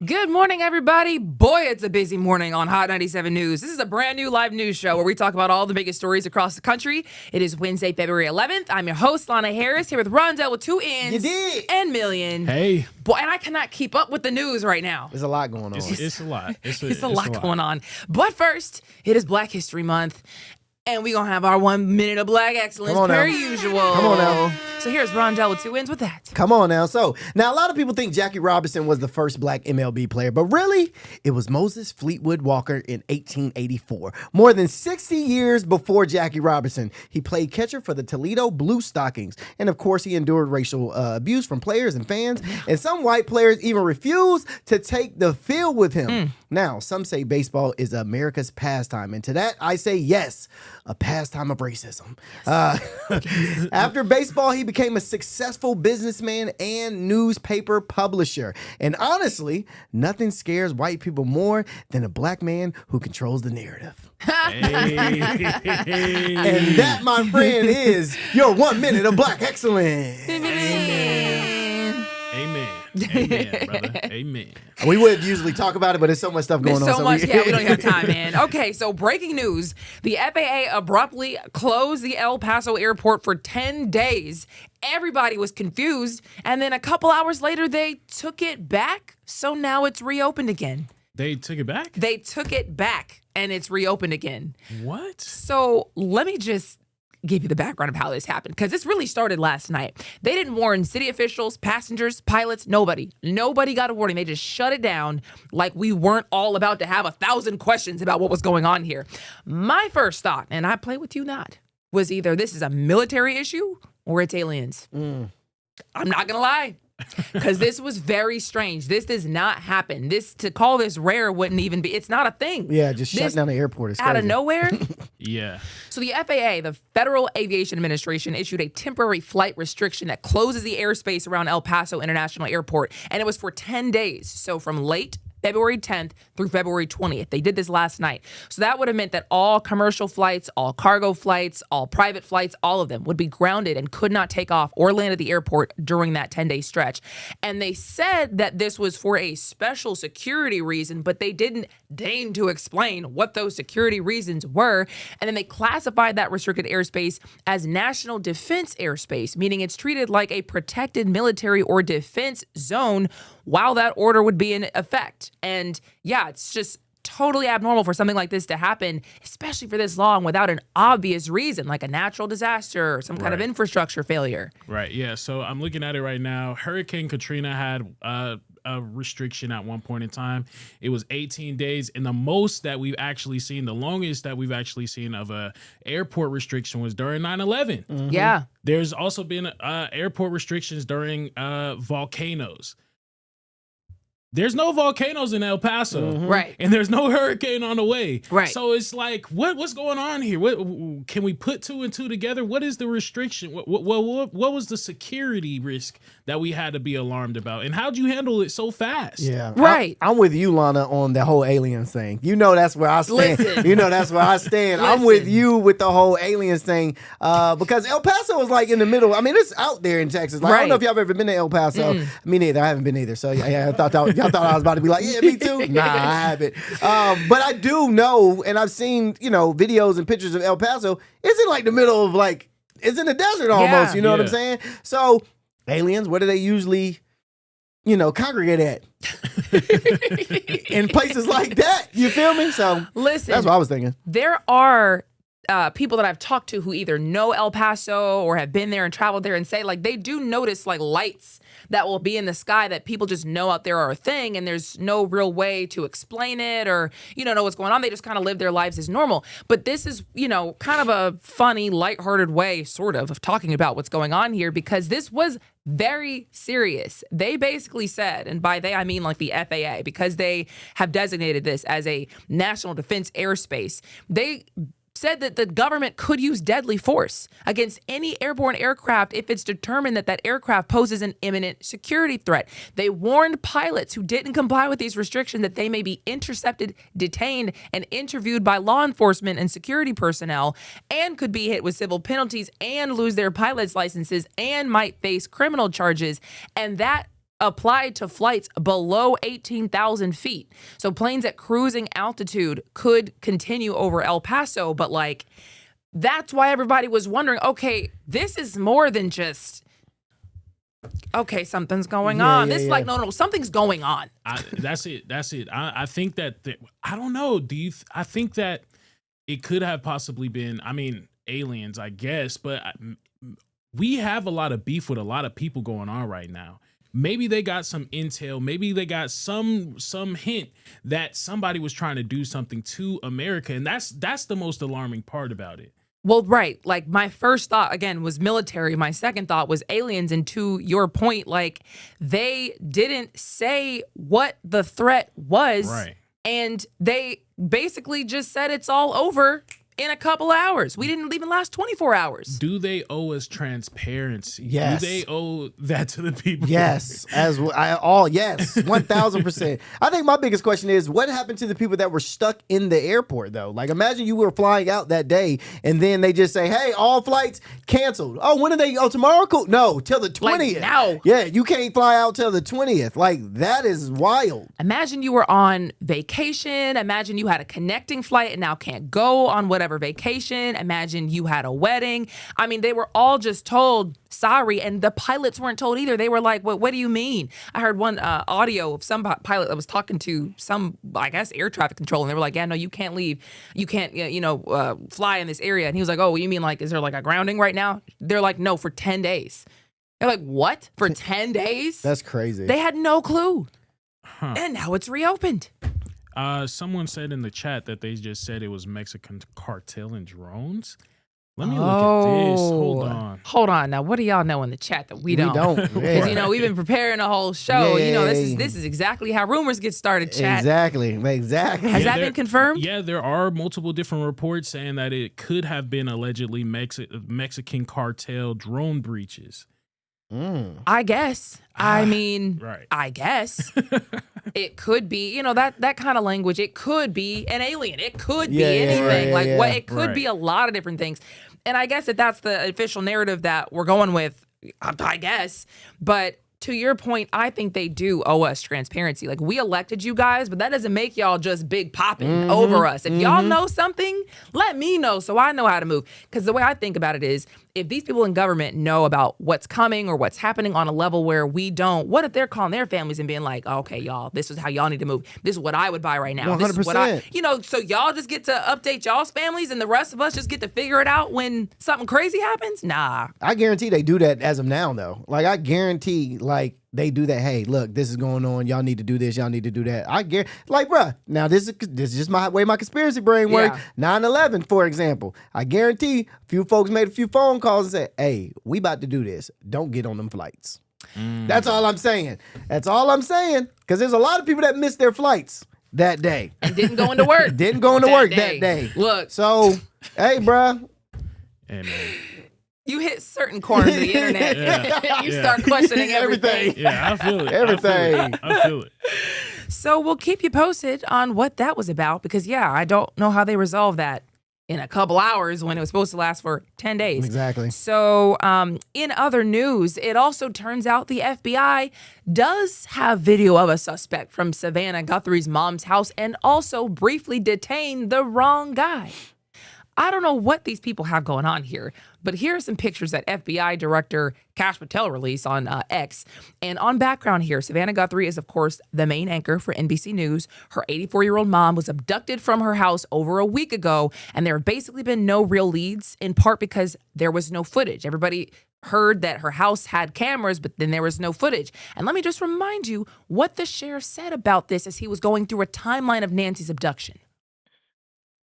Good morning, everybody. Boy, it's a busy morning on Hot 97 News. This is a brand new live news show where we talk about all the biggest stories across the country. It is Wednesday, February 11th. I'm your host, Lana Harris, here with Rondell with two N's and Million. Hey. Boy, and I cannot keep up with the news right now. There's a lot going on. It's a lot. It's a lot going on. But first, it is Black History Month. And we're going to have our 1 minute of Black excellence per usual. Come on now. So here's Rondell with two N's with that. Come on now. So, now a lot of people think Jackie Robinson was the first black MLB player, but really, it was Moses Fleetwood Walker in 1884. More than 60 years before Jackie Robinson, he played catcher for the Toledo Blue Stockings. And of course, he endured racial abuse from players and fans. And some white players even refused to take the field with him. Now, some say baseball is America's pastime. And to that, I say yes, a pastime of racism. After baseball, he became a successful businessman and newspaper publisher. And honestly, nothing scares white people more than a black man who controls the narrative. Hey. And that, my friend, is your 1 minute of Black excellence. Amen. Amen, brother. Amen. We would usually talk about it, but there's so much stuff going on. There's so much, we don't have time, man. Okay, so breaking news. The FAA abruptly closed the El Paso airport for 10 days. Everybody was confused, and then a couple hours later, they took it back, so now it's reopened again. They took it back? They took it back, and it's reopened again. What? So let me just give you the background of how this happened, because this really started last night. They didn't warn city officials, passengers, pilots, nobody. Nobody got a warning. They just shut it down like we weren't all about to have 1,000 questions about what was going on here. My first thought, and I play with you not, was either this is a military issue or it's aliens. I'm not going to lie. Because this was very strange. This does not happen. To call this rare wouldn't even be, it's not a thing. Yeah, just shutting down the airport is crazy. Out of nowhere. Yeah. So the FAA, the Federal Aviation Administration, issued a temporary flight restriction that closes the airspace around El Paso International Airport. And it was for 10 days. So from late February 10th through February 20th. They did this last night. So that would have meant that all commercial flights, all cargo flights, all private flights, all of them would be grounded and could not take off or land at the airport during that 10-day stretch. And they said that this was for a special security reason, but they didn't deign to explain what those security reasons were. And then they classified that restricted airspace as national defense airspace, meaning it's treated like a protected military or defense zone while that order would be in effect. And yeah, it's just totally abnormal for something like this to happen, especially for this long without an obvious reason, like a natural disaster or some kind of infrastructure failure. Right, yeah. So I'm looking at it right now. Hurricane Katrina had a restriction at one point in time. It was 18 days. And the most that we've actually seen, the longest that we've actually seen of a airport restriction was during 9/11. Yeah. There's also been airport restrictions during volcanoes. There's no volcanoes in El Paso, Right? And there's no hurricane on the way, Right? So it's like, what's going on here? What can we put two and two together? What is the restriction? What was the security risk that we had to be alarmed about, and how'd you handle it so fast? Yeah, right. I'm with you, Lana, on the whole aliens thing. You know that's where I stand. Listen. You know that's where I stand. I'm with you with the whole aliens thing because El Paso is like in the middle. I mean, it's out there in Texas. Like, I don't know if y'all have ever been to El Paso. Me neither. I haven't been either. So yeah, I thought y'all thought I was about to be like, yeah, me too. Nah, I haven't. But I do know, and I've seen, videos and pictures of El Paso. It's in like the middle of it's in the desert almost. Yeah. You know what I'm saying? So aliens, where do they usually, congregate at? In places like that. You feel me? So Listen, that's what I was thinking. there are people that I've talked to who either know El Paso or have been there and traveled there and say they do notice lights that will be in the sky that people just know out there are a thing, and there's no real way to explain it or know what's going on. They just kind of live their lives as normal. But this is kind of a funny, lighthearted way sort of talking about what's going on here, because this was very serious. They basically said, and by they I mean the FAA, because they have designated this as a national defense airspace, they said that the government could use deadly force against any airborne aircraft if it's determined that that aircraft poses an imminent security threat. They warned pilots who didn't comply with these restrictions that they may be intercepted, detained, and interviewed by law enforcement and security personnel, and could be hit with civil penalties and lose their pilot's licenses and might face criminal charges. And that applied to flights below 18,000 feet. So planes at cruising altitude could continue over El Paso, but like, that's why everybody was wondering, okay, this is more than just, okay, something's going on. This is like, no, something's going on. That's it. I think that, I don't know. I think that it could have possibly been, I mean, aliens, I guess, but we have a lot of beef with a lot of people going on right now. Maybe they got some intel. Maybe they got some hint that somebody was trying to do something to America. And that's the most alarming part about it. Well, right. Like, my first thought, again, was military. My second thought was aliens. And to your point, like, they didn't say what the threat was. Right. And they basically just said it's all over in a couple hours. We didn't even last 24 hours. Do they owe us transparency? Yes. Do they owe that to the people? Yes, yes, 1,000%. I think my biggest question is, what happened to the people that were stuck in the airport though? Like, imagine you were flying out that day and then they just say, "Hey, all flights canceled." Oh, when are they? Oh, tomorrow? Cool. No, till the 20th. Like now. Yeah, you can't fly out till the 20th. Like, that is wild. Imagine you were on vacation. Imagine you had a connecting flight and now can't go on whatever vacation. Imagine you had a wedding. I mean, they were all just told sorry, and the pilots weren't told either. They were like, what do you mean? I heard one audio of some pilot that was talking to some, I guess, air traffic control, and they were like, yeah, no, you can't leave. You can't, fly in this area. And he was like, oh, you mean like, is there like a grounding right now? They're like, no, for 10 days. They're like, what? For 10 days? That's crazy. They had no clue. And now it's reopened. Someone said in the chat that they just said it was Mexican cartel and drones. Let me look at this. Hold on. Now, what do y'all know in the chat that we don't? Because, we've been preparing a whole show. Yeah. This is exactly how rumors get started, chat. Exactly. Has that been confirmed? Yeah, there are multiple different reports saying that it could have been allegedly Mexican cartel drone breaches. I guess. I mean, right. I guess. It could be, that kind of language. It could be an alien. It could be anything. It could be a lot of different things. And I guess that's the official narrative that we're going with, I guess. But to your point, I think they do owe us transparency. Like, we elected you guys, but that doesn't make y'all just big popping over us. If y'all know something, let me know so I know how to move. Because the way I think about it is, if these people in government know about what's coming or what's happening on a level where we don't, what if they're calling their families and being like, oh, okay, y'all, this is how y'all need to move. This is what I would buy right now. 100%. This is what so y'all just get to update y'all's families and the rest of us just get to figure it out when something crazy happens? Nah. I guarantee they do that as of now, though. Like, I guarantee, they do that. Hey, look, this is going on. Y'all need to do this. Y'all need to do that. I guarantee, bruh, now this is just my way my conspiracy brain works. 9/11, for example. I guarantee a few folks made a few phone calls and said, hey, we about to do this. Don't get on them flights. That's all I'm saying. That's all I'm saying. Because there's a lot of people that missed their flights that day. And didn't go into work. Didn't go into work that day. Look. So, hey, bruh. Hey, man. You hit certain corners of the internet. You start questioning everything. Yeah, I feel it. Everything. I feel it. So we'll keep you posted on what that was about because, I don't know how they resolve that in a couple hours when it was supposed to last for 10 days. Exactly. So in other news, it also turns out the FBI does have video of a suspect from Savannah Guthrie's mom's house and also briefly detained the wrong guy. I don't know what these people have going on here, but here are some pictures that FBI Director Kash Patel released on X. And on background here, Savannah Guthrie is, of course, the main anchor for NBC News. Her 84-year-old mom was abducted from her house over a week ago, and there have basically been no real leads, in part because there was no footage. Everybody heard that her house had cameras, but then there was no footage. And let me just remind you what the sheriff said about this as he was going through a timeline of Nancy's abduction.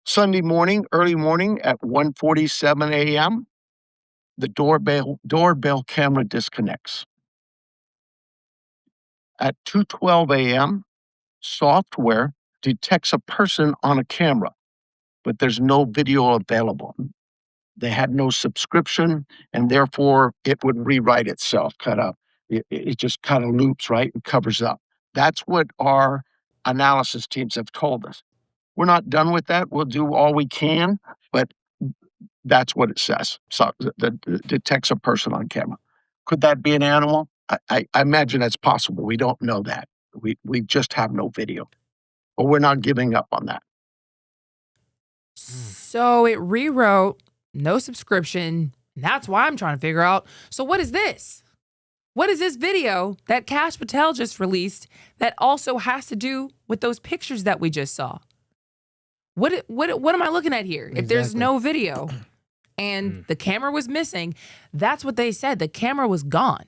Sunday morning, early morning at 1:47 a.m., the doorbell camera disconnects. At 2:12 a.m., software detects a person on a camera, but there's no video available. They had no subscription, and therefore it would rewrite itself. It just kind of loops, right, and covers up. That's what our analysis teams have told us. We're not done with that. We'll do all we can, but that's what it says. So that detects a person on camera. Could that be an animal? I imagine that's possible. We don't know that. We just have no video. But we're not giving up on that. So it rewrote, no subscription. That's why I'm trying to figure out. So what is this? What is this video that Kash Patel just released that also has to do with those pictures that we just saw? What am I looking at here? If there's no video and the camera was missing, that's what they said. The camera was gone.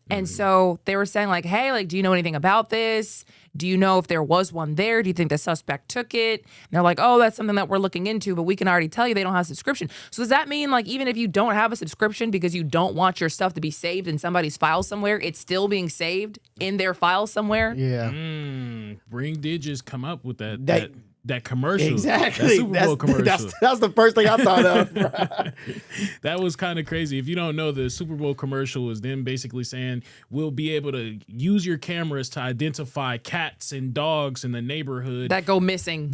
And so they were saying like, hey, like, do you know anything about this? Do you know if there was one there? Do you think the suspect took it? And they're like, oh, that's something that we're looking into, but we can already tell you they don't have a subscription. So does that mean like even if you don't have a subscription because you don't want your stuff to be saved in somebody's file somewhere, it's still being saved in their file somewhere? Yeah. Ring did just come up with that commercial. Exactly. That Super Bowl commercial. That's the first thing I thought of. That was kind of crazy. If you don't know, the Super Bowl commercial was them basically saying we'll be able to use your cameras to identify cats and dogs in the neighborhood That go missing.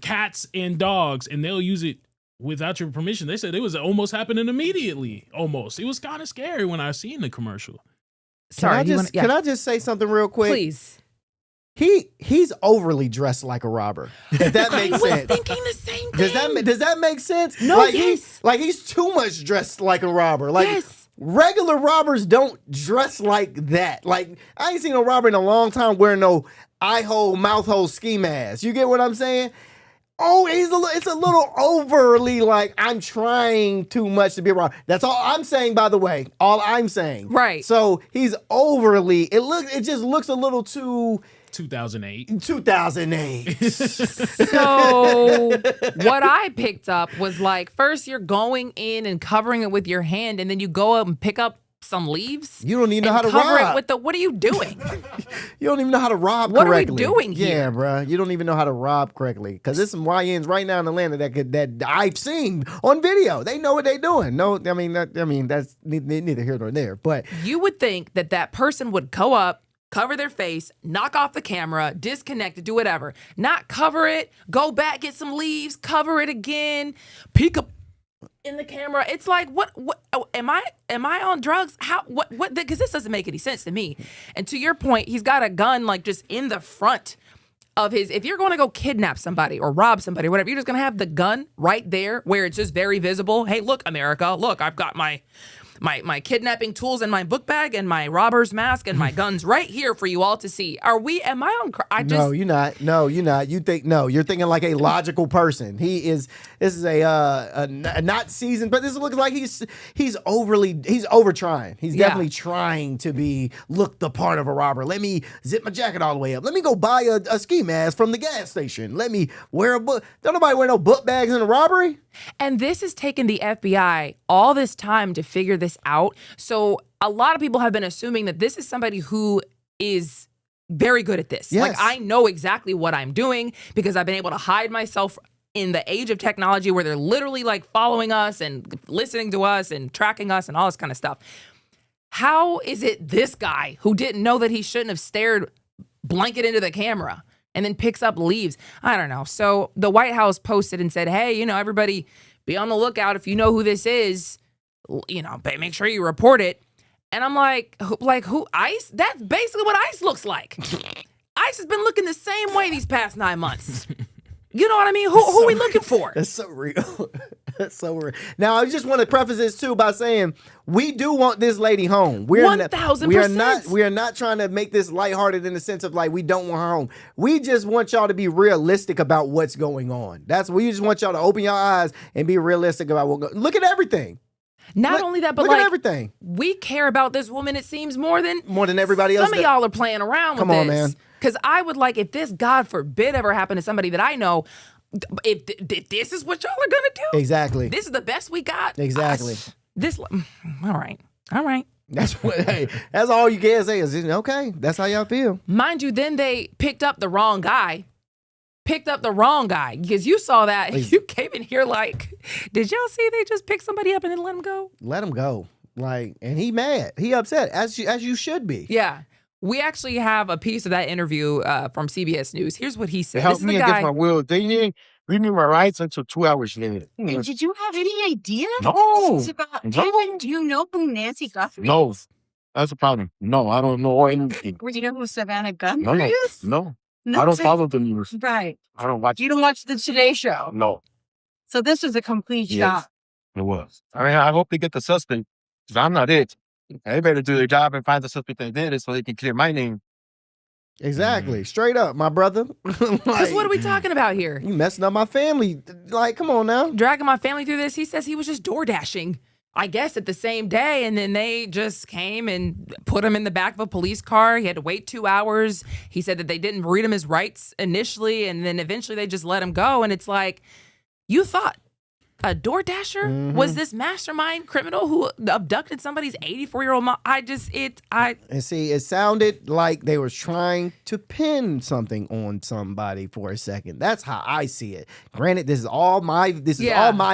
Cats and dogs, and they'll use it without your permission. They said it was almost happening immediately. Almost. It was kind of scary when I seen the commercial. Sorry. Can I just say something real quick? Please. He's overly dressed like a robber. If that makes I sense. was thinking the same thing. Does that make sense? No, like yes. he's too much dressed like a robber. Like Yes. regular robbers don't dress like that. Like I ain't seen no robber in a long time wearing no eye hole, mouth hole ski mask. You get what I'm saying? Oh, it's a little overly like I'm trying too much to be a robber. That's all I'm saying, by the way. All I'm saying. Right. So he's overly. It just looks a little too. 2008. 2008. So what I picked up was like, first you're going in and covering it with your hand, and then you go up and pick up some leaves. You don't even know and how to cover rob. it with the. What are you doing? You don't even know how to rob What are we correctly. doing Yeah, here? bro. You don't even know how to rob correctly. Because there's some YNs right now in Atlanta that I've seen on video. They know what they're doing. No, I mean that's neither here nor there. But You would think that person would go up, cover their face, knock off the camera, disconnect it, do whatever. Not cover it, go back, get some leaves, cover it again, peek up in the camera. It's like, what am I on drugs? What because this doesn't make any sense to me. And to your point, he's got a gun like just in the front of his. If you're going to go kidnap somebody or rob somebody or whatever, you're just going to have the gun right there where it's just very visible. Hey, look, America, look, I've got my kidnapping tools in my book bag and my robber's mask and my guns right here for you all to see. Am I on? no, you're not. No, you're not. You're thinking like a logical person. This is a not seasoned, but this looks like he's over trying. He's definitely trying to look the part of a robber. Let me zip my jacket all the way up. Let me go buy a ski mask from the gas station. Let me wear a book. Don't nobody wear no book bags in a robbery. And this has taken the FBI all this time to figure this out. So a lot of people have been assuming that this is somebody who is very good at this. Yes. Like, I know exactly what I'm doing because I've been able to hide myself in the age of technology where they're literally like following us and listening to us and tracking us and all this kind of stuff. How is it this guy who didn't know that he shouldn't have stared blanket into the camera and then picks up leaves? I don't know. So the White House posted and said, hey, everybody be on the lookout. If you know who this is, make sure you report it. And I'm like who? ICE? That's basically what ICE looks like. ICE has been looking the same way these past 9 months. You know what I mean? Who are we looking for? That's so real. That's so real. Now, I just want to preface this too by saying we do want this lady home. 1,000%. We are not trying to make this lighthearted in the sense of like we don't want her home. We just want y'all to be realistic about what's going on. We just want y'all to open your eyes and be realistic about look at everything. Not only that, but look like at everything. We care about this woman, it seems, more than everybody else. Some of y'all are playing around with this. Come on, man. Because I would like, if this, God forbid, ever happened to somebody that I know, if this is what y'all are gonna do, exactly. This is the best we got. Exactly. All right. That's all you can say is okay. That's how y'all feel. Mind you, then they picked up the wrong guy. Because you saw that. You came in here like, did y'all see they just picked somebody up and then let him go? Let him go. And he mad. He upset, as you should be. Yeah. We actually have a piece of that interview from CBS News. Here's what he said. Help me against my will. They didn't read me my rights until 2 hours later. Did you have any idea? No. This is about No. Kevin. Do you know who Nancy Guthrie No. is? That's a problem. No, I don't know anything. Do you know who Savannah No, Guthrie no, is? no. No, I don't say- follow the news. Right. I don't watch. You don't watch the Today Show. No, So this was a complete Yes. shock. it was. I mean, I hope they get the suspect. 'Cause I'm not it. They better do their job and find the suspect that did it so they can clear my name. Exactly. Straight up, my brother. Because what are we talking about here? You messing up my family. Like, come on now. Dragging my family through this. He says he was just door dashing, I guess, at the same day. And then they just came and put him in the back of a police car. He had to wait 2 hours. He said that they didn't read him his rights initially. And then eventually they just let him go. And it's like, you thought a door dasher was this mastermind criminal who abducted somebody's 84-year-old mom? And see, it sounded like they were trying to pin something on somebody for a second. That's how I see it. Granted, this is all my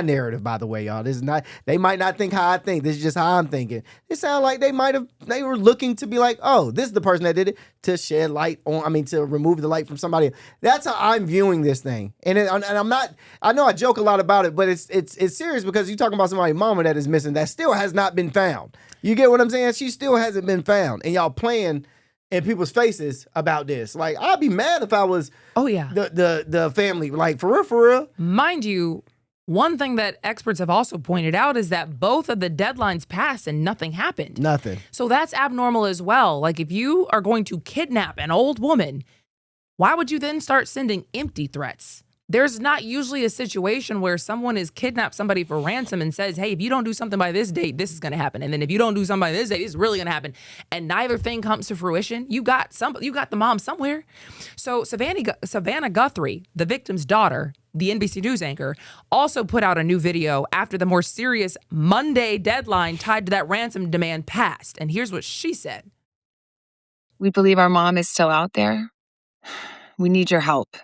narrative, by the way, y'all. This is not, they might not think how I think. This is just how I'm thinking. It sounded like they were looking to be like, oh, this is the person that did it, to shed light on, to remove the light from somebody. That's how I'm viewing this thing. And I'm not, I know I joke a lot about it, but it's serious, because you're talking about somebody's mama that is missing that still has not been found. You get what I'm saying? She still hasn't been found. And y'all playing in people's faces about this. Like, I'd be mad if I was the family. Like, for real. Mind you, one thing that experts have also pointed out is that both of the deadlines passed and nothing happened. Nothing. So that's abnormal as well. Like, if you are going to kidnap an old woman, why would you then start sending empty threats? There's not usually a situation where someone has kidnapped somebody for ransom and says, hey, if you don't do something by this date, this is going to happen. And then if you don't do something by this date, this is really going to happen. And neither thing comes to fruition. You got the mom somewhere. So Savannah Guthrie, the victim's daughter, the NBC News anchor, also put out a new video after the more serious Monday deadline tied to that ransom demand passed. And here's what she said. We believe our mom is still out there. We need your help.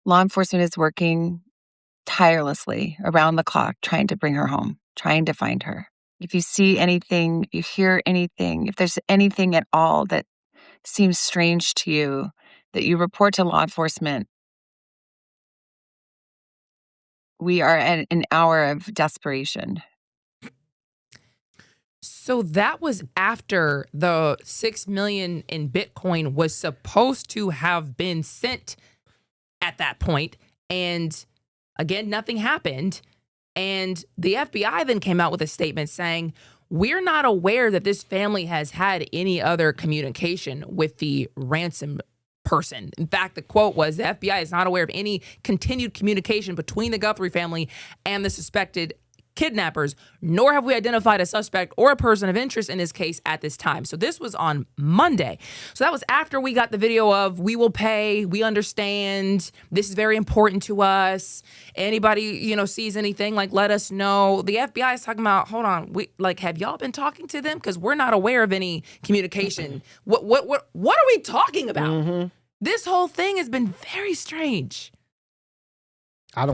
Law enforcement is working tirelessly around the clock trying to bring her home, trying to find her. If you see anything, if you hear anything, if there's anything at all that seems strange to you, that you report to law enforcement. We are at an hour of desperation. So that was after the $6 million in Bitcoin was supposed to have been sent at that point. And again, nothing happened. And the FBI then came out with a statement saying, we're not aware that this family has had any other communication with the ransom person. In fact, the quote was, the FBI is not aware of any continued communication between the Guthrie family and the suspected kidnappers, nor have we identified a suspect or a person of interest in this case at this time. So this was on Monday. So that was after we got the video of, we will pay, we understand, this is very important to us. Anybody, sees anything, let us know. The FBI is talking about, hold on, have y'all been talking to them? Because we're not aware of any communication. What are we talking about? Mm-hmm. This whole thing has been very strange. I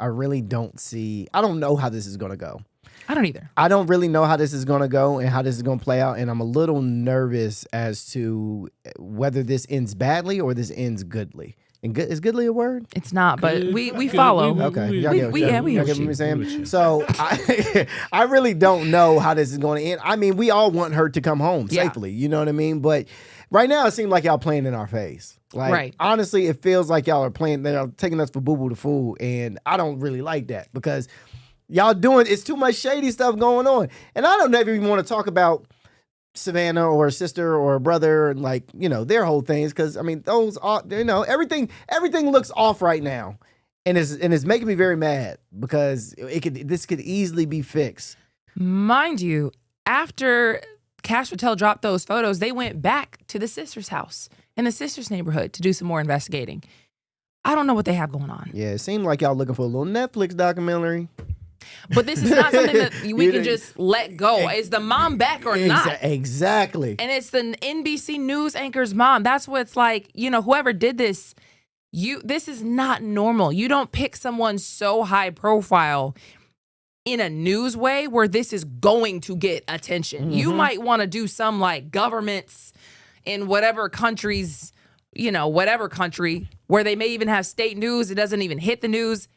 really don't see. I don't know how this is going to go. I don't either. I don't really know how this is going to go and how this is going to play out. And I'm a little nervous as to whether this ends badly or this ends goodly. And is goodly a word? It's not, but we follow. Okay. We get what I'm saying? So I really don't know how this is going to end. I mean, we all want her to come home safely. You know what I mean? But right now, it seems like y'all playing in our face. Honestly, it feels like y'all are playing, they're taking us for boo-boo the fool, and I don't really like that because y'all it's too much shady stuff going on. And I don't ever even want to talk about Savannah or a sister or a brother and their whole things, because those are, everything looks off right now. And it's making me very mad because this could easily be fixed. Mind you, after Cash Patel dropped those photos, they went back to the sister's house in the sister's neighborhood to do some more investigating. I don't know what they have going on. Yeah, it seemed like y'all looking for a little Netflix documentary. But this is not something that we can just let go. Is the mom back or not? Exactly. And it's the NBC News anchor's mom. That's what it's like, whoever did this, this is not normal. You don't pick someone so high profile in a news way where this is going to get attention. Mm-hmm. You might want to do some governments in whatever countries, whatever country where they may even have state news. It doesn't even hit the news.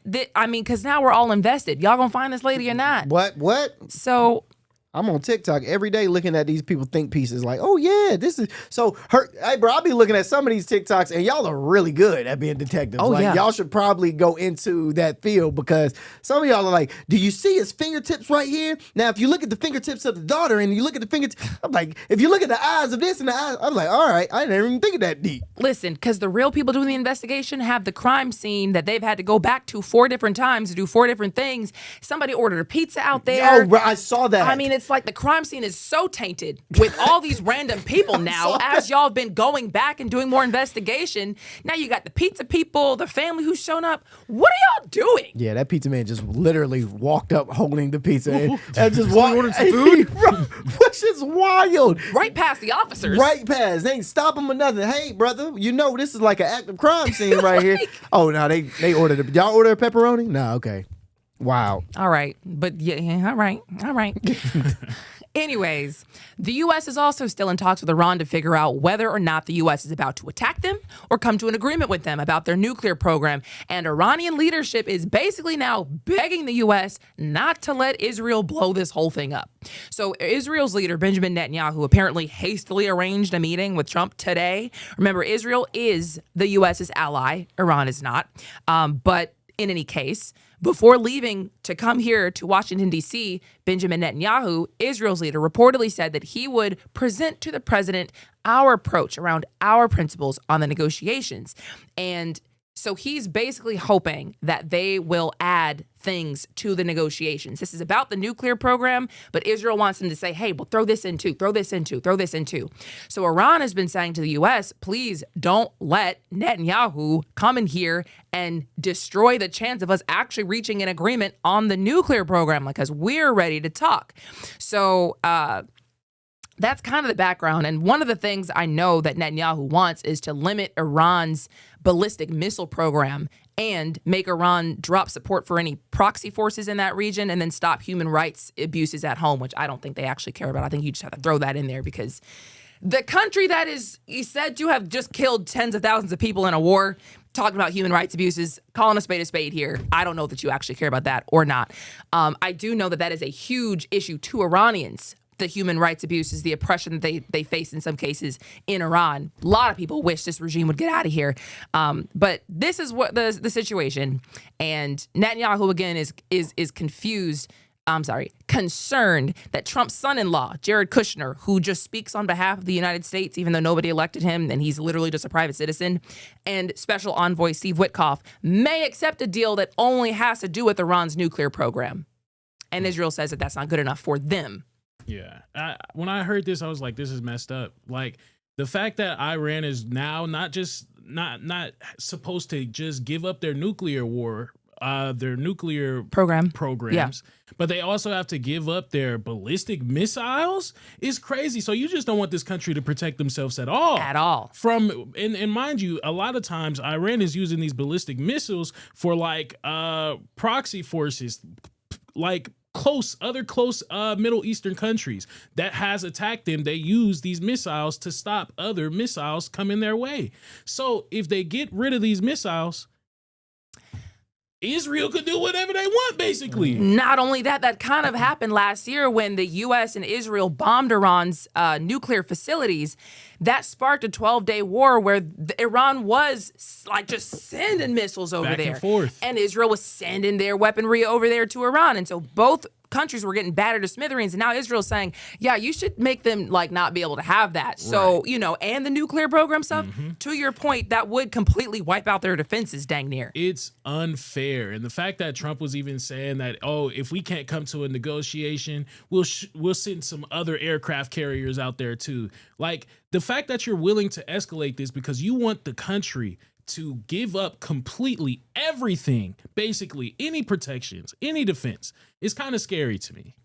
Because now we're all invested. Y'all gonna find this lady or not? What? So I'm on TikTok every day looking at these people think pieces like, oh yeah, this is so hey bro, I'll be looking at some of these TikToks and y'all are really good at being detectives. Oh, like yeah. y'all should probably go into that field because some of y'all are like, do you see his fingertips right here? Now, if you look at the fingertips of the daughter and you look at the fingertips, I'm like, if you look at the eyes of this and the eyes, I'm like, all right, I didn't even think of that deep. Listen, because the real people doing the investigation have the crime scene that they've had to go back to 4 different times to do 4 different things. Somebody ordered a pizza out there. Oh, bro, I saw that. I mean, it's like the crime scene is so tainted with all these random people now. As y'all have been going back and doing more investigation, now you got the pizza people, the family who's shown up. What are y'all doing? Yeah, that pizza man just literally walked up holding the pizza and just ordered some food? Which is wild. Right past the officers. Right past. They ain't stop him or nothing. Hey, brother, you know this is like an active crime scene right here. Oh, no, they ordered it. Y'all order a pepperoni? No, okay. Wow. All right. But yeah, all right. All right. Anyways, the U.S. is also still in talks with Iran to figure out whether or not the U.S. is about to attack them or come to an agreement with them about their nuclear program. And Iranian leadership is basically now begging the U.S. not to let Israel blow this whole thing up. So Israel's leader, Benjamin Netanyahu, apparently hastily arranged a meeting with Trump today. Remember, Israel is the U.S.'s ally. Iran is not. But in any case, before leaving to come here to Washington, D.C., Benjamin Netanyahu, Israel's leader, reportedly said that he would present to the president our approach around our principles on the negotiations. And so he's basically hoping that they will add things to the negotiations. This is about the nuclear program, but Israel wants them to say, hey, well, throw this in too, throw this in too, throw this in too. So Iran has been saying to the U.S., please don't let Netanyahu come in here and destroy the chance of us actually reaching an agreement on the nuclear program, because we're ready to talk. So that's kind of the background. And one of the things I know that Netanyahu wants is to limit Iran's ballistic missile program and make Iran drop support for any proxy forces in that region and then stop human rights abuses at home, which I don't think they actually care about. I think you just have to throw that in there because the country that is said to have just killed tens of thousands of people in a war, talking about human rights abuses, calling a spade here. I don't know that you actually care about that or not. I do know that that is a huge issue to Iranians. The human rights abuses, the oppression that they face in some cases in Iran. A lot of people wish this regime would get out of here. But this is what the situation. And Netanyahu, again, is confused. Concerned that Trump's son-in-law, Jared Kushner, who just speaks on behalf of the United States, even though nobody elected him and he's literally just a private citizen, and Special Envoy Steve Witkoff may accept a deal that only has to do with Iran's nuclear program. And Israel says that that's not good enough for them. Yeah. When I heard this, I was like, this is messed up. Like the fact that Iran is now not supposed to just give up their nuclear programs, but they also have to give up their ballistic missiles is crazy. So you just don't want this country to protect themselves at all. And mind you, a lot of times Iran is using these ballistic missiles for like proxy forces, like other close Middle Eastern countries that has attacked them. They use these missiles to stop other missiles coming their way. So if they get rid of these missiles, Israel could do whatever they want, basically. Not only that, that kind of happened last year when the U.S. and Israel bombed Iran's nuclear facilities. That sparked a 12-day war where Iran was like just sending missiles over Back there. and forth. And Israel was sending their weaponry over there to Iran. And so both countries were getting battered to smithereens. And now Israel's saying, yeah, you should make them like not be able to have that. So, Right. And the nuclear program stuff, to your point, that would completely wipe out their defenses dang near. It's unfair. And the fact that Trump was even saying that, oh, if we can't come to a negotiation, we'll send some other aircraft carriers out there too. Like the fact that you're willing to escalate this because you want the country to give up completely everything, basically any protections, any defense, is kind of scary to me.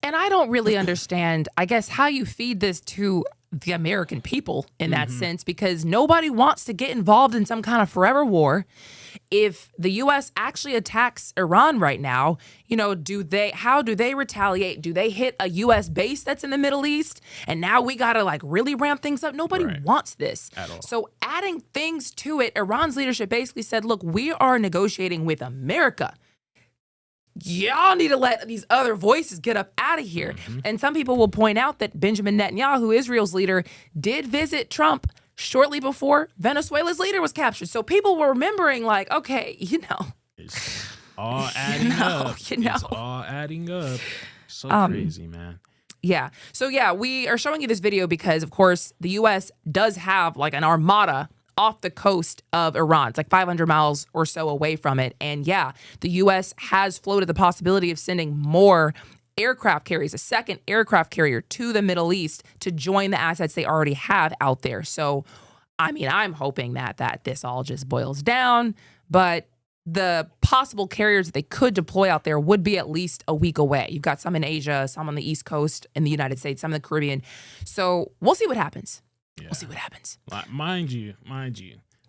And I don't really understand, I guess, how you feed this to the American people in that sense, because nobody wants to get involved in some kind of forever war. If the U.S. actually attacks Iran right now, how do they retaliate? Do they hit a U.S. base that's in the Middle East? And now we got to like really ramp things up. Nobody wants this. At all. So adding things to it, Iran's leadership basically said, look, we are negotiating with America. y'all need to let these other voices get up out of here. And some people will point out that Benjamin Netanyahu, Israel's leader, did visit Trump shortly before Venezuela's leader was captured. So people were remembering, like, okay, It's all adding up. It's all adding up. So crazy, man. Yeah. So yeah, we are showing you this video because, of course, the U.S. does have like an armada off the coast of Iran. It's like 500 miles or so away from it. And yeah, the U.S. has floated the possibility of sending more aircraft carriers, a second aircraft carrier to the Middle East to join the assets they already have out there. So, I mean, I'm hoping that this all just boils down, but the possible carriers that they could deploy out there would be at least a week away. You've got some in Asia, some on the East Coast in the United States, some in the Caribbean. So we'll see what happens. Yeah. We'll see what happens. Mind you,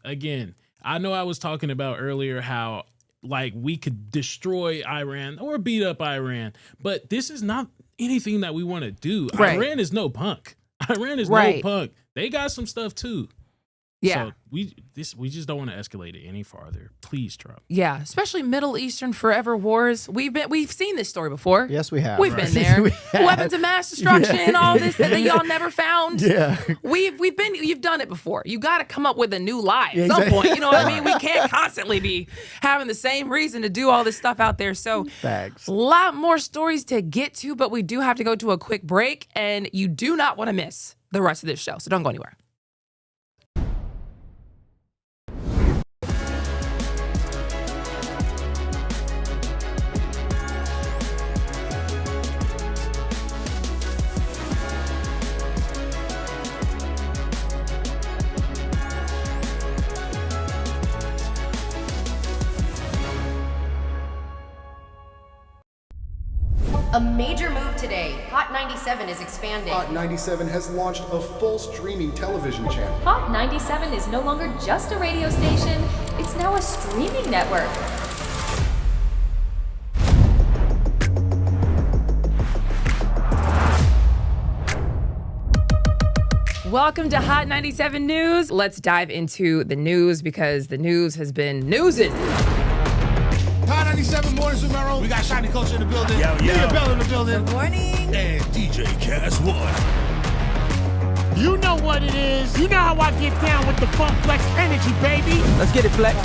again, I know I was talking about earlier how like we could destroy Iran or beat up Iran, but this is not anything that we want to do. Right. Iran is no punk. No punk. They got some stuff too. Yeah. So we just don't want to escalate it any farther. Please, Trump. Yeah, especially Middle Eastern forever wars. We've seen this story before. Yes, we have. We've been there. Weapons of mass destruction, all this that y'all never found. Yeah. You've done it before. You got to come up with a new lie at some point. You know what I mean? We can't constantly be having the same reason to do all this stuff out there. So Facts. A lot more stories to get to, but we do have to go to a quick break, and you do not want to miss the rest of this show. So don't go anywhere. A major move today. Hot 97 is expanding. Hot 97 has launched a full streaming television channel. Hot 97 is no longer just a radio station, it's now a streaming network. Welcome to Hot 97 News. Let's dive into the news because the news has been newsing. Hot 97 Mornings with Mero. We got Shiny Culture in the building. Leah Bell in the building. Good morning. And DJ Cass One. You know what it is. You know how I get down with the Funk Flex energy, baby. Let's get it, Flex.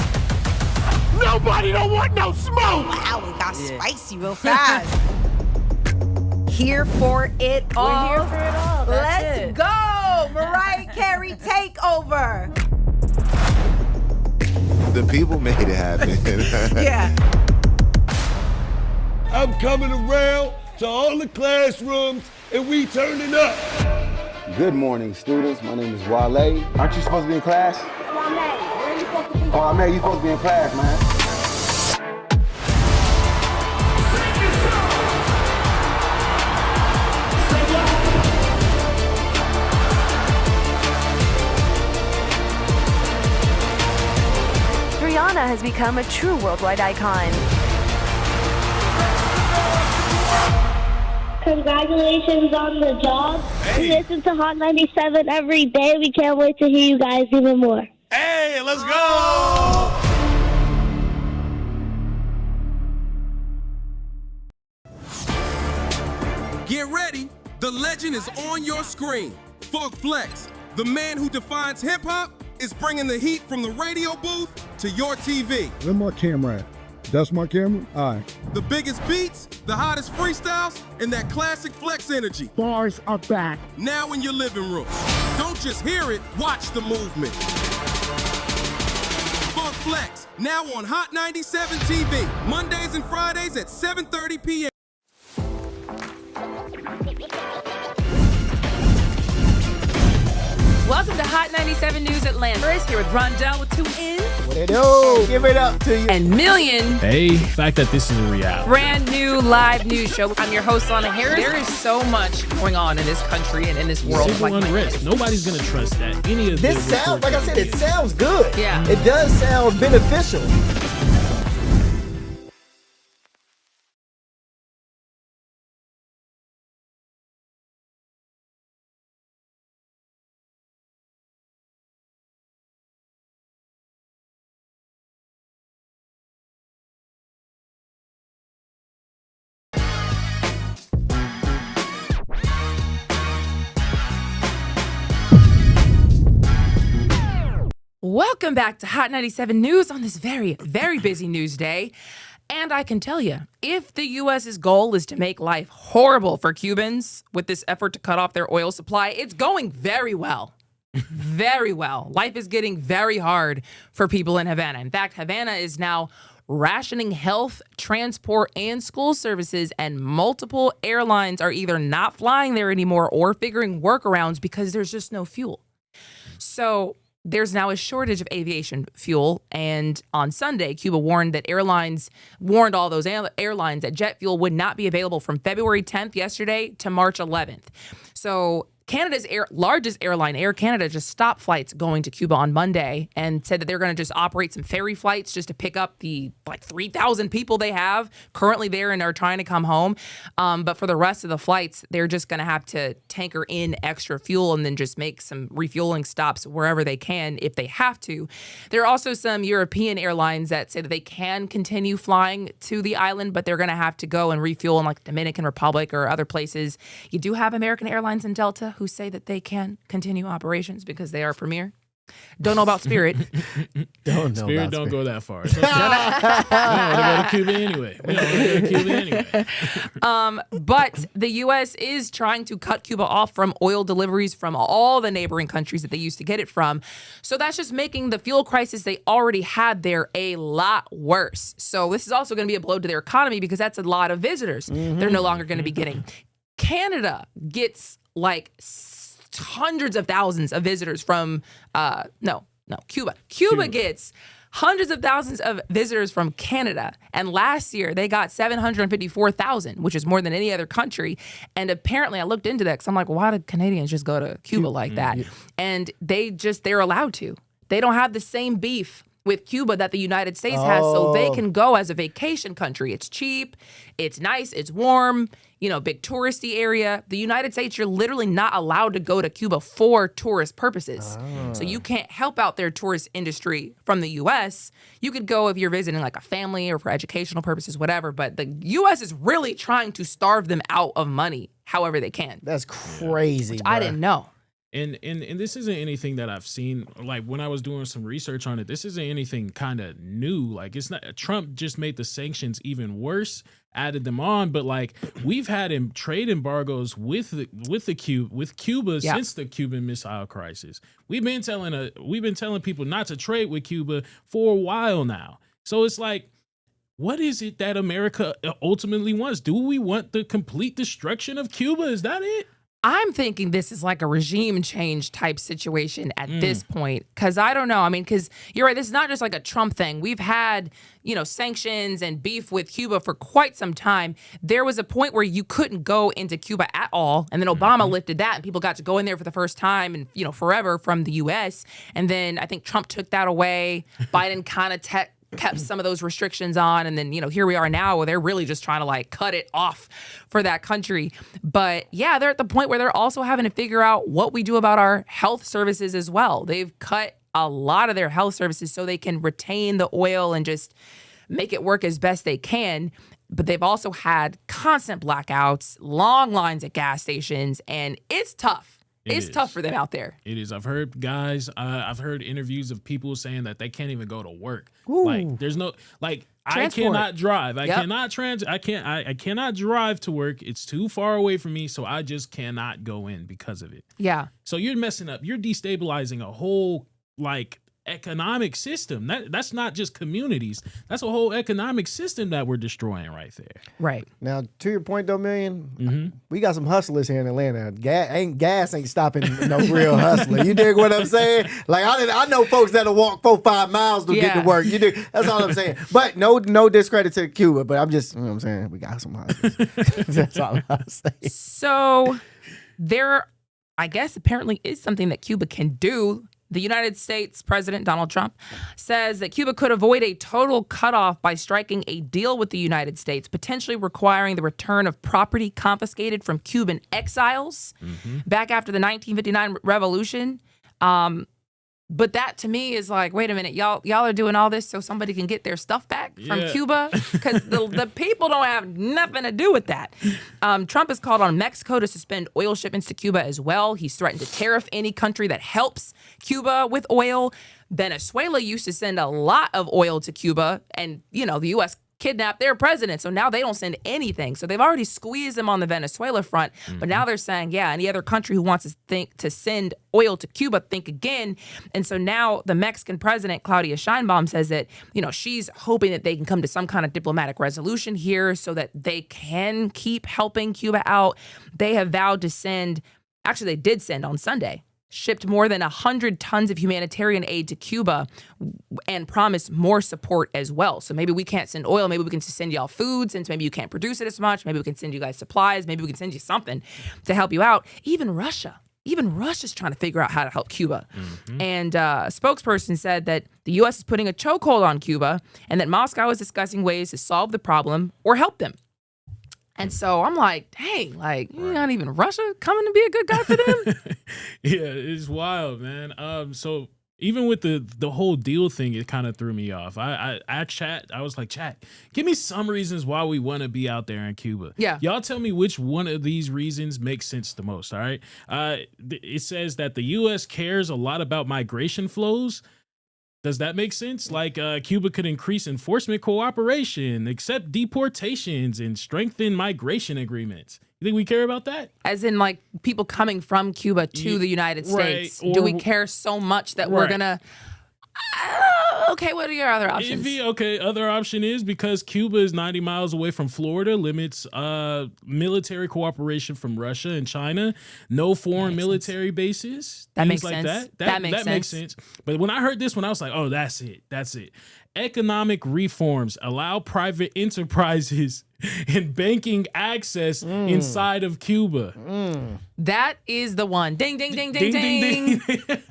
Nobody don't want no smoke. Wow, it got spicy real fast. Here for it all. We're here for it all. Let's go. Mariah Carey takeover. The people made it happen. Yeah. I'm coming around to all the classrooms and we turning up. Good morning, students. My name is Wale. Aren't you supposed to be in class? Wale, where are you supposed to be? Oh, man, you supposed to be in class, man. Rihanna has become a true worldwide icon. Congratulations on the job. Hey. We listen to Hot 97 every day. We can't wait to hear you guys even more. Hey, let's go! Get ready. The legend is on your screen. Funk Flex, the man who defines hip-hop, is bringing the heat from the radio booth to your TV. Where my camera at? That's my camera? All right. The biggest beats, the hottest freestyles, and that classic Flex energy. Bars are back. Now in your living room. Don't just hear it, watch the movement. Funk Flex, now on Hot 97 TV, Mondays and Fridays at 7:30 p.m. Welcome to Hot 97 News Atlanta. First, here with Rondell with 2 N's. What it do? Give it up to you. And Million. Hey, the fact that this is a reality. Brand new live news show. I'm your host, Lana Harris. There is so much going on in this country and in this world. Civil unrest. Nobody's going to trust that. Any of this sounds, like I said, it sounds good. Yeah. It does sound beneficial. Welcome back to Hot 97 News on this very, very busy news day. And I can tell you, if the U.S.'s goal is to make life horrible for Cubans with this effort to cut off their oil supply, it's going very well. Very well. Life is getting very hard for people in Havana. In fact, Havana is now rationing health, transport, and school services, and multiple airlines are either not flying there anymore or figuring workarounds because there's just no fuel. So there's now a shortage of aviation fuel, and on Sunday, Cuba warned all those airlines that jet fuel would not be available from February 10th yesterday to March 11th. So Canada's largest airline, Air Canada, just stopped flights going to Cuba on Monday and said that they're going to just operate some ferry flights just to pick up the 3,000 people they have currently there and are trying to come home. But for the rest of the flights, they're just going to have to tanker in extra fuel and then just make some refueling stops wherever they can if they have to. There are also some European airlines that say that they can continue flying to the island, but they're going to have to go and refuel in Dominican Republic or other places. You do have American Airlines and Delta who say that they can continue operations because they are premier. Don't know about Spirit. Spirit don't go that far. So we don't want to go to Cuba anyway. But the U.S. is trying to cut Cuba off from oil deliveries from all the neighboring countries that they used to get it from. So that's just making the fuel crisis they already had there a lot worse. So this is also going to be a blow to their economy because that's a lot of visitors they're no longer going to be getting. Canada gets hundreds of thousands of visitors from Cuba. Cuba gets hundreds of thousands of visitors from Canada. And last year they got 754,000, which is more than any other country. And apparently I looked into that because I'm like, well, why did Canadians just go to Cuba like that? Yeah. And they're allowed to. They don't have the same beef with Cuba that the United States has, so they can go as a vacation country. It's cheap, it's nice, it's warm, big touristy area. The United States, you're literally not allowed to go to Cuba for tourist purposes. So you can't help out their tourist industry from the U.S. You could go if you're visiting a family or for educational purposes, whatever, but the U.S. is really trying to starve them out of money however they can. That's crazy, which I didn't know. And this isn't anything that I've seen, when I was doing some research on it, this isn't anything kind of new. It's not, Trump just made the sanctions even worse, added them on, but we've had trade embargoes with Cuba since the Cuban Missile Crisis. We've been telling people not to trade with Cuba for a while now. So it's what is it that America ultimately wants? Do we want the complete destruction of Cuba? Is that it? I'm thinking this is a regime change type situation at this point. Because I don't know. Because you're right. This is not just a Trump thing. We've had, sanctions and beef with Cuba for quite some time. There was a point where you couldn't go into Cuba at all. And then Obama lifted that and people got to go in there for the first time and, forever from the U.S. And then I think Trump took that away. Biden kind of kept some of those restrictions on, and then here we are now where they're really just trying to cut it off for that country. But yeah, they're at the point where they're also having to figure out what we do about our health services as well. They've cut a lot of their health services so they can retain the oil and just make it work as best they can. But they've also had constant blackouts, long lines at gas stations, and it's tough. It's tough for them out there. It is. I've heard I've heard interviews of people saying that they can't even go to work. Ooh. There's no Transport. I cannot drive. I Yep. cannot drive to work. It's too far away from me, so I just cannot go in because of it. Yeah. So you're messing up. You're destabilizing a whole economic system. That's not just communities. That's a whole economic system that we're destroying right there. Right. Now, to your point though, Million, we got some hustlers here in Atlanta. Gas ain't stopping no real hustler. You dig what I'm saying? I know folks that'll walk 4-5 miles to get to work. You dig? That's all I'm saying. But no discredit to Cuba, but I'm just, what I'm saying, we got some hustlers. That's all I'm saying. So there, I guess, apparently is something that Cuba can do. The United States President Donald Trump says that Cuba could avoid a total cutoff by striking a deal with the United States, potentially requiring the return of property confiscated from Cuban exiles back after the 1959 revolution. But that to me is like, wait a minute, y'all are doing all this so somebody can get their stuff back from Cuba? Because the people don't have nothing to do with that. Trump has called on Mexico to suspend oil shipments to Cuba as well. He's threatened to tariff any country that helps Cuba with oil. Venezuela used to send a lot of oil to Cuba, and, you know, the U.S. kidnapped their president, so now they don't send anything. So they've already squeezed them on the Venezuela front, but now they're saying, yeah, any other country who wants to send oil to Cuba, think again. And so now the Mexican president, Claudia Sheinbaum, says that, you know, she's hoping that they can come to some kind of diplomatic resolution here so that they can keep helping Cuba out. They have vowed to send, actually they did send on Sunday, shipped more than 100 tons of humanitarian aid to Cuba and promised more support as well. So maybe we can't send oil. Maybe we can just send y'all food since maybe you can't produce it as much. Maybe we can send you guys supplies. Maybe we can send you something to help you out. Even Russia's trying to figure out how to help Cuba. And a spokesperson said that the U.S. is putting a chokehold on Cuba and that Moscow is discussing ways to solve the problem or help them. And so I'm like, dang, like, not even Russia coming to be a good guy for them? Yeah, it's wild, man. So even with the whole deal thing, it kind of threw me off. I was like, chat, give me some reasons why we want to be out there in Cuba. Yeah. Y'all tell me which one of these reasons makes sense the most, all right? It says that the U.S. cares a lot about migration flows. Does that make sense? Like Cuba could increase enforcement cooperation, accept deportations, and strengthen migration agreements. You think we care about that? As in, like, people coming from Cuba to the United States. Right, Do we care so much that we're going to... Okay, what are your other options? Other option is because Cuba is 90 miles away from Florida, limits military cooperation from Russia and China, no foreign military bases. That makes like sense. That makes makes sense. But when I heard this one, I was like, oh, that's it. Economic reforms allow private enterprises and banking access inside of Cuba. That is the one. Ding, ding, ding, ding, ding.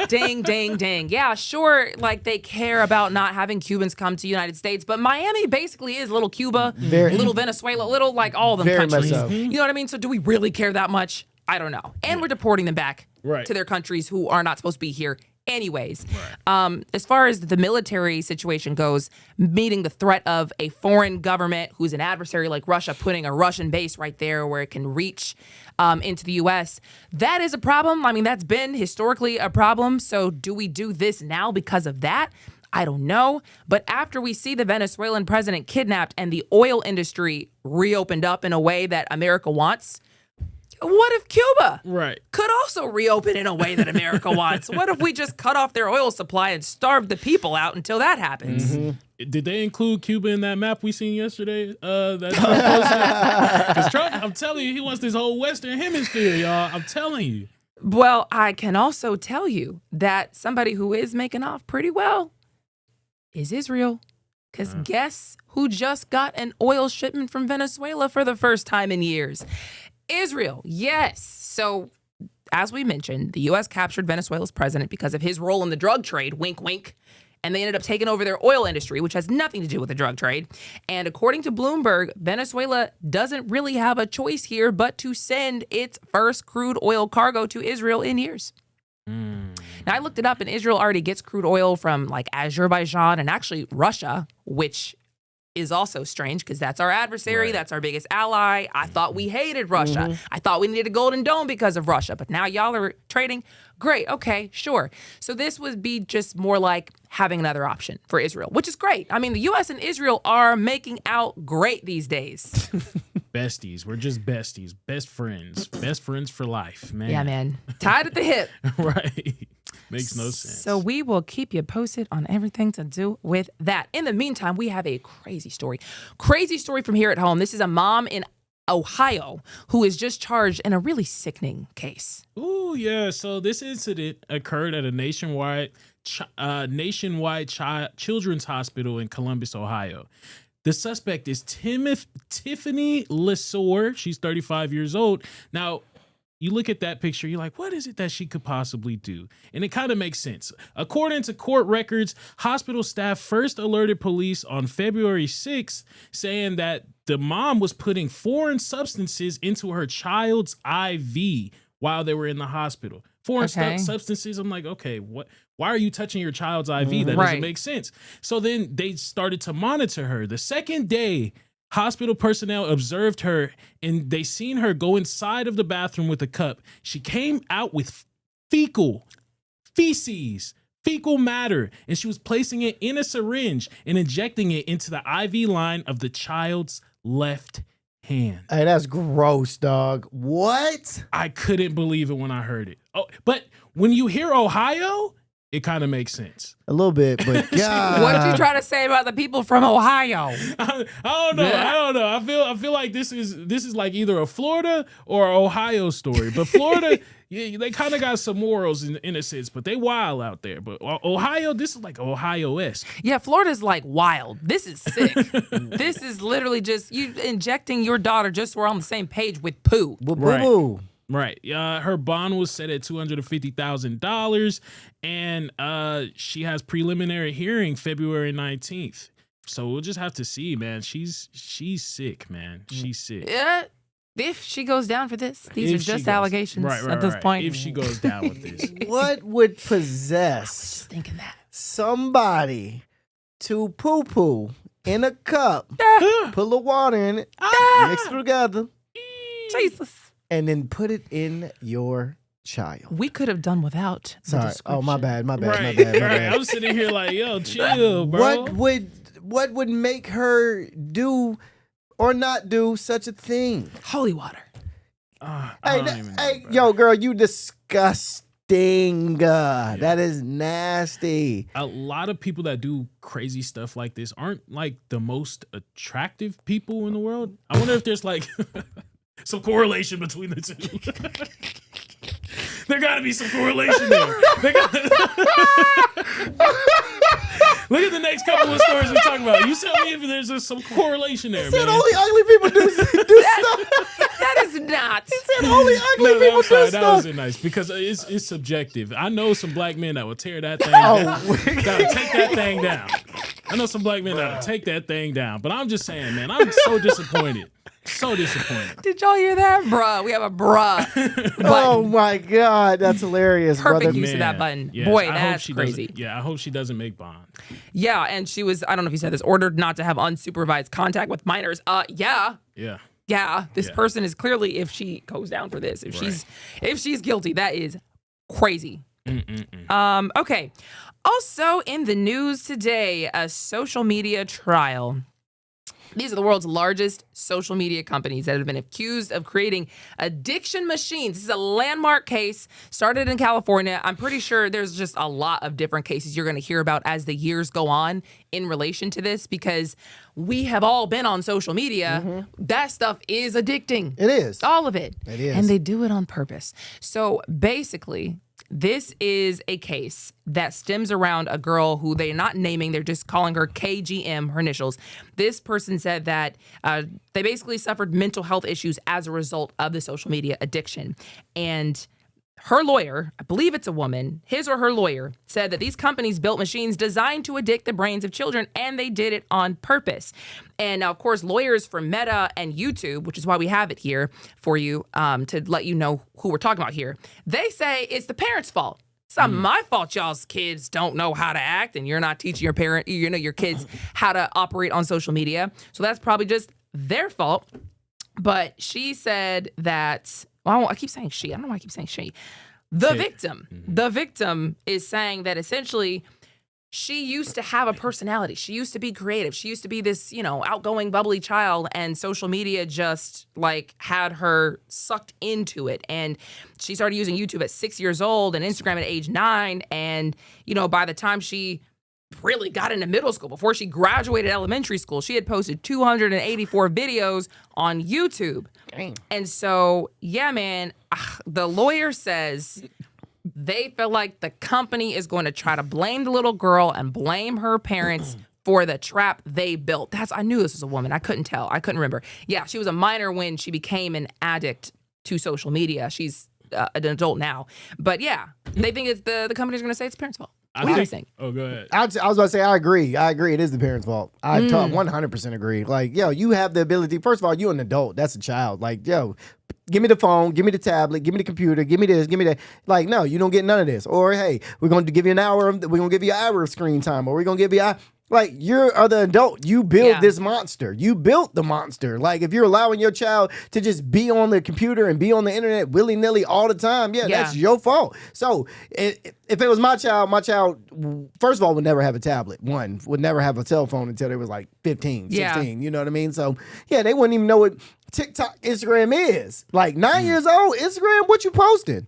Ding, ding, ding. Yeah, sure, like they care about not having Cubans come to the United States, but Miami basically is little Cuba, little Venezuela, little like all them Very countries. much so. You know what I mean? So do we really care that much? I don't know. And we're deporting them back to their countries who are not supposed to be here anyways. As far as the military situation goes, meeting the threat of a foreign government who's an adversary like Russia, putting a Russian base right there where it can reach into the U.S., that is a problem. I mean, that's been historically a problem. So do we do this now because of that? I don't know. But after we see the Venezuelan president kidnapped and the oil industry reopened up in a way that America wants, what if Cuba could also reopen in a way that America wants? What if we just cut off their oil supply and starve the people out until that happens? Did they include Cuba in that map we seen yesterday? That Trump posted? Because Trump, I'm telling you, he wants this whole Western Hemisphere, y'all. I'm telling you. Well, I can also tell you that somebody who is making off pretty well is Israel. Because guess who just got an oil shipment from Venezuela for the first time in years? Israel, yes. So, as we mentioned, the U.S. captured Venezuela's president because of his role in the drug trade, wink, wink, and they ended up taking over their oil industry, which has nothing to do with the drug trade. And according to Bloomberg, Venezuela doesn't really have a choice here but to send its first crude oil cargo to Israel in years. Now, I looked it up, and Israel already gets crude oil from, like, Azerbaijan and actually Russia, which is also strange because that's our adversary. That's our biggest ally. I thought we hated Russia. I thought we needed a golden dome because of Russia, but now y'all are trading. Great. Okay, sure. So this would be just more like having another option for Israel, which is great. I mean, the U.S. and Israel are making out great these days. Besties. We're just besties. Best friends. Best friends for life, man. Yeah, man. Tied at the hip. Right. Makes no sense. So we will keep you posted on everything to do with that. In the meantime, we have a crazy story. Crazy story from here at home. This is a mom in Ohio who is just charged in a really sickening case. Ooh, yeah. So this incident occurred at a nationwide children's hospital in Columbus, Ohio. The suspect is Tiffany Lesore. She's 35 years old. Now, you look at that picture, you're like, what is it that she could possibly do? And it kind of makes sense. According to court records, hospital staff first alerted police on February 6th, saying that the mom was putting foreign substances into her child's IV while they were in the hospital. foreign Okay. substances. I'm like, okay, what? Why are you touching your child's IV? That Right. doesn't make sense. So then they started to monitor her. The second day, hospital personnel observed her and they seen her go inside of the bathroom with a cup. She came out with feces, fecal matter, and she was placing it in a syringe and injecting it into the IV line of the child's left hand. Hey, that's gross, dog. What? I couldn't believe it when I heard it. Oh, but when you hear Ohio, it kind of makes sense. A little bit, but God. What did you try to say about the people from Ohio? I don't know. I feel like this is like either a Florida or Ohio story. But Florida, yeah, they kind of got some morals in a sense, but they wild out there. But Ohio, this is like Ohio-esque. Yeah, Florida's like wild. This is sick. This is literally just you injecting your daughter just so we're on the same page with poo. Right. Right. Her bond was set at $250,000, and she has preliminary hearing February 19th. So we'll just have to see, man. She's sick, man. She's sick. Yeah. If she goes down for this, these are just allegations at this point. If she goes down with this. What would possess somebody to poo-poo in a cup, put a little water in it, mix it together, Jesus, and then put it in your child? We could have done without. Sorry. Oh, my bad. Right, right. I'm sitting here like, yo, chill, bro. What would make her do or not do such a thing? Holy water. Yo, girl, you disgusting. That is nasty. A lot of people that do crazy stuff like this aren't like the most attractive people in the world. I wonder if there's like some correlation between the two. There got to be some correlation there. Look at the next couple of stories we're talking about. You tell me if there's some correlation there, man. Only ugly people do stuff. That is not. He said only ugly people do stuff. That wasn't nice because it's subjective. I know some black men that will tear that thing down. That'll take that thing down. I know some black men that'll take that thing down. But I'm just saying, man, I'm so disappointed. So disappointed. Did y'all hear that? Bruh. We have a bruh. Oh my God. That's hilarious, Perfect brother. use of that button. Yes, Boy, I hope that's she crazy. I hope she doesn't make bond. Yeah, and she was, I don't know if you said this, ordered not to have unsupervised contact with minors. Yeah. Yeah. This person is clearly, if she goes down for this, if she's guilty, that is crazy. Okay. Also in the news today, a social media trial. These are the world's largest social media companies that have been accused of creating addiction machines. This is a landmark case, started in California. I'm pretty sure there's just a lot of different cases you're going to hear about as the years go on in relation to this, because we have all been on social media. That stuff is addicting. It is. All of it. It is. And they do it on purpose. So basically, this is a case that stems around a girl who they're not naming. They're just calling her KGM, her initials. This person said that they basically suffered mental health issues as a result of the social media addiction. And her lawyer, I believe it's a woman, his or her lawyer, said that these companies built machines designed to addict the brains of children, and they did it on purpose. And now, of course, lawyers for Meta and YouTube, which is why we have it here for you to let you know who we're talking about here, they say it's the parents' fault. It's not my fault y'all's kids don't know how to act, and you're not teaching your kids how to operate on social media. So that's probably just their fault. But she said that, well, I keep saying she. I don't know why I keep saying she. The victim is saying that essentially she used to have a personality. She used to be creative. She used to be this, outgoing, bubbly child, and social media just like had her sucked into it. And she started using YouTube at 6 years old and Instagram at age 9. And, by the time she really got into middle school, before she graduated elementary school, she had posted 284 videos on YouTube. Dang. And so, yeah, man, the lawyer says they feel like the company is going to try to blame the little girl and blame her parents for the trap they built. I knew this was a woman. I couldn't tell. I couldn't remember. Yeah, she was a minor when she became an addict to social media. She's an adult now. But yeah, they think it's the company's going to say it's the parents' fault. What do you guys think? Oh, go ahead. I was about to say, I agree. It is the parents' fault. I 100% agree. Like, you have the ability. First of all, you're an adult. That's a child. Like, Give me the phone, give me the tablet, give me the computer, give me this, give me that. Like, no, you don't get none of this. Or, hey, we're going to give you an hour of screen time, or we're going to give you like, you're the adult. You build this monster. You built the monster. Like, if you're allowing your child to just be on the computer and be on the internet willy-nilly all the time, that's your fault. So if it was my child, first of all, would never have a tablet. One, would never have a cell phone until they was like 15, 16. You know what I mean? So, they wouldn't even know what TikTok, Instagram is. Like, 9 years old, Instagram, what you posting?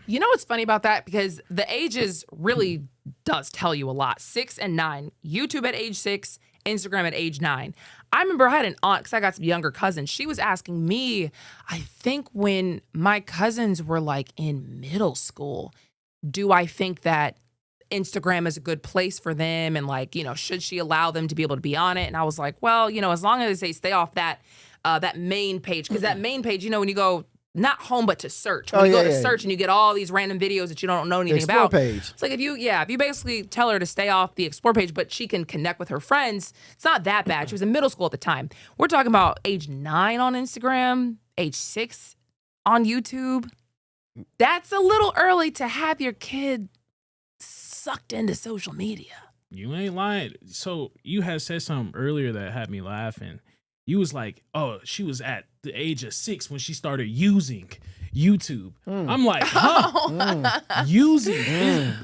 You know what's funny about that? Because the ages really does tell you a lot. 6 and 9. YouTube at age 6, Instagram at age 9. I remember I had an aunt, because I got some younger cousins. She was asking me, I think when my cousins were like in middle school, do I think that Instagram is a good place for them? And like, should she allow them to be able to be on it? And I was like, well, as long as they stay off that main page. Because that main page, when you go not home, but to search. When you go to search and you get all these random videos that you don't know anything about. Page. It's like if you basically tell her to stay off the explore page, but she can connect with her friends, it's not that bad. She was in middle school at the time. We're talking about age 9 on Instagram, age 6 on YouTube. That's a little early to have your kid sucked into social media. You ain't lying. So you had said something earlier that had me laughing. You was like, oh, she was at the age of 6 when she started using YouTube. I'm like, using.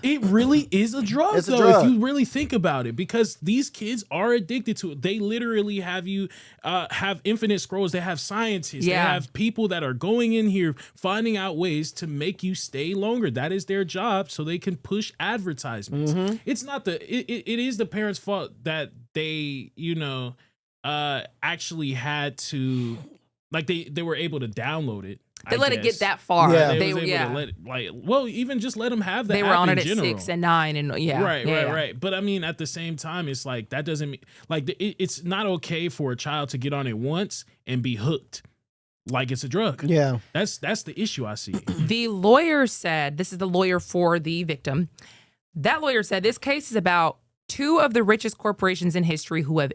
It really is a drug, it's though, a drug. if you really think about it, because these kids are addicted to it. They literally have you have infinite scrolls. They have scientists. They have people that are going in here finding out ways to make you stay longer. That is their job, so they can push advertisements. It's not it is the parents' fault that they, actually had to, like, they were able to download it. They let it get that far. Yeah, they were able to let it, even just let them have that. They were on it at 6 and 9 and right. But I mean, at the same time, it's like that doesn't mean like it's not okay for a child to get on it once and be hooked like it's a drug. Yeah, that's the issue I see. The lawyer said, this is the lawyer for the victim. That lawyer said this case is about 2 of the richest corporations in history who have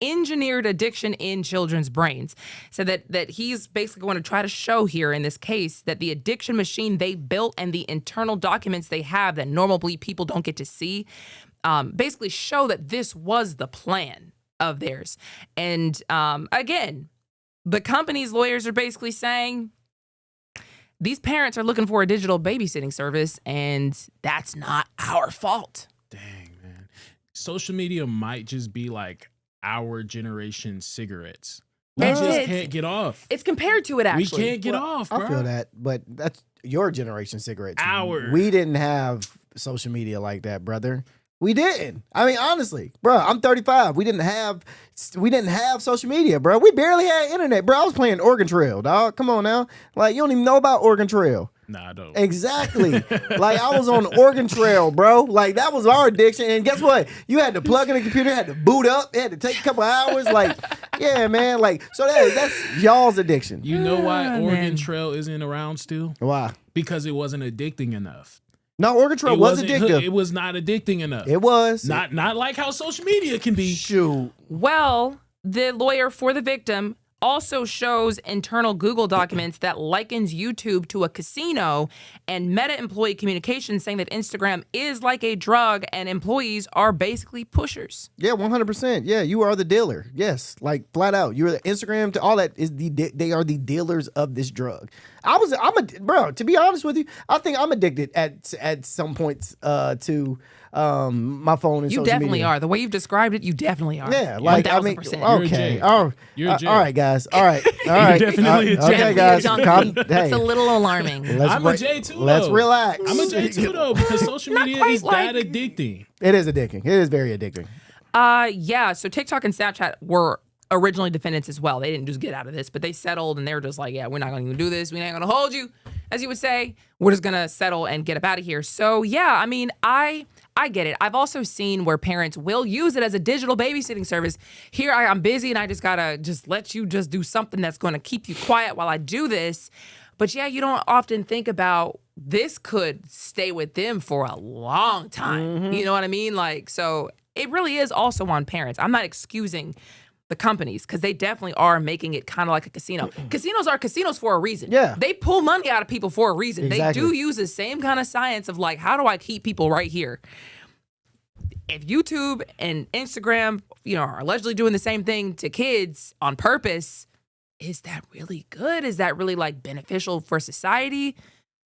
engineered addiction in children's brains. So that he's basically going to try to show here in this case that the addiction machine they built and the internal documents they have that normally people don't get to see basically show that this was the plan of theirs. And again, the company's lawyers are basically saying these parents are looking for a digital babysitting service, and that's not our fault. Dang, man. Social media might just be like our generation cigarettes. We just can't get off. It's compared to it, actually. We can't get off, bro. I feel that, but that's your generation cigarettes. Our. We didn't have social media like that, brother. We didn't. I mean, honestly, bro, I'm 35. We didn't have social media, bro. We barely had internet, bro. I was playing Oregon Trail, dog. Come on now. Like, you don't even know about Oregon Trail. Nah, I don't. Exactly. Like, I was on Oregon Trail, bro. Like, that was our addiction. And guess what? You had to plug in the computer, had to boot up, it had to take a couple hours. Like, yeah, man. Like, so that's y'all's addiction. You know why Oregon Trail isn't around still? Why? Because it wasn't addicting enough. No, Oregon Trail was addictive. It was not addicting enough. It was. Not like how social media can be. Shoot. Well, the lawyer for the victim also shows internal Google documents that likens YouTube to a casino, and Meta employee communications saying that Instagram is like a drug and employees are basically pushers. Yeah, 100%. Yeah, you are the dealer. Yes, like flat out. You're the Instagram to all that is they are the dealers of this drug. Bro, to be honest with you, I think I'm addicted at some points to my phone and social media. You definitely are. The way you've described it, you definitely are. Yeah, like 1000%. Okay. You're a J. All right, guys. All right. You're definitely a J. Okay, guys. It's a little alarming. I'm a J too. Let's relax. I'm a J too though, because social media is that addicting. It is addicting. It is very addicting. Yeah. So TikTok and Snapchat were originally defendants as well. They didn't just get out of this, but they settled and they were just like, yeah, we're not going to do this. We're not going to hold you, as you would say. We're just going to settle and get up out of here. So yeah, I mean, I get it. I've also seen where parents will use it as a digital babysitting service. Here I'm busy and I just got to just let you just do something that's going to keep you quiet while I do this. But yeah, you don't often think about this could stay with them for a long time. You know what I mean? Like, so it really is also on parents. I'm not excusing the companies, because they definitely are making it kind of like a casino. Casinos are casinos for a reason. Yeah. They pull money out of people for a reason. Exactly. They do use the same kind of science of like, how do I keep people right here? If YouTube and Instagram, are allegedly doing the same thing to kids on purpose, is that really good? Is that really like beneficial for society?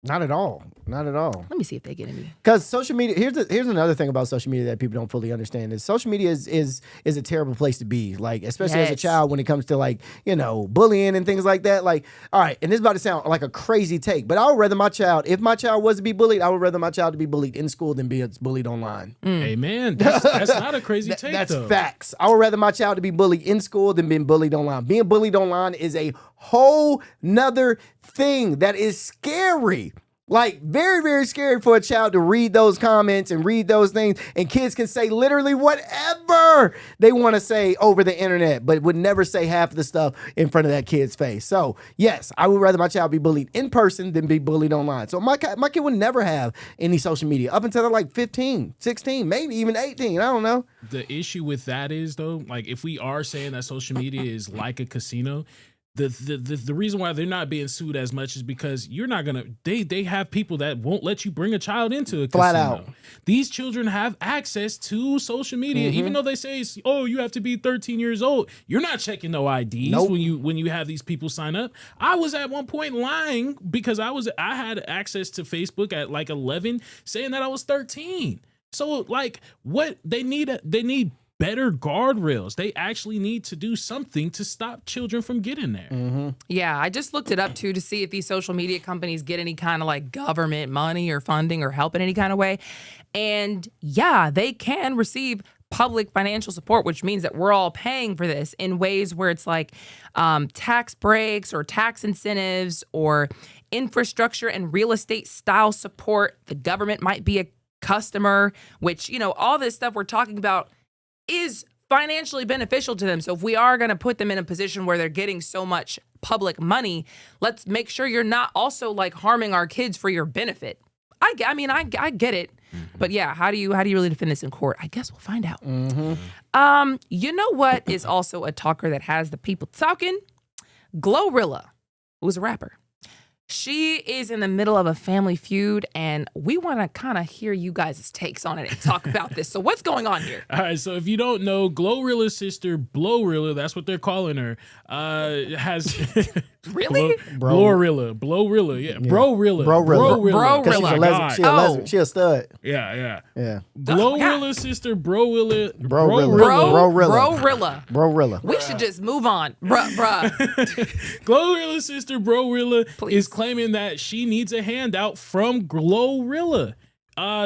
Not at all. Not at all. Let me see if they get any. Because social media, here's another thing about social media that people don't fully understand is social media is a terrible place to be. Like, especially as a child when it comes to like, bullying and things like that. Like, all right, and this is about to sound like a crazy take, but I would rather if my child was to be bullied, I would rather my child to be bullied in school than be bullied online. Hey man, that's not a crazy take That's though. facts. I would rather my child to be bullied in school than being bullied online. Being bullied online is a whole nother thing that is scary. Like, very, very scary for a child to read those comments and read those things. And kids can say literally whatever they want to say over the internet, but would never say half of the stuff in front of that kid's face. So, yes, I would rather my child be bullied in person than be bullied online. So, my kid would never have any social media up until they're like 15, 16, maybe even 18. I don't know. The issue with that is, though, like, if we are saying that social media is like a casino, the reason why they're not being sued as much is because you're not gonna they have people that won't let you bring a child into a Flat casino. out. These children have access to social media, even though they say, you have to be 13 years old. You're not checking no IDs Nope. when you have these people sign up. I was at one point lying because I had access to Facebook at like 11, saying that I was 13. So like, what they need better guardrails. They actually need to do something to stop children from getting there. Yeah, I just looked it up too to see if these social media companies get any kind of like government money or funding or help in any kind of way. And yeah, they can receive public financial support, which means that we're all paying for this in ways where it's like tax breaks or tax incentives or infrastructure and real estate style support. The government might be a customer, which, all this stuff we're talking about is financially beneficial to them. So if we are going to put them in a position where they're getting so much public money, let's make sure you're not also like harming our kids for your benefit. I get it. But yeah, how do you really defend this in court? I guess we'll find out. You know what is also a talker that has the people talking? Glorilla, who's a rapper. She is in the middle of a family feud, and we want to kind of hear you guys' takes on it and talk about this. So what's going on here? All right, so if you don't know, Glorilla's sister, Blowrilla, that's what they're calling her, has... Really? Blowrilla, yeah. Brorilla. She's a lesbian. She a stud. Yeah. Yeah. Glorilla's sister, Brorilla. Brorilla. We should just move on. Bruh. Glorilla's sister, Brorilla, is claiming that she needs a handout from Glorilla.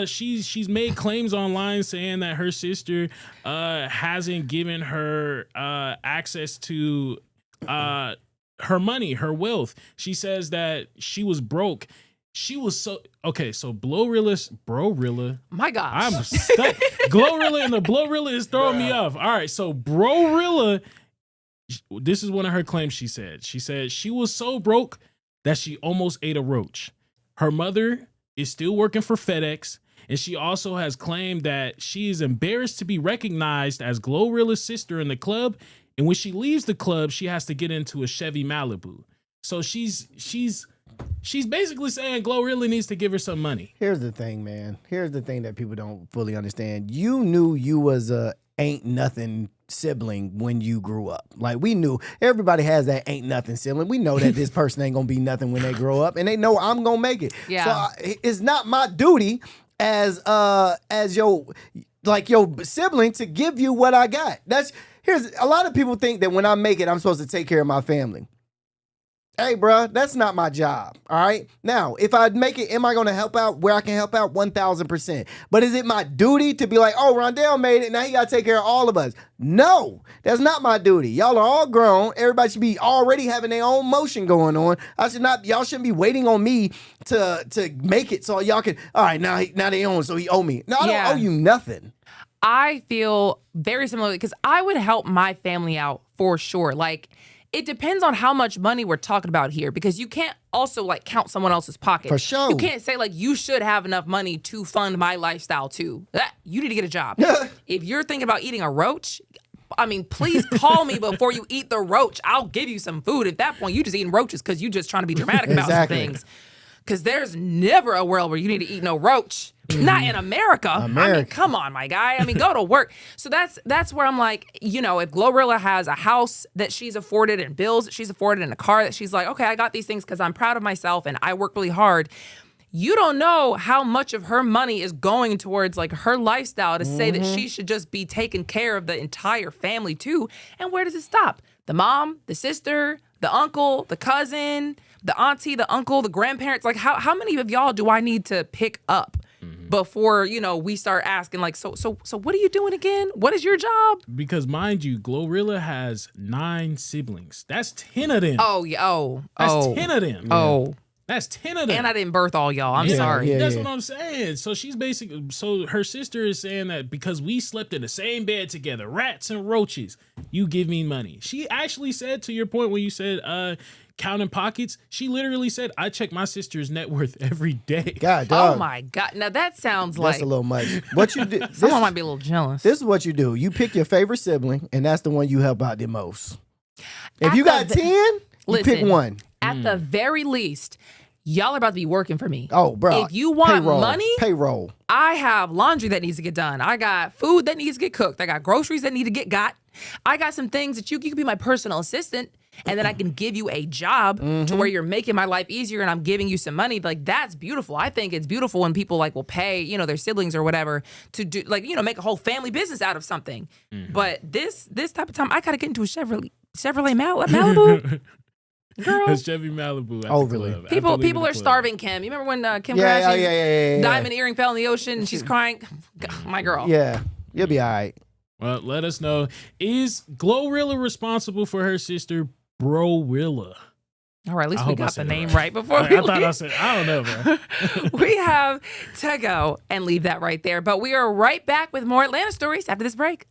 She's made claims online saying that her sister hasn't given her access to her money, her wealth. She says that she was broke. She was so okay. So Brorilla. My gosh, I'm stuck. Glorilla and the Blowrilla is throwing me off. All right, so Brorilla. This is one of her claims. She said she was so broke that she almost ate a roach. Her mother is still working for FedEx, and she also has claimed that she is embarrassed to be recognized as Glorilla's sister in the club. And when she leaves the club, she has to get into a Chevy Malibu. So she's basically saying Glorilla needs to give her some money. Here's the thing, man. Here's the thing that people don't fully understand. You knew you was a ain't nothing sibling when you grew up. Like, we knew everybody has that ain't nothing sibling. We know that this person ain't gonna be nothing when they grow up, and they know I'm gonna make it. Yeah. So it's not my duty as your sibling to give you what I got. Here's a lot of people think that when I make it, I'm supposed to take care of my family. Hey, bruh, that's not my job. All right. Now, if I make it, am I going to help out where I can help out? 1000%. But is it my duty to be like, oh, Rondell made it, now he got to take care of all of us? No, that's not my duty. Y'all are all grown. Everybody should be already having their own motion going on. Y'all shouldn't be waiting on me to make it so y'all can. All right, now they own, so he owe me. No, I don't owe you nothing. I feel very similarly because I would help my family out for sure. Like, it depends on how much money we're talking about here, because you can't also like count someone else's pocket. For sure. You can't say like you should have enough money to fund my lifestyle too. You need to get a job. If you're thinking about eating a roach, I mean, please call me before you eat the roach. I'll give you some food. At that point, you just eating roaches because you just trying to be dramatic about some things. Because there's never a world where you need to eat no roach. Not in America. I mean, come on, my guy. I mean, go to work. So that's where I'm like, you know, if Glorilla has a house that she's afforded and bills that she's afforded and a car that she's like, okay, I got these things because I'm proud of myself and I work really hard. You don't know how much of her money is going towards like her lifestyle to say that she should just be taking care of the entire family too. And where does it stop? The mom, the sister, the uncle, the cousin, the auntie, the uncle, the grandparents. Like how many of y'all do I need to pick up before, you know, we start asking like, so what are you doing again? What is your job? Because mind you, Glorilla has 9 siblings. That's 10 of them. Oh, yeah. That's 10 of them. Oh. That's 10 of them. And I didn't birth all y'all. I'm sorry. That's what I'm saying. So she's basically, so her sister is saying that because we slept in the same bed together, rats and roaches, you give me money. She actually said, to your point when you said counting pockets, she literally said, I check my sister's net worth every day. God, dog. Oh my God. Now that sounds That's a little much. What you do? Someone might be a little jealous. This is what you do. You pick your favorite sibling, and that's the one you help out the most. If you got 10, you pick one. At the very least, y'all are about to be working for me. Oh, bro. If you want money, payroll. I have laundry that needs to get done. I got food that needs to get cooked. I got groceries that need to get got. I got some things that you can be my personal assistant, and then I can give you a job to where you're making my life easier and I'm giving you some money. Like, that's beautiful. I think it's beautiful when people like will pay, you know, their siblings or whatever to do, like, you know, make a whole family business out of something. But this type of time, I gotta get into a Chevrolet Malibu. Girl. It's Chevy Malibu. Overly. People are starving Kim. You remember when Kim Kardashian's diamond earring fell in the ocean and she's crying? My girl. Yeah, you'll be all right. Well, let us know. Is Glorilla responsible for her sister Browilla? All right, at least we got the name right before we leave. I don't know, bro. We have to go and leave that right there. But we are right back with more Atlanta stories after this break.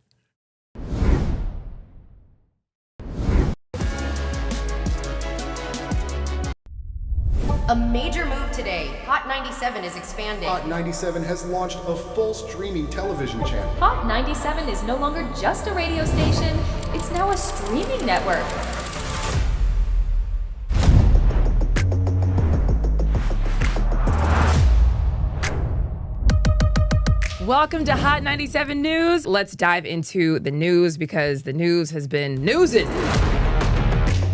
A major move today. Hot 97 is expanding. Hot 97 has launched a full streaming television channel. Hot 97 is no longer just a radio station, it's now a streaming network. Welcome to Hot 97 News. Let's dive into the news because the news has been newsing.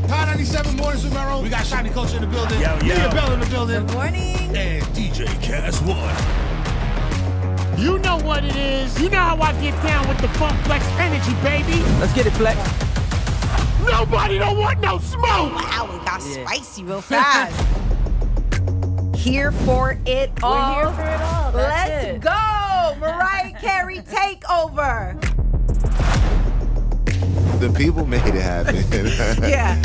Hot 97 mornings with Mero. We got Shiny Culture in the building. Leah Bell in the building. Good morning. And DJ Cass One. You know what it is. You know how I get down with the Funk Flex energy, baby. Let's get it, Flex. Nobody don't want no smoke. Wow, it got spicy real fast. Here for it all. We're here for it all. Let's go. Mariah Carey takeover. The people made it happen. Yeah.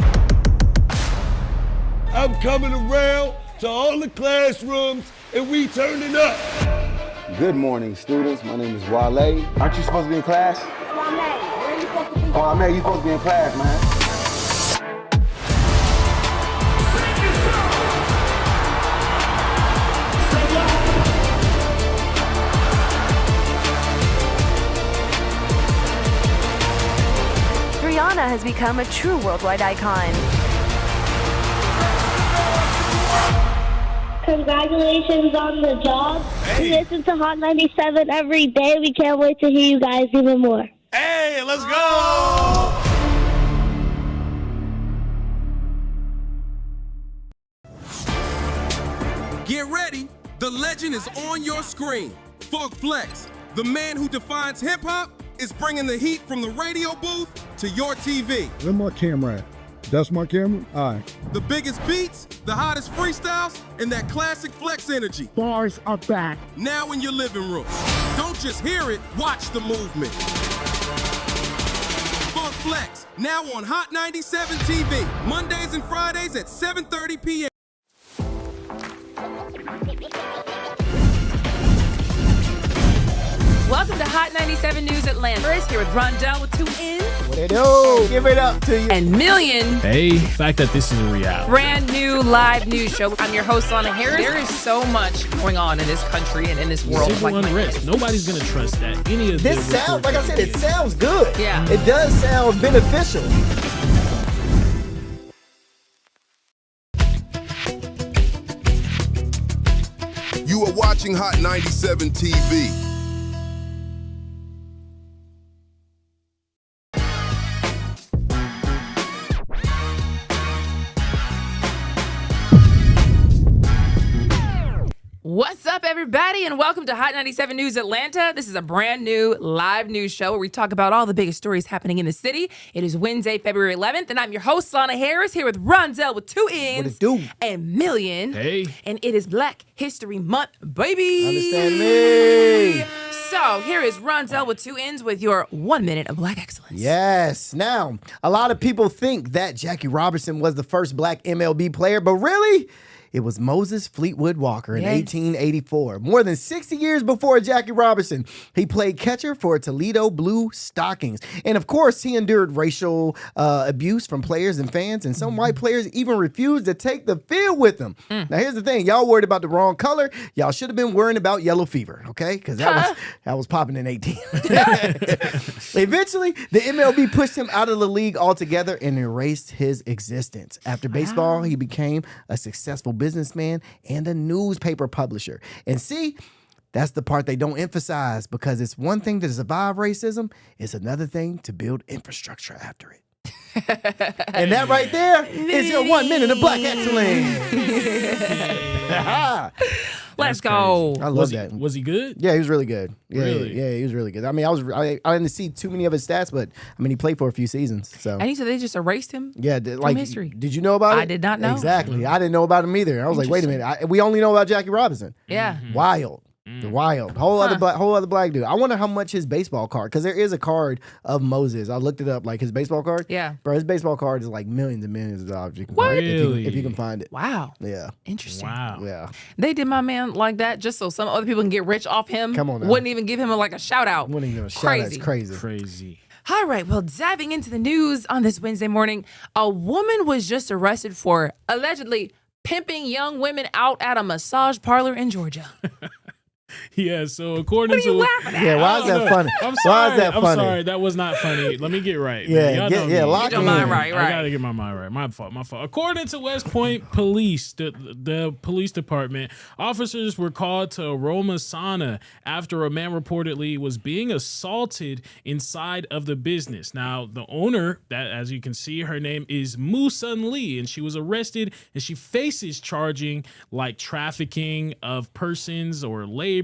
I'm coming around to all the classrooms and we turning up. Good morning, students. My name is Wale. Aren't you supposed to be in class? Wale, where are you supposed to be? Oh, man, you supposed to be in class, man. Rihanna has become a true worldwide icon. Congratulations on the job. We listen to Hot 97 every day. We can't wait to hear you guys even more. Hey, let's go! Get ready. The legend is on your screen. Funk Flex, the man who defines hip-hop, is bringing the heat from the radio booth to your TV. Where my camera at? That's my camera? All right. The biggest beats, the hottest freestyles, and that classic Flex energy. Bars are back. Now in your living room. Don't just hear it, watch the movement. Funk Flex, now on Hot 97 TV, Mondays and Fridays at 7:30 p.m. Welcome to Hot 97 News Atlanta. First, here with Rondell with 2 N's. What they do? Give it up to you. And Million. Hey, the fact that this is a reality. Brand new live news show. I'm your host, Lana Harris. There is so much going on in this country and in this world. Civil unrest. Nobody's going to trust that. Any of this sounds, like I said, it sounds good. Yeah. It does sound beneficial. You are watching Hot 97 TV. What's up, everybody, and welcome to Hot 97 News Atlanta. This is a brand new live news show where we talk about all the biggest stories happening in the city. It is Wednesday, February 11th, and I'm your host, Lana Harris, here with Rondell with 2 N's. What it do? And Million. Hey. And it is Black History Month, baby. Understand me. So here is Rondell with 2 N's with your 1 minute of Black excellence. Yes. Now, a lot of people think that Jackie Robinson was the first Black MLB player, but really, it was Moses Fleetwood Walker in 1884. More than 60 years before Jackie Robinson, he played catcher for Toledo Blue Stockings. And of course, he endured racial abuse from players and fans, and some white players even refused to take the field with him. Now, here's the thing. Y'all worried about the wrong color. Y'all should have been worrying about yellow fever, okay? Because that was popping in 18. Eventually, the MLB pushed him out of the league altogether and erased his existence. After baseball, he became a successful businessman and a newspaper publisher. And see, that's the part they don't emphasize, because it's one thing to survive racism, it's another thing to build infrastructure after it. And that right there is your 1 minute of Black excellence. Let's go. I love that. Was he good? Yeah, he was really good. Yeah, Really? yeah, he was really good. I mean, I didn't see too many of his stats, but I mean, he played for a few seasons. So And he said they just erased him. yeah, from history. Did you know about it? I did not know. Exactly. I didn't know about him either. I was like, wait a minute. We only know about Jackie Robinson. Yeah. Wild. The wild. Whole other black dude. I wonder how much his baseball card, because there is a card of Moses. I looked it up, like his baseball card. Yeah. Bro, his baseball card is like millions and millions of dollars. You can What? find it Really? if you can find it. Wow. Yeah. Interesting. Wow. Yeah. They did my man like that just so some other people can get rich off him. Come on now. Wouldn't even give him a shout out. Wouldn't even shout out. It's crazy. Crazy. All right, well, diving into the news on this Wednesday morning, a woman was just arrested for allegedly pimping young women out at a massage parlor in Georgia. Yeah, so according What are you to laughing at? Yeah, why is that funny? I'm Why sorry. is that I'm funny? sorry. That was not funny. Let me get right. Yeah, man. Y'all know me. lock Get your me mind in. right. I gotta get my mind right. My fault. According to West Point Police, the police department, officers were called to Roma Sauna after a man reportedly was being assaulted inside of the business. Now, the owner, that as you can see, her name is Moo Sun Lee, and she was arrested, and she faces charging like trafficking of persons or labor,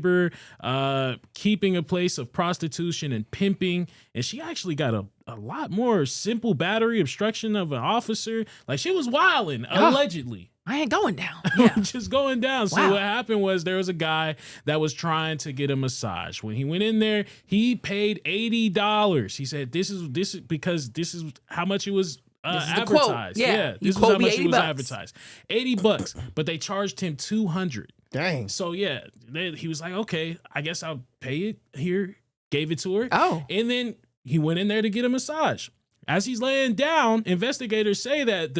keeping a place of prostitution and pimping. And she actually got a lot more simple battery, obstruction of an officer. Like, she was wilding, allegedly. I ain't going down. Yeah. Just going down. So what happened was there was a guy that was trying to get a massage. When he went in there, he paid $80. He said, this is because this is how much it was This is the quote. advertised. Yeah. This You was how quote me much it was $80. advertised. $80, but they charged him $200. Dang. So yeah, he was like, okay, I guess I'll pay it here. Gave it to her. Oh. And then he went in there to get a massage. As he's laying down, investigators say that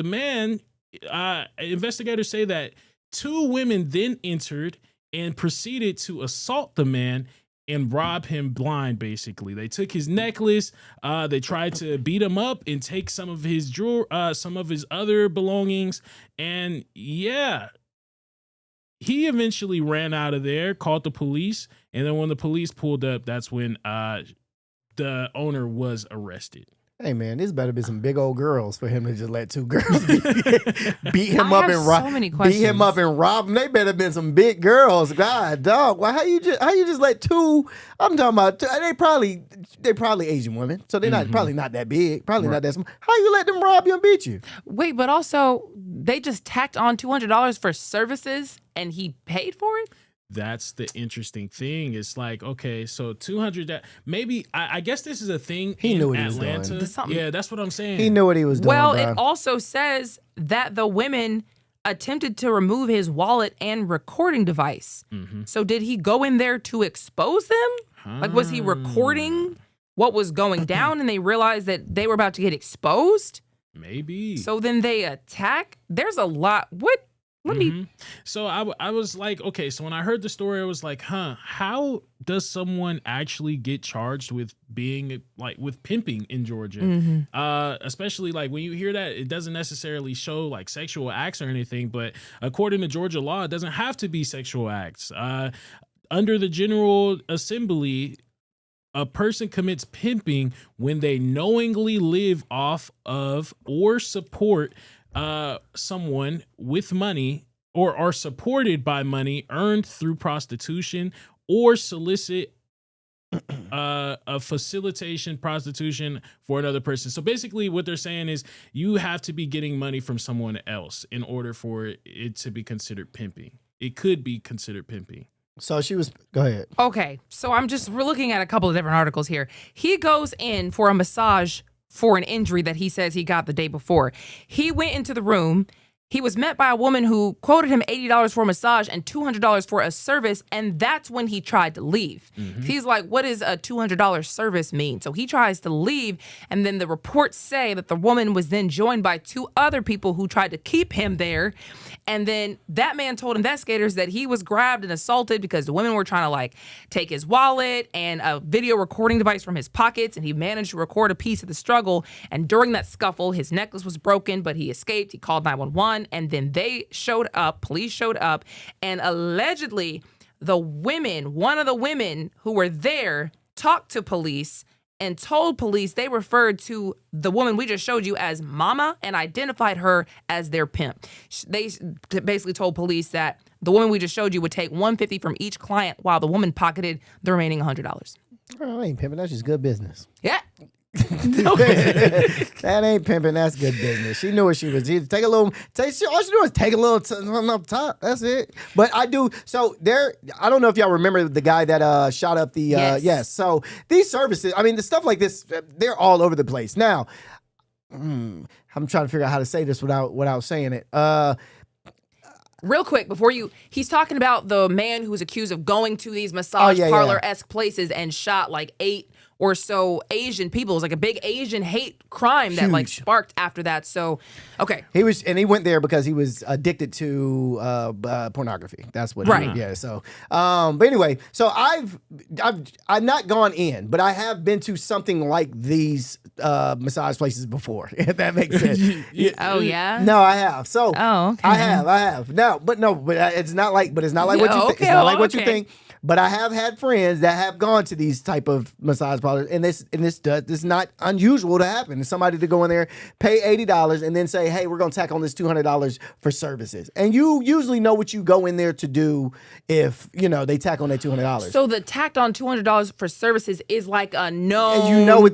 two women then entered and proceeded to assault the man and rob him blind, basically. They took his necklace, they tried to beat him up and take some of his some of his other belongings. And yeah, he eventually ran out of there, called the police, and then when the police pulled up, that's when the owner was arrested. Hey man, this better be some big old girls for him to just let two girls beat him up and rob. so many Beat him up and rob him. They better have been some big girls. God, dog. Why? How you just let two? I'm talking about. They probably Asian women, so they're not probably not that big. Probably not that small. How you let them rob you and beat you? Wait, but also they just tacked on $200 for services and he paid for it? That's the interesting thing. It's like, okay, so 200, maybe, I guess this is a thing He in knew what he was Atlanta. doing. Yeah, that's what I'm saying. He knew what he was doing. Well, bro. it also says that the women attempted to remove his wallet and recording device. So did he go in there to expose them? Like, was he recording what was going down and they realized that they were about to get exposed? Maybe. So then they attack? There's a lot. What? Let me. So I was like, okay, so when I heard the story, I was like, how does someone actually get charged with being like with pimping in Georgia? Especially like when you hear that, it doesn't necessarily show like sexual acts or anything, but according to Georgia law, it doesn't have to be sexual acts. Under the General Assembly, a person commits pimping when they knowingly live off of or support someone with money or are supported by money earned through prostitution or solicit a facilitation prostitution for another person. So basically what they're saying is you have to be getting money from someone else in order for it to be considered pimping. It could be considered pimping. So she was, go ahead. Okay, so we're looking at a couple of different articles here. He goes in for a massage for an injury that he says he got the day before. He went into the room. He was met by a woman who quoted him $80 for a massage and $200 for a service, and that's when he tried to leave. He's like, what does a $200 service mean? So he tries to leave, and then the reports say that the woman was then joined by 2 other people who tried to keep him there. And then that man told investigators that he was grabbed and assaulted because the women were trying to like take his wallet and a video recording device from his pockets, and he managed to record a piece of the struggle. And during that scuffle, his necklace was broken, but he escaped. He called 911. And then police showed up, and allegedly one of the women who were there talked to police and told police they referred to the woman we just showed you as Mama and identified her as their pimp. They basically told police that the woman we just showed you would take $150 from each client while the woman pocketed the remaining $100. Oh, I ain't pimping. That's just good business. Yeah. That ain't pimping. That's good business. She knew what she was. All she did was take a little something up top. That's it. But I do. So I don't know if y'all remember the guy that shot up the. Yes. So these services. I mean, the stuff like this, they're all over the place. Now, I'm trying to figure out how to say this without saying it. Real quick, he's talking about the man who was accused of going to these massage parlor-esque places and shot like 8 or so Asian people. It was like a big Asian hate crime that like sparked after that. So, okay. He went there because he was addicted to pornography. That's what right. Yeah. So, but anyway, so I've not gone in, but I have been to something like these massage places before. If that makes sense. Oh yeah. No, I have. So okay. I have. But it's not like what you think. It's not like what you think. But I have had friends that have gone to these type of massage parlors, and this is not unusual to happen. It's somebody to go in there, pay $80, and then say, "Hey, we're going to tack on this $200 for services." And you usually know what you go in there to do if they tack on that $200. So the tacked on $200 for services is like a no. And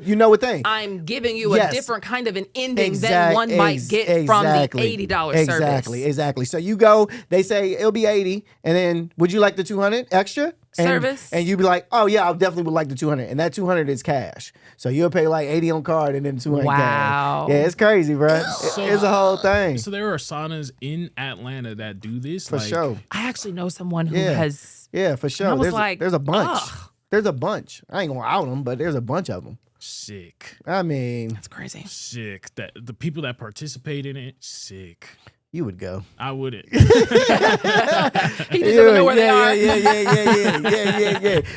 you know what thing? I'm giving you a different kind of an ending than one might get from the $80 service. Exactly. So you go, they say it'll be $80, and then would you like the $200 extra? Service. And you'd be like, oh yeah, I definitely would like the $200. And that $200 is cash. So you'll pay like $80 on card and then $200 cash. Yeah, it's crazy, bro. It's a whole thing. So there are saunas in Atlanta that do this? For sure. I actually know someone who has. Yeah, for sure. There's a bunch. Ugh. There's a bunch. I ain't gonna out them, but there's a bunch of them. Sick. I mean. That's crazy. Sick. That the people that participate in it, sick. You would go. I wouldn't. He just doesn't know where they are. Yeah.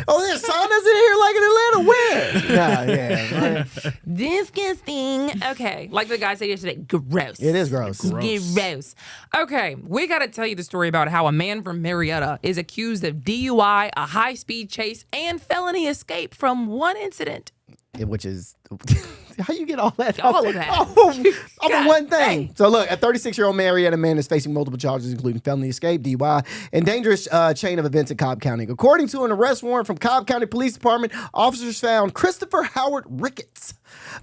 Oh, there's saunas in here like in Atlanta. Where? Nah, Disgusting. Okay. Like the guy said yesterday, gross. It is gross. Gross. Okay. We got to tell you the story about how a man from Marietta is accused of DUI, a high-speed chase, and felony escape from one incident. Which is how you get all that? All of that. Off of one thing. Dang. So look, a 36-year-old Marietta man is facing multiple charges, including felony escape, DUI, and dangerous chain of events in Cobb County. According to an arrest warrant from Cobb County Police Department, officers found Christopher Howard Ricketts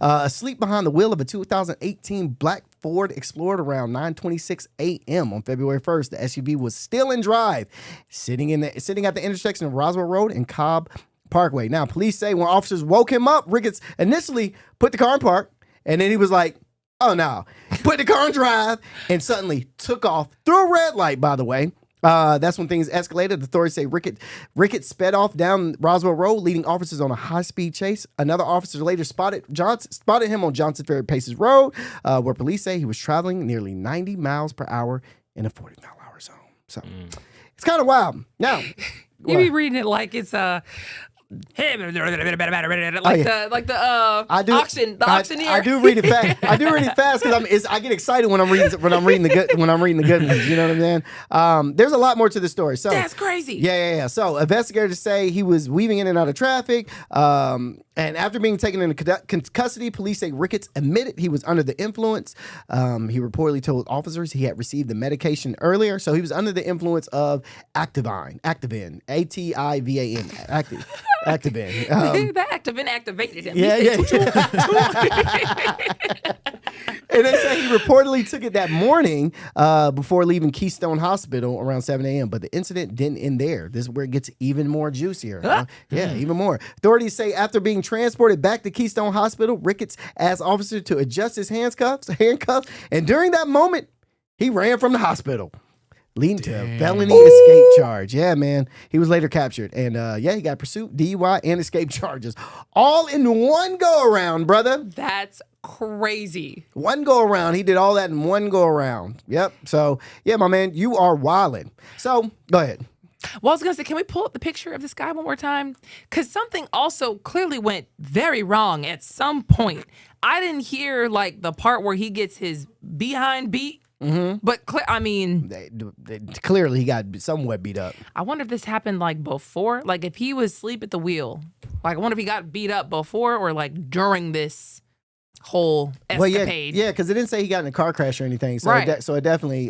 asleep behind the wheel of a 2018 black Ford Explorer around 9:26 a.m. on February 1st. The SUV was still in drive, sitting at the intersection of Roswell Road and Cobb Parkway. Now, police say when officers woke him up, Ricketts initially put the car in park, and then he was like, oh no, put the car in drive, and suddenly took off through a red light, by the way, That's when things escalated. Authorities say Rickett sped off down Roswell Road, leading officers on a high-speed chase. Another officer later spotted him on Johnson Ferry Paces Road, where police say he was traveling nearly 90 miles per hour in a 40-mile-an-hour zone. So it's kind of wild. Now, you be reading it like it's auctioneer. I do read it fast. I do read it fast because I get excited when I'm reading the good ones. You know what I'm saying? There's a lot more to the story. So that's crazy. Yeah. So investigators say he was weaving in and out of traffic. And after being taken into custody, police say Ricketts admitted he was under the influence. He reportedly told officers he had received the medication earlier, so he was under the influence of Activin, Activan. The Activin activated him. Yeah. And they say he reportedly took it that morning before leaving Keystone Hospital around 7 a.m. But the incident didn't end there. This is where it gets even more juicier. Even more. Authorities say after being transported back to Keystone Hospital, Ricketts asked officers to adjust his handcuffs, and during that moment, he ran from the hospital, leading to a felony escape charge. Yeah, man. He was later captured. And he got pursuit, DUI, and escape charges. All in one go-around, brother. That's crazy. One go-around. He did all that in one go-around. Yep. So, yeah, my man, you are wildin'. So, go ahead. Well, I was going to say, can we pull up the picture of this guy one more time? Because something also clearly went very wrong at some point. I didn't hear, like, the part where he gets his behind beat. But clearly he got somewhat beat up. I wonder if this happened like before, like if he was asleep at the wheel. Like I wonder if he got beat up before or like during this whole escapade. Yeah, because it didn't say he got in a car crash or anything. So right. It definitely,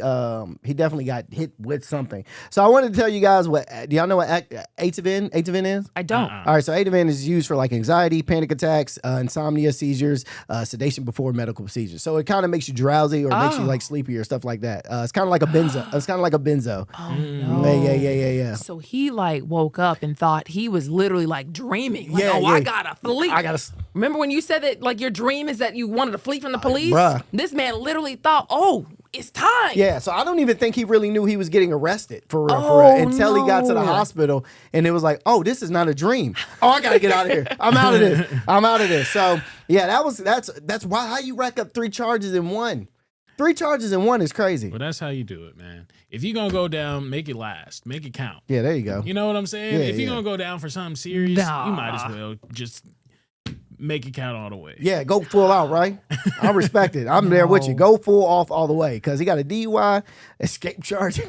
he definitely got hit with something. So I wanted to tell you guys do y'all know what Activin is? I don't. All right, so Activin is used for like anxiety, panic attacks, insomnia, seizures, sedation before medical procedures. So it kind of makes you drowsy or makes you like sleepy or stuff like that. It's kind of like a benzo. It's kind of like a benzo. Oh no. Yeah. So he like woke up and thought he was literally like dreaming. Like, I gotta flee. Remember when you said that like your dream is that you wanted to flee from the police? Bruh. This man literally thought, it's time. Yeah, so I don't even think he really knew he was getting arrested for real, until he got to the hospital and it was like, this is not a dream. I gotta get out of here. I'm out of this. So yeah, that's why how you rack up 3 charges in one. 3 charges in one is crazy. Well, that's how you do it, man. If you're gonna go down, make it last. Make it count. Yeah, there you go. You know what I'm saying? Yeah, if you're gonna go down for something serious, you might as well just make it count all the way. Yeah, go full out, right? I respect it. I'm there with you. Go full off all the way because he got a DUI, escape charge.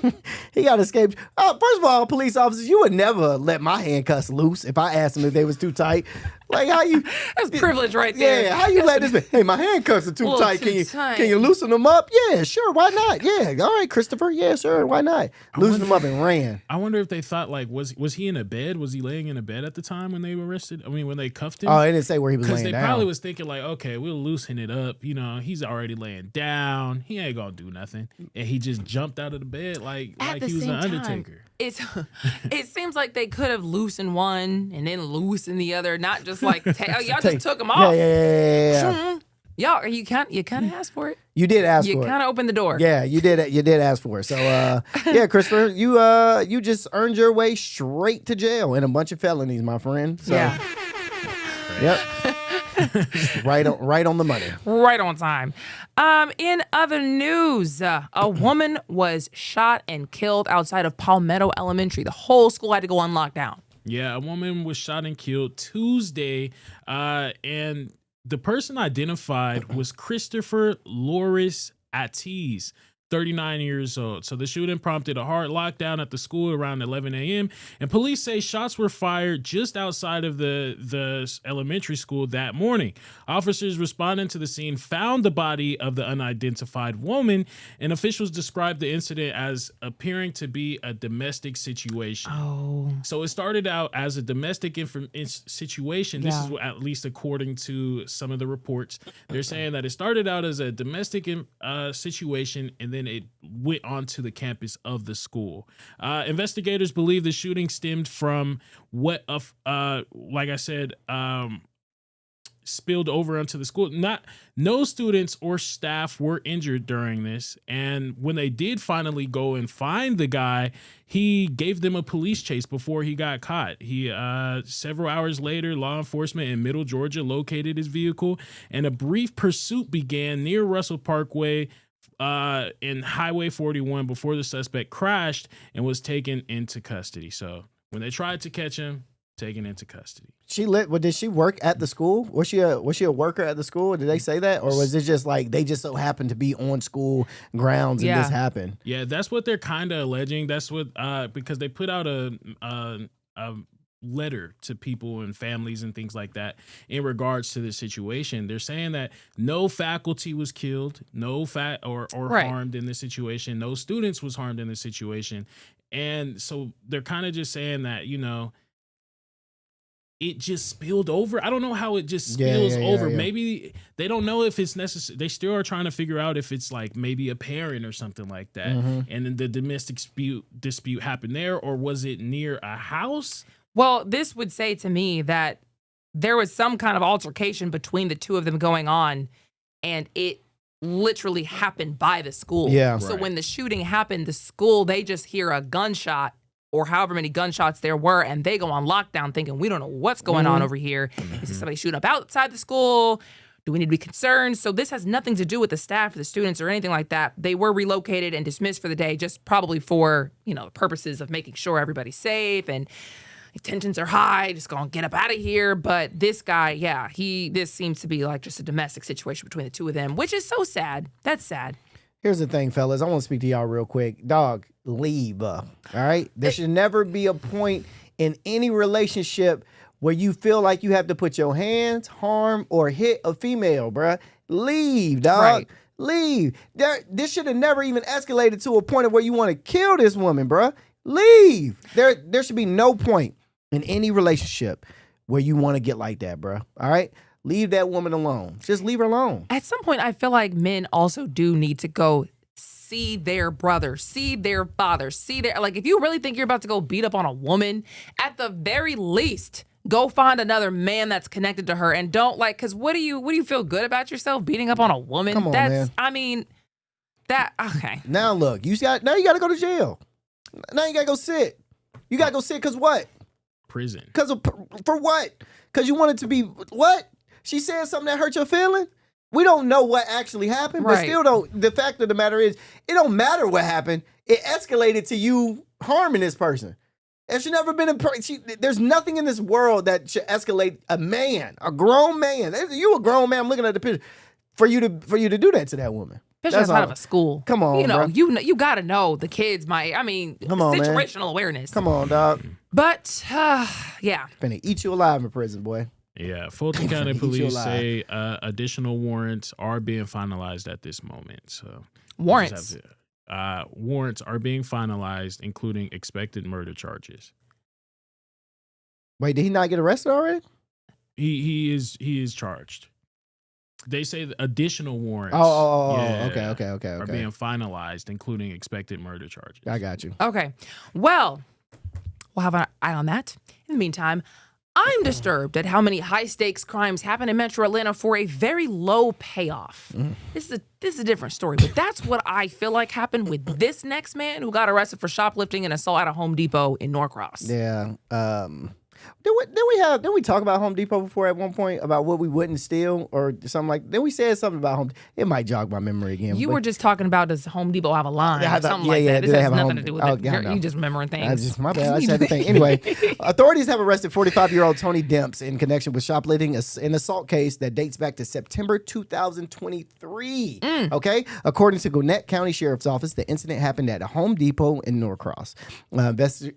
He got escape. First of all, police officers, you would never let my handcuffs loose if I asked them if they was too tight. Like how you? That's privilege right there. Yeah, how you let this? Hey, my handcuffs are too tight. Can you loosen them up? Yeah, sure. Why not? Yeah, all right, Christopher. Yeah, sure. Why not? Loosen them up and ran. I wonder if they thought like was he in a bed? Was he laying in a bed at the time when they were arrested? I mean, when they cuffed him. Oh, they didn't say where he was laying down. Because they probably was thinking like, okay, we'll loosen it up. You know, he's already laying down. He ain't gonna do nothing, and he just jumped out of the bed like he was an Undertaker. It seems like they could have loosened one and then loosened the other, not just like y'all just took them off. Yeah. Y'all, you kind of asked for it. You did ask for it. You kind of opened the door. Yeah, you did ask for it. So yeah, Christopher, you just earned your way straight to jail and a bunch of felonies, my friend. So, yeah. Yep. right on the money. Right on time. In other news, a woman was shot and killed outside of Palmetto Elementary. The whole school had to go on lockdown. Yeah, a woman was shot and killed Tuesday, and the person identified was Christopher Loris Atiz, 39 years old. So the shooting prompted a hard lockdown at the school around 11 a.m. And police say shots were fired just outside of the elementary school that morning. Officers responding to the scene found the body of the unidentified woman, and officials described the incident as appearing to be a domestic situation. Oh. So it started out as a domestic situation. This is at least according to some of the reports. They're saying that it started out as a domestic situation, and then it went onto the campus of the school. Investigators believe the shooting stemmed from like I said, spilled over onto the school. No students or staff were injured during this. And when they did finally go and find the guy, he gave them a police chase before he got caught. Several hours later, law enforcement in Middle Georgia located his vehicle, and a brief pursuit began near Russell Parkway in Highway 41 before the suspect crashed and was taken into custody. So when they tried to catch him, taken into custody. Did she work at the school? Was she a worker at the school? Did they say that, or was it just like they just so happened to be on school grounds and this happened? Yeah, that's what they're kind of alleging. That's what because they put out a letter to people and families and things like that in regards to the situation. They're saying that no faculty was killed, no harmed in this situation, no students was harmed in this situation, and so they're kind of just saying that it just spilled over. I don't know how it just spills over. Yeah. Maybe they don't know if it's necessary. They still are trying to figure out if it's like maybe a parent or something like that. Mm-hmm. And then the domestic dispute happened there, or was it near a house? Well, this would say to me that there was some kind of altercation between the two of them going on, and it literally happened by the school. Yeah. So Right. when the shooting happened, the school, they just hear a gunshot or however many gunshots there were, and they go on lockdown thinking, we don't know what's going on over here. Is somebody shooting up outside the school? Do we need to be concerned? So this has nothing to do with the staff or the students or anything like that. They were relocated and dismissed for the day, just probably for, the purposes of making sure everybody's safe and if tensions are high, just gonna get up out of here. But this guy, this seems to be like just a domestic situation between the two of them, which is so sad. That's sad. Here's the thing, fellas. I want to speak to y'all real quick. Dog, leave. All right? There should never be a point in any relationship where you feel like you have to put your hands, harm, or hit a female, bruh. Leave, dog. Right. Leave. This should have never even escalated to a point of where you want to kill this woman, bruh. Leave. There should be no point in any relationship where you want to get like that, bruh. All right? Leave that woman alone. Just leave her alone. At some point, I feel like men also do need to go see their brother, see their father, like if you really think you're about to go beat up on a woman, at the very least, go find another man that's connected to her and don't because what do you feel good about yourself beating up on a woman? Come on, man. Okay. Now look, you got to go to jail. Now you got to go sit. You got to go sit because what? Prison. For what? Because you want it to be what? She said something that hurt your feeling? We don't know what actually happened, but still don't. The fact of the matter is, it don't matter what happened. It escalated to you harming this person. There should never been there's nothing in this world that should escalate a grown man. You a grown man. I'm looking at the picture for you to do that to that woman. Especially outside of a school. Come on, bro. You got to know the kids come on, situational man. awareness. Come on, dog. But yeah, finna eat you alive in prison, boy. Yeah, Fulton County Police say additional warrants are being finalized at this moment. So warrants are being finalized, including expected murder charges. Wait, did he not get arrested already? He is charged. They say the additional warrants. Okay. Are being finalized, including expected murder charges. I got you. Okay, well, we'll have an eye on that. In the meantime, I'm disturbed at how many high-stakes crimes happen in Metro Atlanta for a very low payoff. This is a different story, but that's what I feel like happened with this next man who got arrested for shoplifting and assault at a Home Depot in Norcross. Yeah. Did we talk about Home Depot before at one point about what we wouldn't steal or something like? Then we said something about Home. It might jog my memory again. You were just talking about does Home Depot have a line or something like that. This has nothing to do with it. You just remembering things. My bad. I said the thing. Anyway, authorities have arrested 45-year-old Tony Demps in connection with shoplifting, an assault case that dates back to September 2023. Okay, according to Gwinnett County Sheriff's Office, the incident happened at a Home Depot in Norcross.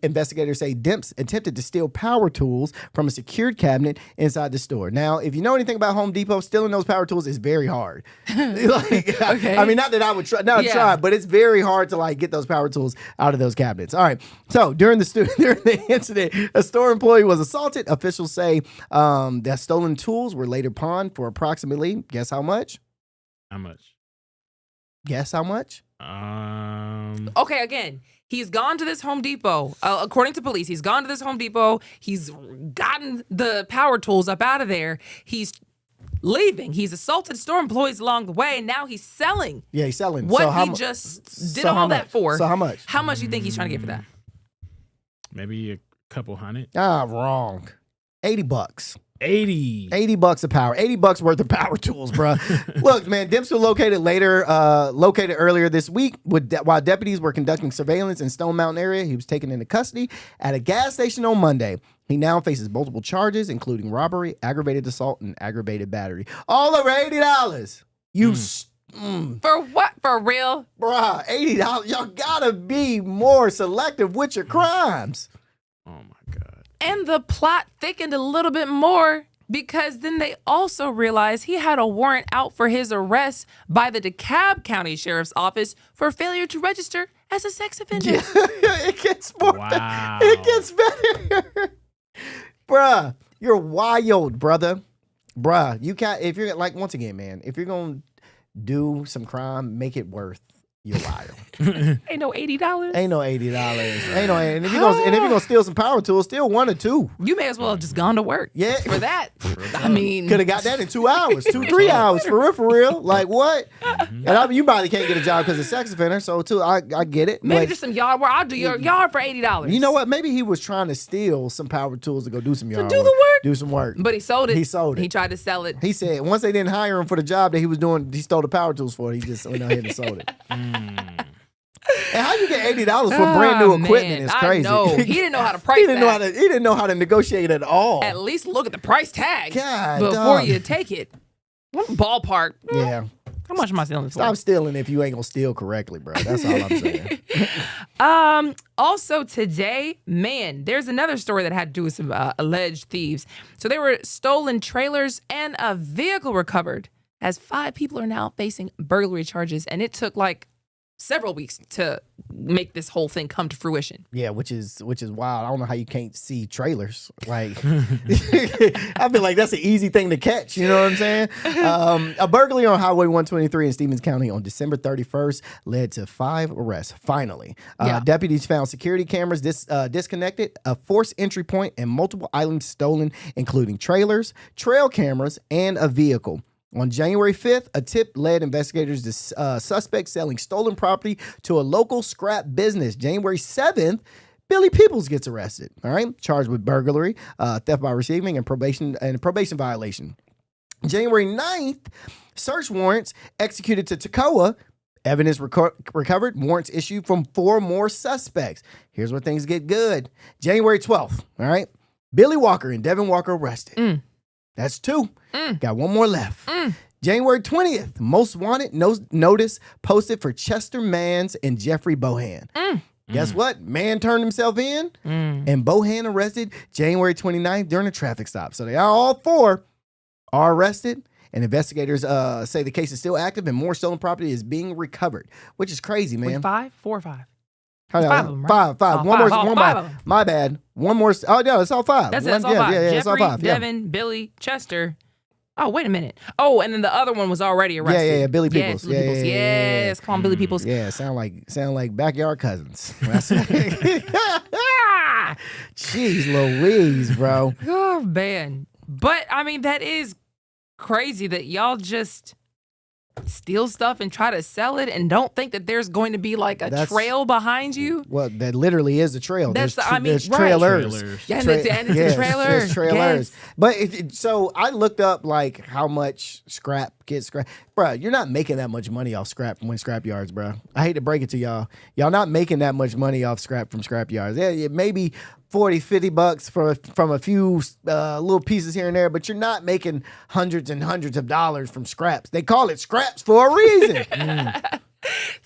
Investigators say Demps attempted to steal power tools from a secured cabinet inside the store. Now, if you know anything about Home Depot, stealing those power tools is very hard. Okay. I mean, not that I would try, but it's very hard to get those power tools out of those cabinets. All right. So during the incident, a store employee was assaulted. Officials say that stolen tools were later pawned for approximately, guess how much? How much? Guess how much? Okay, again, he's gone to this Home Depot. According to police, he's gone to this Home Depot. He's gotten the power tools up out of there. He's leaving. He's assaulted store employees along the way, and now he's selling. Yeah, he's selling. What So how he mu- just did so how all that much? for. So how much? How much do you think he's trying to get for that? Maybe a couple hundred. Wrong. $80. 80. $80 a power. $80 worth of power tools, bro. Look, man, Dempster located earlier this week while deputies were conducting surveillance in Stone Mountain area. He was taken into custody at a gas station on Monday. He now faces multiple charges, including robbery, aggravated assault, and aggravated battery. All over $80. For what? For real? Bruh, $80. Y'all gotta be more selective with your crimes. And the plot thickened a little bit more because then they also realized he had a warrant out for his arrest by the DeKalb County Sheriff's Office for failure to register as a sex offender. It gets more. Wow. It gets better. Bruh, you're wild, brother. Bruh, you can't, if you're like, once again, man, if you're gonna do some crime, make it worth your while. Ain't no $80. Ain't no $80. Ain't no, and if you're gonna steal some power tools, steal 1 or 2. You may as well have just gone to work. Yeah. For that. I mean, could have got that in 2 hours, 3 hours for real. Like what? And you probably can't get a job because of sex offender. So too, I get it. Maybe but just some yard work. I'll do your yard for $80. you know what? Maybe he was trying to steal some power tools to go do some yard do the work. work? Do some work. But he sold it. He sold it. He tried to sell it. He said once they didn't hire him for the job that he was doing, he stole the power tools for it. He just went ahead and sold it. And how you get $80 for brand new equipment is crazy. I know. He didn't know how to price he didn't know that. how to. He didn't know how to negotiate at all. At least look at the price tag God, before dog. you take it. Ballpark. Yeah. How much am I stealing this Stop stealing if you ain't gonna steal correctly, bro. That's all I'm saying. for? Also today, man, there's another story that had to do with some alleged thieves. So there were stolen trailers and a vehicle recovered, as 5 people are now facing burglary charges, and it took like several weeks to make this whole thing come to fruition. Yeah, which is wild. I don't know how you can't see trailers. Like, I feel like that's an easy thing to catch. You know what I'm saying? A burglary on Highway 123 in Stevens County on December 31st led to 5 arrests. Finally, deputies found security cameras disconnected, a forced entry point, and multiple items stolen, including trailers, trail cameras, and a vehicle. On January 5th, a tip led investigators to suspects selling stolen property to a local scrap business. January 7th, Billy Peoples gets arrested, all right, charged with burglary, theft by receiving, and probation violation. January 9th, search warrants executed to Toccoa. Evidence recovered, warrants issued from 4 more suspects. Here's where things get good. January 12th, all right, Billy Walker and Devin Walker arrested. That's 2. Got 1 more left. January 20th, most wanted notice posted for Chester Mans and Jeffrey Bohan. Guess what? Man turned himself in, and Bohan arrested January 29th during a traffic stop. So they all 4 are arrested, and investigators say the case is still active and more stolen property is being recovered, which is crazy, man. With 5? 4 or 5? Hold on, 5 of them, right? 5. Oh, One 5. more. Oh, One 5 more. of them. My bad. One more. Oh, yeah, it's all 5. That's One, all 5. Yeah, it's all Jeffrey, 5. Yeah. Devin, Billy, Chester. Oh, wait a minute. Oh, and then the other one was already arrested. Yeah, Billy Peoples. Yes, Billy Peoples. Yes, come on, Billy Peoples. Yeah, sound like backyard cousins. Jeez Louise, bro. Oh, man. But, I mean, that is crazy that y'all just steal stuff and try to sell it and don't think that there's going to be like a trail behind you. Well, that literally is a trail. That's there's right. trailers. Yeah, and it's a trailer. There's trailers. Yes. But so I looked up like how much scrap gets scrap. Bro, you're not making that much money off scrap from scrap yards, bro. I hate to break it to y'all. Y'all not making that much money off scrap from scrap yards. Yeah, maybe $40-$50 from a few little pieces here and there, but you're not making hundreds and hundreds of dollars from scraps. They call it scraps for a reason.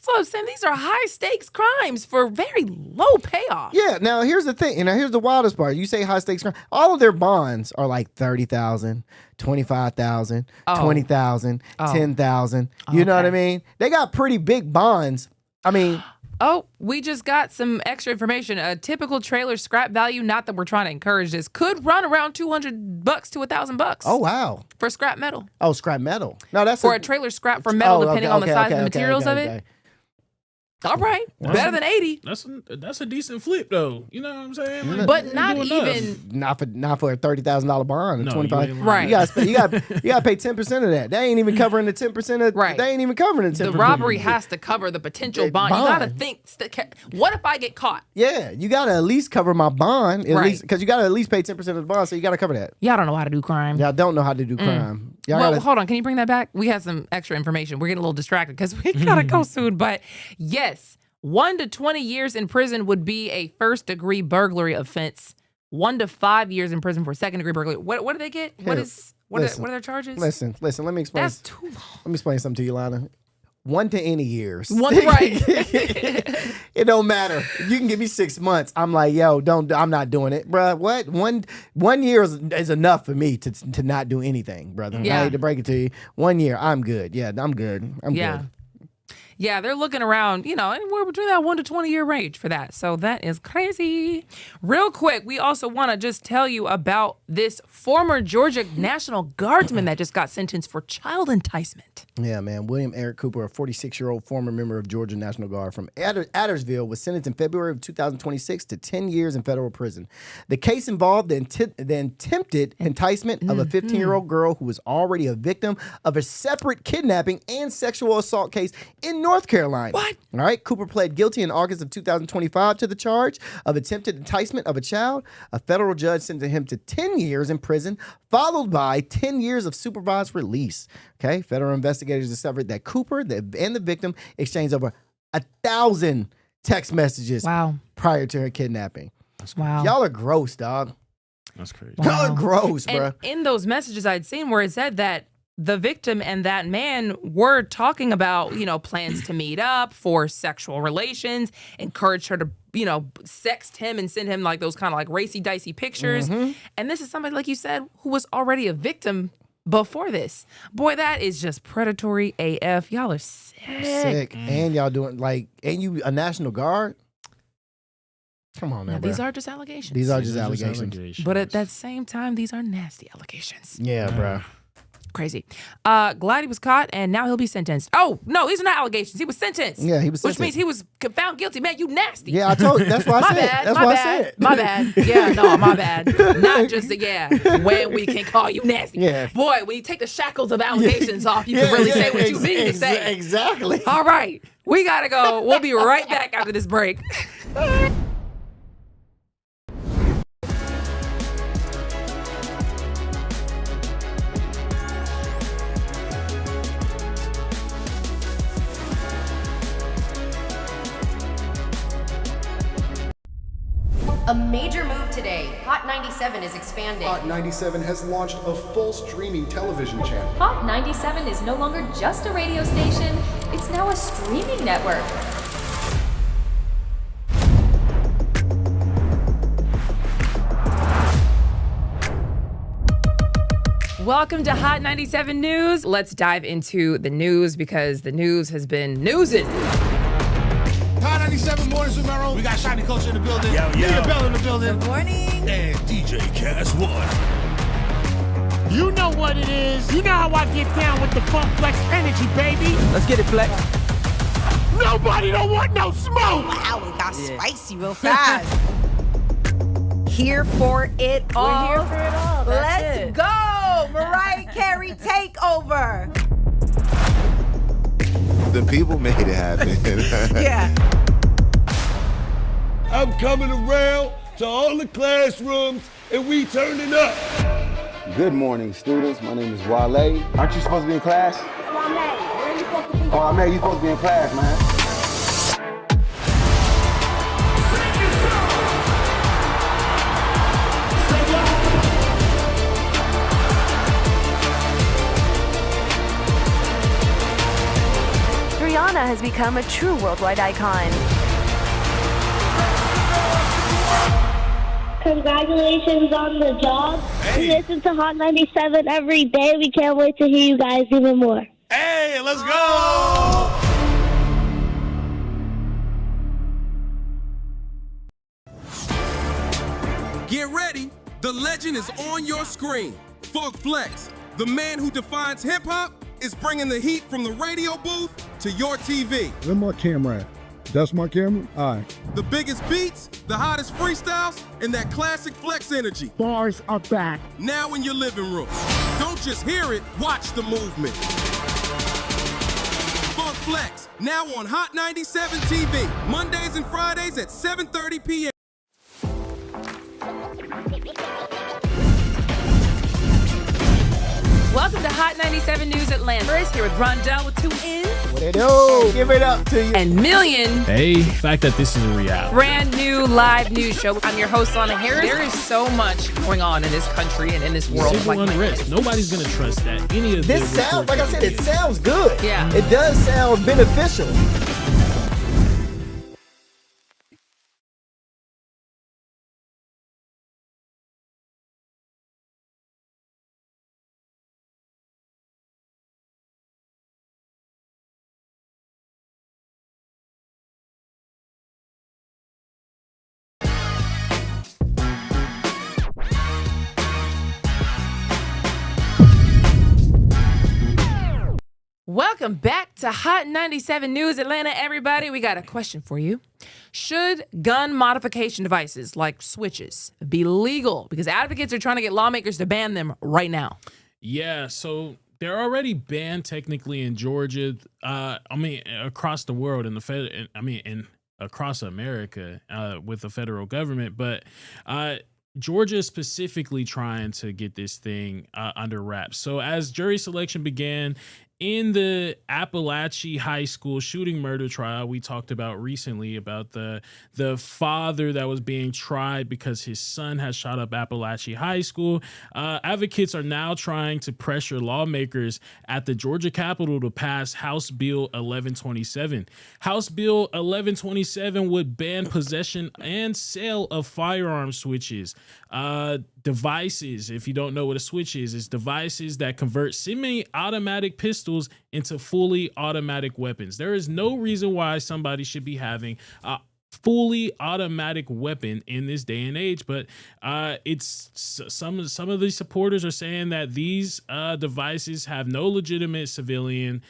So I'm saying these are high stakes crimes for very low payoff. Yeah. Now here's the thing. Here's the wildest part. You say high stakes crime. All of their bonds are like $30,000, $25,000, $20,000, $10,000. You know what I mean? They got pretty big bonds. I mean. Oh, we just got some extra information. A typical trailer scrap value, not that we're trying to encourage this, could run around $200 to $1,000. Oh, wow. For scrap metal. Oh, scrap metal. No, that's for a trailer scrap for metal, depending on the size and the materials of it. All right, better than 80. That's a decent flip though. You know what I'm saying? Like, But not even not for a $30,000 bond. No, 25. you ain't lying. Right. You got to pay 10% of that. They ain't even covering the 10% of. Right. They ain't even covering the 10%. the robbery has to cover the potential bond. You got to think, what if I get caught? Yeah, you got to at least cover my bond, at Right. least because you got to at least pay 10% of the bond, so you got to cover that. Y'all don't know how to do crime. Y'all don't know how to do crime. Y'all Well, gotta, hold on. Can you bring that back? We have some extra information. We're getting a little distracted because we got to go soon. But yes, 1 to 20 years in prison would be a first-degree burglary offense. 1 to 5 years in prison for second-degree burglary. What do they get? What are their charges? Listen. Let me explain. That's too long. Let me explain something to you, Lana. 1 to any years. Right. It don't matter. You can give me 6 months. I'm like, yo, I'm not doing it, bruh. What? One year is enough for me to not do anything, brother. Yeah. I hate to break it to you. 1 year, I'm good. Yeah, I'm good. I'm good. Yeah, they're looking around, anywhere between that 1 to 20 year range for that. So that is crazy. Real quick, we also want to just tell you about this former Georgia National Guardsman that just got sentenced for child enticement. Yeah, man. William Eric Cooper, a 46-year-old former member of Georgia National Guard from Addersville, was sentenced in February of 2026 to 10 years in federal prison. The case involved the attempted enticement of a 15-year-old girl who was already a victim of a separate kidnapping and sexual assault case in North Carolina. What? All right. Cooper pled guilty in August of 2025 to the charge of attempted enticement of a child. A federal judge sentenced him to 10 years in prison, followed by 10 years of supervised release. Okay. Federal investigators discovered that Cooper and the victim exchanged over 1,000 text messages prior to her kidnapping. Wow. Y'all are gross, dog. That's crazy. Y'all are gross, bro. And in those messages I'd seen where it said that the victim and that man were talking about, plans to meet up for sexual relations, encouraged her to, sext him and send him like those kind of like racy dicey pictures. And this is somebody, like you said, who was already a victim before this. Boy, that is just predatory AF. Y'all are sick. And y'all doing and you a National Guard? Come on now, these bro. are just allegations. These are just allegations. But at that same time, these are nasty allegations. Yeah, bro. Crazy. Glad he was caught, and now he'll be sentenced. Oh, no, these are not allegations. He was sentenced. Yeah, he was sentenced. Which means he was found guilty. Man, you nasty. Yeah, I told you. That's why I said. That's why I said. My bad. Yeah, no, my bad. Not just when we can call you nasty. Yeah. Boy, when you take the shackles of allegations off, you can really say what you mean to say. Exactly. All right. We got to go. We'll be right back after this break. A major move today. Hot 97 is expanding. Hot 97 has launched a full streaming television channel. Hot 97 is no longer just a radio station, it's now a streaming network. Welcome to Hot 97 News. Let's dive into the news because the news has been newsing. Hot 97 mornings with Merrill. We got Shiny Culture in the building. Leah Bell in the building. Good morning. And DJ Cass One. You know what it is. You know how I get down with the Funk Flex energy, baby. Let's get it, Flex. Nobody don't want no smoke. Wow, it got spicy real fast. Here for it all. We're here for it all. Let's go. Mariah Carey takeover. The people made it happen. Yeah. I'm coming around to all the classrooms and we turning up. Good morning, students. My name is Wale. Aren't you supposed to be in class? Where are you supposed to be? Oh, man, you supposed to be in class, man. Rihanna has become a true worldwide icon. Congratulations on the job. We listen to Hot 97 every day. We can't wait to hear you guys even more. Hey, let's go! Get ready. The legend is on your screen. Funk Flex, the man who defines hip-hop, is bringing the heat from the radio booth to your TV. Where my camera at? That's my camera? All right. The biggest beats, the hottest freestyles, and that classic flex energy. Bars are back. Now in your living room. Don't just hear it, watch the movement. Funk Flex, now on Hot 97 TV, Mondays and Fridays at 7:30 p.m. Welcome to Hot 97 News Atlanta. First, here with Rondell with 2 N's. What they do? Give it up to you. And Million. Hey, the fact that this is a reality. Brand new live news show. I'm your host, Lana Harris. There is so much going on in this country and in this world. Civil unrest. Nobody's going to trust that. Any of this sounds, like I said, it sounds good. Yeah. It does sound beneficial. Welcome back to Hot 97 News Atlanta, everybody. We got a question for you. Should gun modification devices like switches be legal? Because advocates are trying to get lawmakers to ban them right now. Yeah, so they're already banned technically in Georgia. Across the world across America with the federal government. But Georgia is specifically trying to get this thing under wraps. So as jury selection began in the Appalachia High School shooting murder trial we talked about recently, about the father that was being tried because his son had shot up Appalachia High School, advocates are now trying to pressure lawmakers at the Georgia Capitol to pass House Bill 1127. House Bill 1127 would ban possession and sale of firearm switches. Devices, if you don't know what a switch is devices that convert semi-automatic pistols into fully automatic weapons. There is no reason why somebody should be having a fully automatic weapon in this day and age, but it's some of the supporters are saying that these devices have no legitimate civilian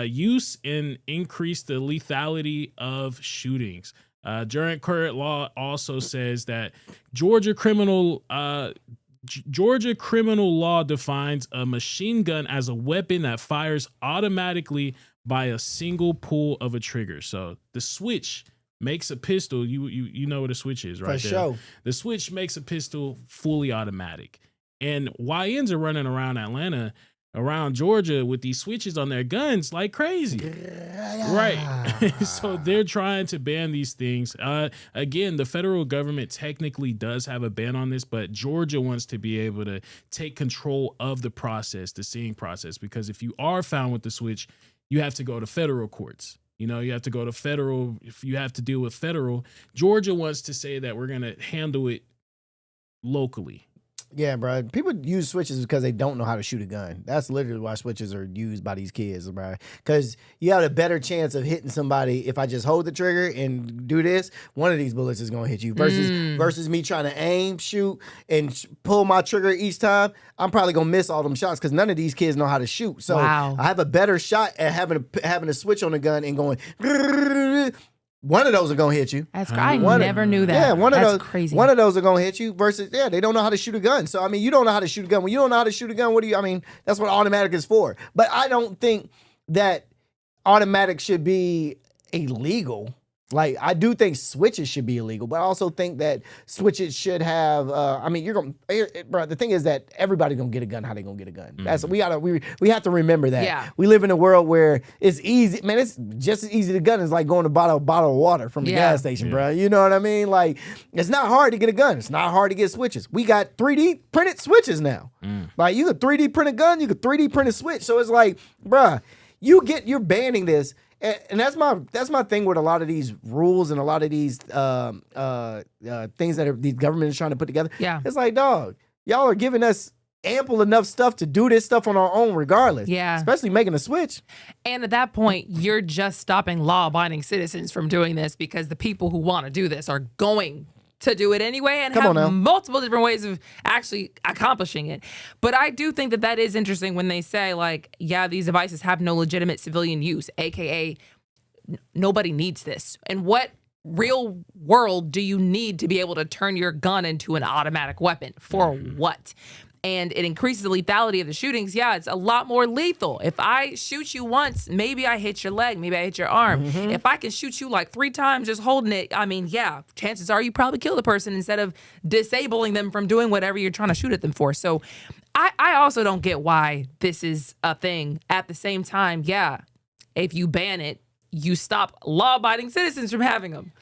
use and increase the lethality of shootings. Current law also says that Georgia criminal law defines a machine gun as a weapon that fires automatically by a single pull of a trigger. So the switch makes a pistol. You know what a switch is, right? For sure. The switch makes a pistol fully automatic. And YNs are running around Atlanta, around Georgia with these switches on their guns like crazy. Right. So they're trying to ban these things. Again, the federal government technically does have a ban on this, but Georgia wants to be able to take control of the process, the seeing process, because if you are found with the switch, you have to go to federal courts. You know, you have to go to federal, if you have to deal with federal. Georgia wants to say that we're going to handle it locally. Yeah, bro. People use switches because they don't know how to shoot a gun. That's literally why switches are used by these kids, bro. Because you have a better chance of hitting somebody if I just hold the trigger and do this. One of these bullets is going to hit you. Versus me trying to aim, shoot, and pull my trigger each time. I'm probably going to miss all them shots because none of these kids know how to shoot. So I have a better shot at having a switch on the gun and going. One of those are gonna hit you. That's I never knew that. Yeah, That's crazy. One of those are gonna hit you. Versus, they don't know how to shoot a gun. So I mean, you don't know how to shoot a gun. When you don't know how to shoot a gun, that's what automatic is for. But I don't think that automatic should be illegal. Like, I do think switches should be illegal, but I also think that switches should have. Bro. The thing is that everybody's gonna get a gun. How they gonna get a gun? That's we have to remember that. Yeah. We live in a world where it's easy. Man, it's just as easy to gun as like going to buy a bottle of water from the gas station, bro. You know what I mean? Like, it's not hard to get a gun. It's not hard to get switches. We got 3D printed switches now. Like, you could 3D print a gun. You could 3D print a switch. So it's like, bruh, you're banning this. And that's my thing with a lot of these rules and a lot of these things that the government is trying to put together. Yeah. It's like, dog, y'all are giving us ample enough stuff to do this stuff on our own regardless. Yeah. Especially making a switch. And at that point, you're just stopping law-abiding citizens from doing this because the people who want to do this are going to do it anyway and have multiple different ways of actually accomplishing it. But I do think that is interesting when they say, like, yeah, these devices have no legitimate civilian use, aka nobody needs this. And what real world do you need to be able to turn your gun into an automatic weapon? For what? And it increases the lethality of the shootings. Yeah, it's a lot more lethal. If I shoot you once, maybe I hit your leg, maybe I hit your arm. If I can shoot you like 3 times just holding it, I mean, yeah, chances are you probably kill the person instead of disabling them from doing whatever you're trying to shoot at them for. So I also don't get why this is a thing. At the same time, yeah, if you ban it, you stop law-abiding citizens from having them.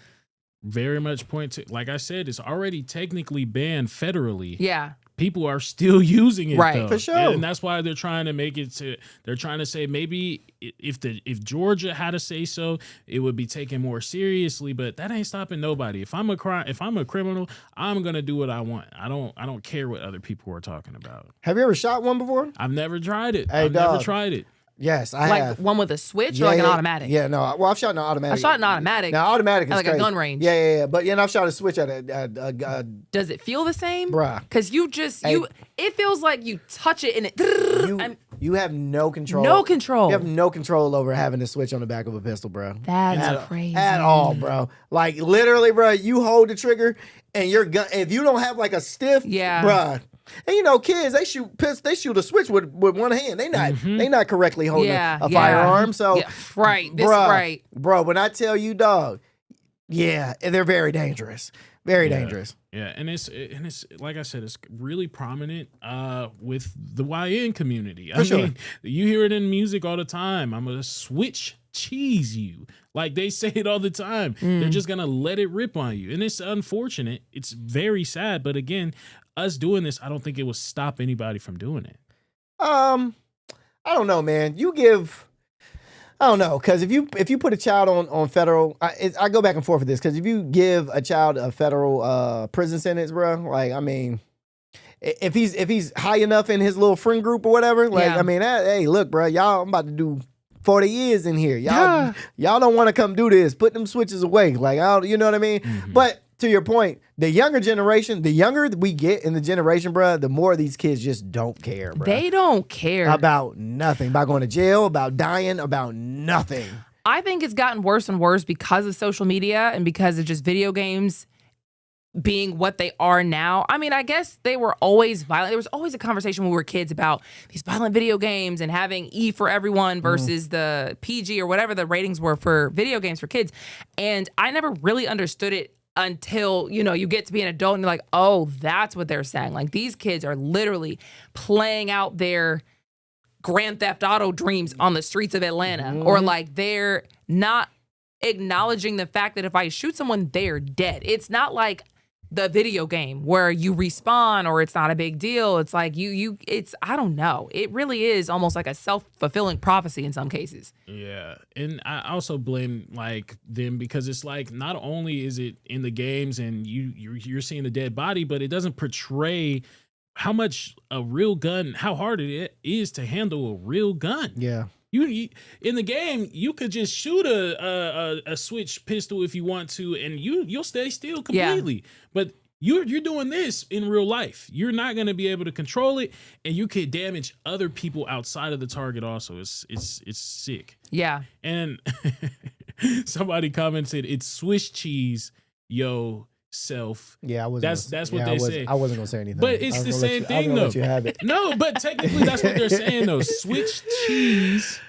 Very much point to, like I said, it's already technically banned federally. Yeah. People are still using it, right? Though. For sure, and that's why they're trying to make it to. They're trying to say maybe if Georgia had to say so, it would be taken more seriously. But that ain't stopping nobody. If I'm a criminal, I'm gonna do what I want. I don't care what other people are talking about. Have you ever shot one before? I've never tried it. Hey, I've never tried it. Yes, I like have. one with a switch or like an automatic? Yeah, no. Well, I've shot an automatic. I shot an automatic. Now, automatic is like crazy. a gun range. Yeah. But and I've shot a switch at a Does it feel the same? Bruh. Because it feels like you touch it and it. You have no control. No control. You have no control over having a switch on the back of a pistol, bro. That's crazy. At all, bro. Like literally, bro. You hold the trigger and your gun. If you don't have like a stiff, bro. And you know, kids, they shoot a switch with one hand. They not correctly holding a firearm. So right, right, bro. When I tell you, dog, yeah, they're very dangerous, very dangerous. Yeah, and it's like I said, it's really prominent with the YN community. I mean, you hear it in music all the time. I'm gonna switch cheese you. Like they say it all the time. They're just gonna let it rip on you, and it's unfortunate. It's very sad, but again, us doing this, I don't think it will stop anybody from doing it. I don't know, man. I don't know, because if you put a child on federal, I go back and forth with this, because if you give a child a federal prison sentence, bro, like I mean, if he's high enough in his little friend group or whatever, like I mean, hey, look, bro, I'm about to do 40 years in here. Y'all don't want to come do this. Put them switches away, like you know what I mean. But to your point, the younger generation, the younger we get in the generation, bro, the more these kids just don't care, bro. They don't care about nothing, about going to jail, about dying, about nothing. I think it's gotten worse and worse because of social media and because of just video games being what they are now. I mean, I guess they were always violent. There was always a conversation when we were kids about these violent video games and having E for everyone versus the PG or whatever the ratings were for video games for kids. And I never really understood it until, you get to be an adult and you're like, oh, that's what they're saying. Like, these kids are literally playing out their Grand Theft Auto dreams on the streets of Atlanta. Or like they're not acknowledging the fact that if I shoot someone, they're dead. It's not like the video game where you respawn or it's not a big deal. It's like it's I don't know. It really is almost like a self-fulfilling prophecy in some cases. Yeah. And I also blame like them, because it's like not only is it in the games and you're seeing the dead body, but it doesn't portray how much a real gun, how hard it is to handle a real gun. Yeah. You in the game, you could just shoot a switch pistol if you want to, and you'll stay still completely. Yeah. But you're doing this in real life. You're not going to be able to control it, and you could damage other people outside of the target. Also, it's sick. Yeah. And somebody commented, "It's Swiss cheese, yo." Self. Yeah, I was. That's what they say. I wasn't gonna say anything. But it's the same thing, though. Let you have it. No, but technically that's what they're saying, though. Switch cheese.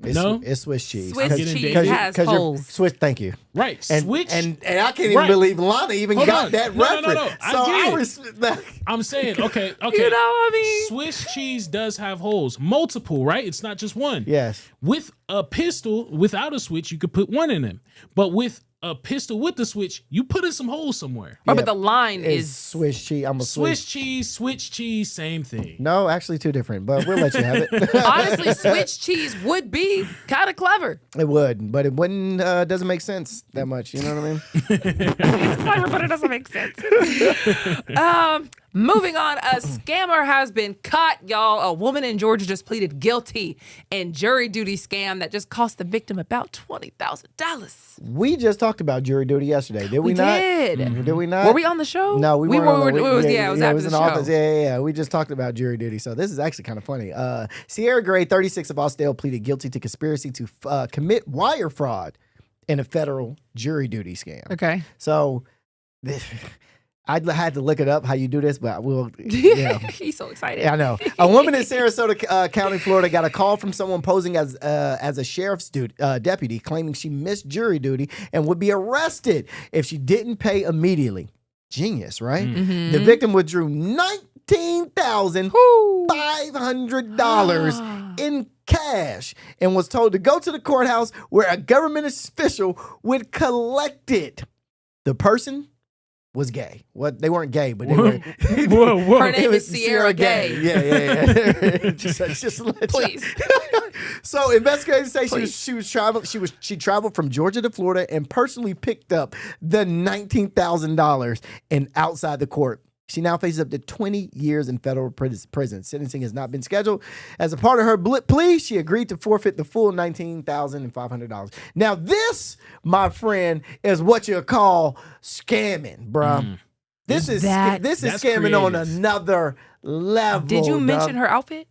It's Swiss cheese. Swiss cheese has holes. Thank you. Right. Switch. And I can't even believe Lana even got that reference. No. I'm saying, okay. You know what I mean? Swiss cheese does have holes. Multiple, right? It's not just one. Yes. With a pistol, without a switch, you could put one in them. But with a pistol with the switch, you put in some holes somewhere. Yeah, but the line is Swiss cheese. Swiss cheese, switch cheese, same thing. No, actually two different, but we'll let you have it. Honestly, Swiss cheese would be kind of clever. It would, but it wouldn't. Doesn't make sense that much. You know what I mean? It's clever, but it doesn't make sense. Moving on, a scammer has been caught, y'all. A woman in Georgia just pleaded guilty in jury duty scam that just cost the victim about $20,000. We just talked about jury duty yesterday, did we not? Did. Did we not? Were we on the show? No, we weren't. It was after the show. Yeah. We just talked about jury duty. So this is actually kind of funny. Sierra Gray, 36 of Austell, pleaded guilty to conspiracy to commit wire fraud in a federal jury duty scam. Okay. So I had to look it up how you do this, but we'll. You know. He's so excited. Yeah, I know. A woman in Sarasota County, Florida, got a call from someone posing as a sheriff's deputy, claiming she missed jury duty and would be arrested if she didn't pay immediately. Genius, right? Mm-hmm. The victim withdrew $19,500 in cash and was told to go to the courthouse where a government official would collect it. The person was gay. What they weren't gay, but they were. Whoa. Her name is Sierra Gay. Yeah. just please. So investigators say she traveled from Georgia to Florida and personally picked up the $19,000 and outside the court. She now faces up to 20 years in federal prison. Sentencing has not been scheduled. As a part of her plea, she agreed to forfeit the full $19,500. Now, this, my friend, is what you call scamming, bruh. This is scamming creative. On another level. Did you mention her outfit?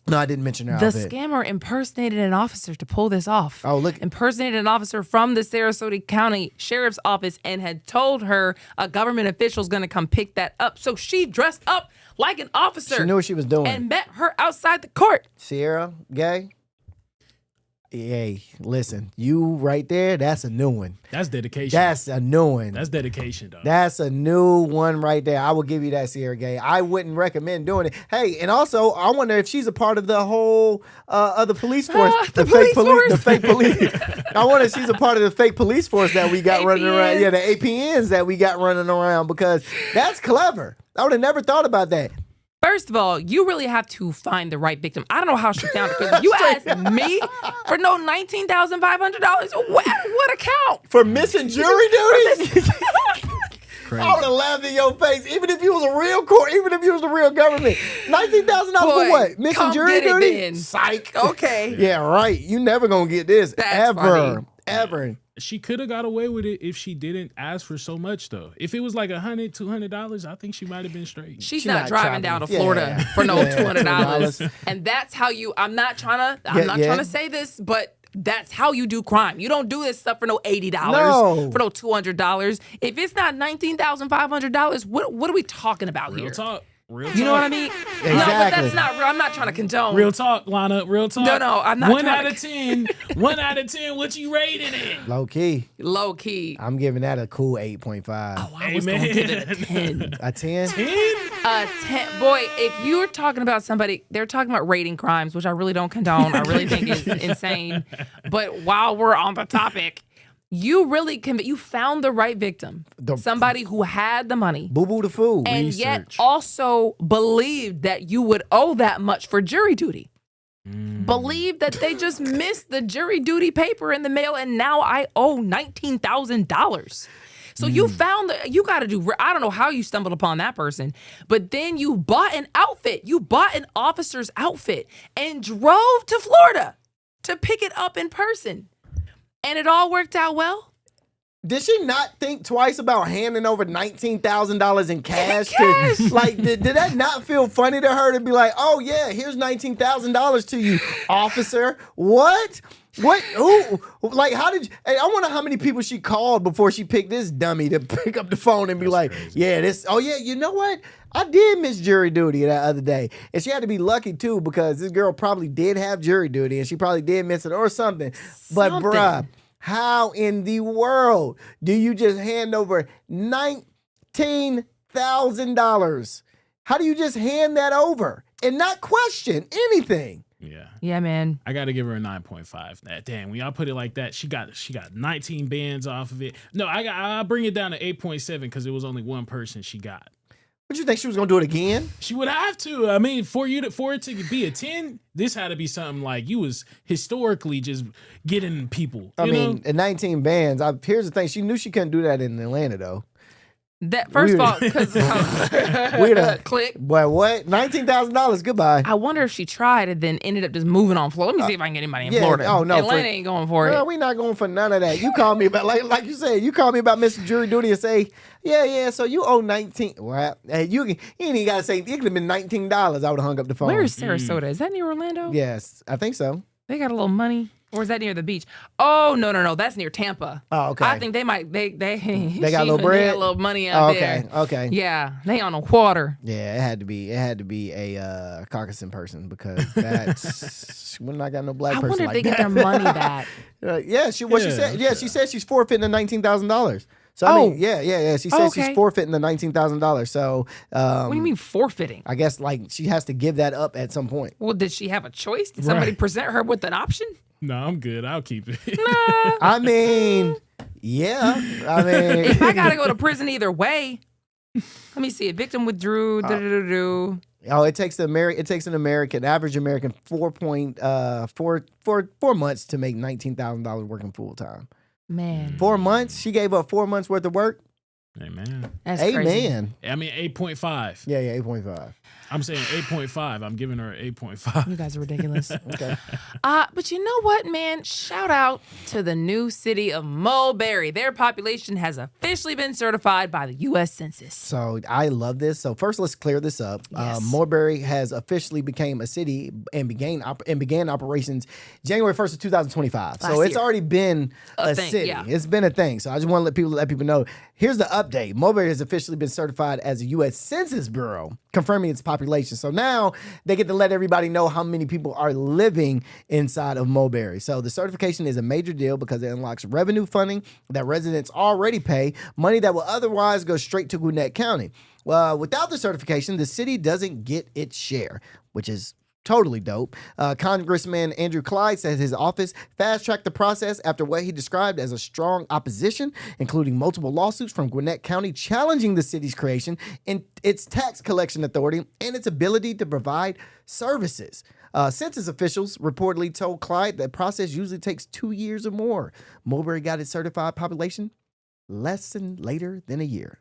No, I didn't mention her The outfit. scammer impersonated an officer to pull this off. Oh, look. Impersonated an officer from the Sarasota County Sheriff's Office and had told her a government official is going to come pick that up. So she dressed up like an officer. She knew what she was doing. And met her outside the court. Sierra Gay? Hey, listen, you right there, that's a new one. That's dedication. That's a new one. That's dedication, though. That's a new one right there. I will give you that, Sierra Gay. I wouldn't recommend doing it. Hey, and also, I wonder if she's a part of the whole other police force. The fake police. I wonder if she's a part of the fake police force that we got running around. Yeah, the APNs that we got running around, because that's clever. I would have never thought about that. First of all, you really have to find the right victim. I don't know how she found it. Because you asked me for no $19,500. What account? For missing jury duties? I would have laughed in your face, even if you was a real court, even if you was the real government. $19,000 for what? Missing jury duty? Psych. Okay. Yeah, right. You never gonna get this. That's funny. Ever. She could have got away with it if she didn't ask for so much, though. If it was like $100, $200, I think she might have been straight. She's not driving down to Florida for no $200. And that's how you, I'm not trying to say this, but that's how you do crime. You don't do this stuff for no $80, for no $200. If it's not $19,500, what are we talking about here? Real talk. You know what I mean? Exactly. No, but that's not real. I'm not trying to condone. Real talk, Lana. Real talk. No, I'm not. 1 out of 10. 1 out of 10. What you rating it? Low key. Low key. I'm giving that a cool 8.5. Oh, I was going to give it a 10. A 10? 10? A 10. Boy, if you're talking about somebody, they're talking about rating crimes, which I really don't condone. I really think is insane. But while we're on the topic, you really you found the right victim. Somebody who had the money. Boo-boo the fool. And yet also believed that you would owe that much for jury duty. Believed that they just missed the jury duty paper in the mail and now I owe $19,000. So you found you got to do, I don't know how you stumbled upon that person, but then you bought an outfit. You bought an officer's outfit and drove to Florida to pick it up in person. And it all worked out well? Did she not think twice about handing over $19,000 in cash? Did that not feel funny to her to be like, oh yeah, here's $19,000 to you, officer? What? Who? Like, how did you, hey, I wonder how many people she called before she picked this dummy to pick up the phone and be crazy. You know what? I did miss jury duty that other day. And she had to be lucky too, because this girl probably did have jury duty and she probably did miss it or something. But bruh, how in the world do you just hand over $19,000? How do you just hand that over and not question anything? Yeah, man. I got to give her a 9.5. Damn, when y'all put it like that, she got 19 bands off of it. No, I'll bring it down to 8.7 because it was only one person she got. What you think, she was gonna do it again? She would have to. I mean, for it to be a 10, this had to be something like you was historically just getting people. I mean, at 19 bands. Here's the thing: she knew she couldn't do that in Atlanta, though. That first of all, because click. Boy, what? $19,000. Goodbye. I wonder if she tried and then ended up just moving on Florida. Let me see if I can get anybody in Florida. Oh no, Atlanta ain't going for it. We not going for none of that. You call me about like you said. You call me about Mr. Jury Duty and say, yeah. So you owe 19. Well, you ain't even gotta say it could have been $19. I would have hung up the phone. Where is Sarasota? Is that near Orlando? Yes, I think so. They got a little money. Or is that near the beach? Oh, no. That's near Tampa. Oh, okay. I think they might, they got a little bread? They got a little money out there. Okay. Yeah, they on the water. Yeah, it had to be a Caucason person because that's when I got no black person. I wonder if like they that. get their money back. She said. Yeah, she said she's forfeiting the $19,000. So I mean, yeah. She said she's forfeiting the $19,000. So what do you mean forfeiting? I guess like she has to give that up at some point. Well, did she have a choice? Did somebody present her with an option? No, I'm good. I'll keep it. Nah. I mean, yeah. I mean, if I gotta go to prison either way, let me see. A victim withdrew. Oh, it takes an average American 4 months to make $19,000 working full time. Man, 4 months. She gave up 4 months worth of work. Amen. That's Amen. crazy. I mean, 8.5. Yeah, 8.5. I'm saying 8.5. I'm giving her 8.5. You guys are ridiculous. Okay. But you know what, man? Shout out to the new city of Mulberry. Their population has officially been certified by the U.S. Census. So I love this. So first, let's clear this up. Yes. Mulberry has officially became a city and began operations January 1st of 2025. So it's already been a thing, city. yeah. It's been a thing. So I just want to let people know. Here's the update. Mulberry has officially been certified as a U.S. Census Bureau, confirming its population. So now they get to let everybody know how many people are living inside of Mulberry. So the certification is a major deal because it unlocks revenue funding that residents already pay, money that will otherwise go straight to Gwinnett County. Well, without the certification, the city doesn't get its share, which is totally dope. Congressman Andrew Clyde says his office fast-tracked the process after what he described as a strong opposition, including multiple lawsuits from Gwinnett County challenging the city's creation and its tax collection authority and its ability to provide services. Census officials reportedly told Clyde that process usually takes 2 years or more. Mulberry got its certified population less than a year.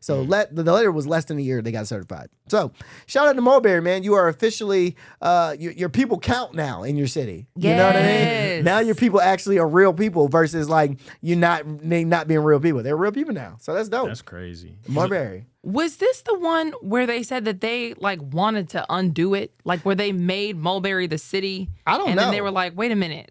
So the letter was less than a year they got certified. So shout out to Mulberry, man. You are officially, your people count now in your city. You know what I mean? Now your people actually are real people versus like you not being real people. They're real people now. So that's dope. That's crazy. Mulberry. Was this the one where they said that they like wanted to undo it? Like where they made Mulberry the city? I don't know. And then they were like, wait a minute.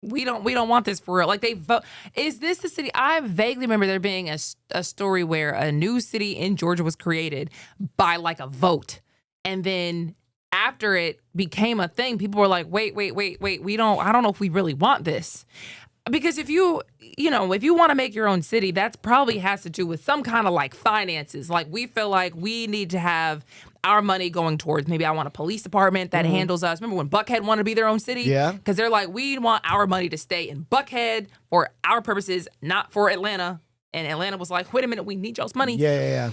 We don't want this for real. Like they vote. Is this the city? I vaguely remember there being a story where a new city in Georgia was created by like a vote. And then after it became a thing, people were like, wait. I don't know if we really want this. Because if you want to make your own city, that probably has to do with some kind of like finances. Like we feel like we need to have our money going towards, maybe I want a police department that handles us. Remember when Buckhead wanted to be their own city? Yeah. Because they're like, we want our money to stay in Buckhead for our purposes, not for Atlanta. And Atlanta was like, wait a minute, we need y'all's money. Yeah.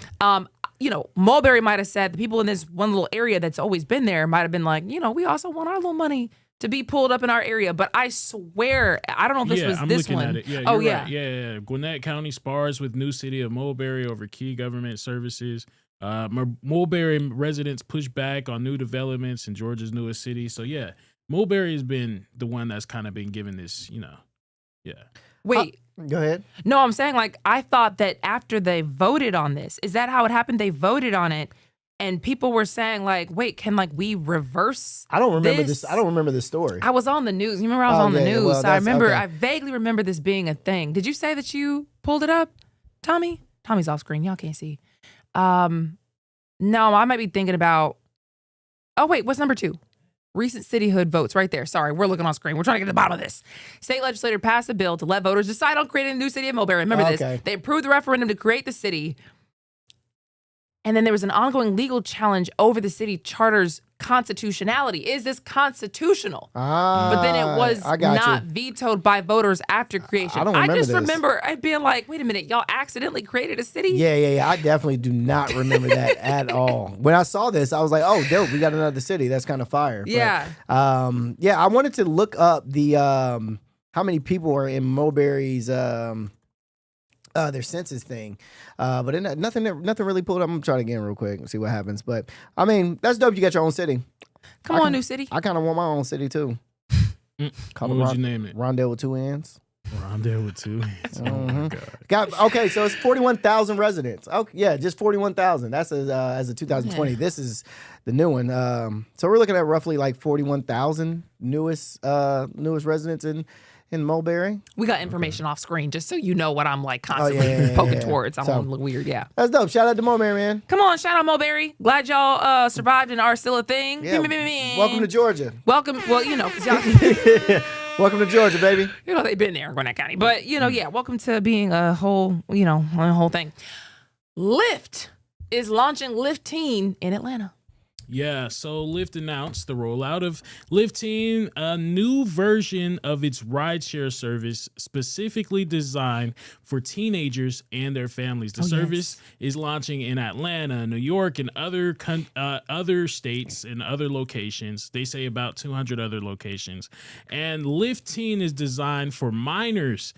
Mulberry might have said, the people in this one little area that's always been there might have been like, we also want our little money to be pulled up in our area. But I swear, I don't know if this was I'm this looking one. at it. Yeah, oh, you're yeah. right. Yeah. Gwinnett County spars with new city of Mulberry over key government services. Mulberry residents push back on new developments in Georgia's newest city. So, yeah, Mulberry has been the one that's kind of been given this, yeah. Wait. Go ahead. No, I'm saying like I thought that after they voted on this, is that how it happened? They voted on it and people were saying like, wait, can like we reverse I don't remember this. I don't remember this story. I was on the news. You remember I was on the news. Well, so I remember, I vaguely remember this being a thing. Did you say that you pulled it up, Tommy? Tommy's off screen. Y'all can't see. No, I might be thinking about, oh wait, what's number 2? Recent cityhood votes right there. Sorry, we're looking on screen. We're trying to get to the bottom of this. State legislature passed a bill to let voters decide on creating a new city of Mulberry. Remember this. They approved the referendum to create the city. And then there was an ongoing legal challenge over the city charter's constitutionality. Is this constitutional? But then it was not vetoed by voters after creation. I just remember it being like, wait a minute, y'all accidentally created a city? Yeah. I definitely do not remember that at all. When I saw this, I was like, oh, dope, we got another city. That's kind of fire. Yeah. But, I wanted to look up the how many people are in Mulberry's their census thing, but nothing really pulled up. I'm gonna try it again real quick and see what happens. But I mean, that's dope. You got your own city. Come on, new city. I kind of want my own city too. What would you name it? Rondell with 2 N's. Well, I'm there with 2 hands. Oh my God. Okay, so it's 41,000 residents. Okay, yeah, just 41,000. That's as of 2020. Yeah. This is the new one. So we're looking at roughly like 41,000 newest residents in Mulberry. We got information off screen just so you know what I'm like constantly poking towards. I won't look weird. Yeah. That's dope. Shout out to Mulberry, man. Come on, shout out Mulberry. Glad y'all survived and are still a thing. Yeah. Welcome to Georgia. Welcome. Well, you know, because y'all. Welcome to Georgia, baby. You know, they've been there in Gwinnett County. But, you know, yeah, welcome to being a whole thing. Lyft is launching Lyft Teen in Atlanta. Yeah, so Lyft announced the rollout of Lyft Teen, a new version of its rideshare service specifically designed for teenagers and their families. The service is launching in Atlanta, New York, and other states and other locations. They say about 200 other locations. And Lyft Teen is designed for minors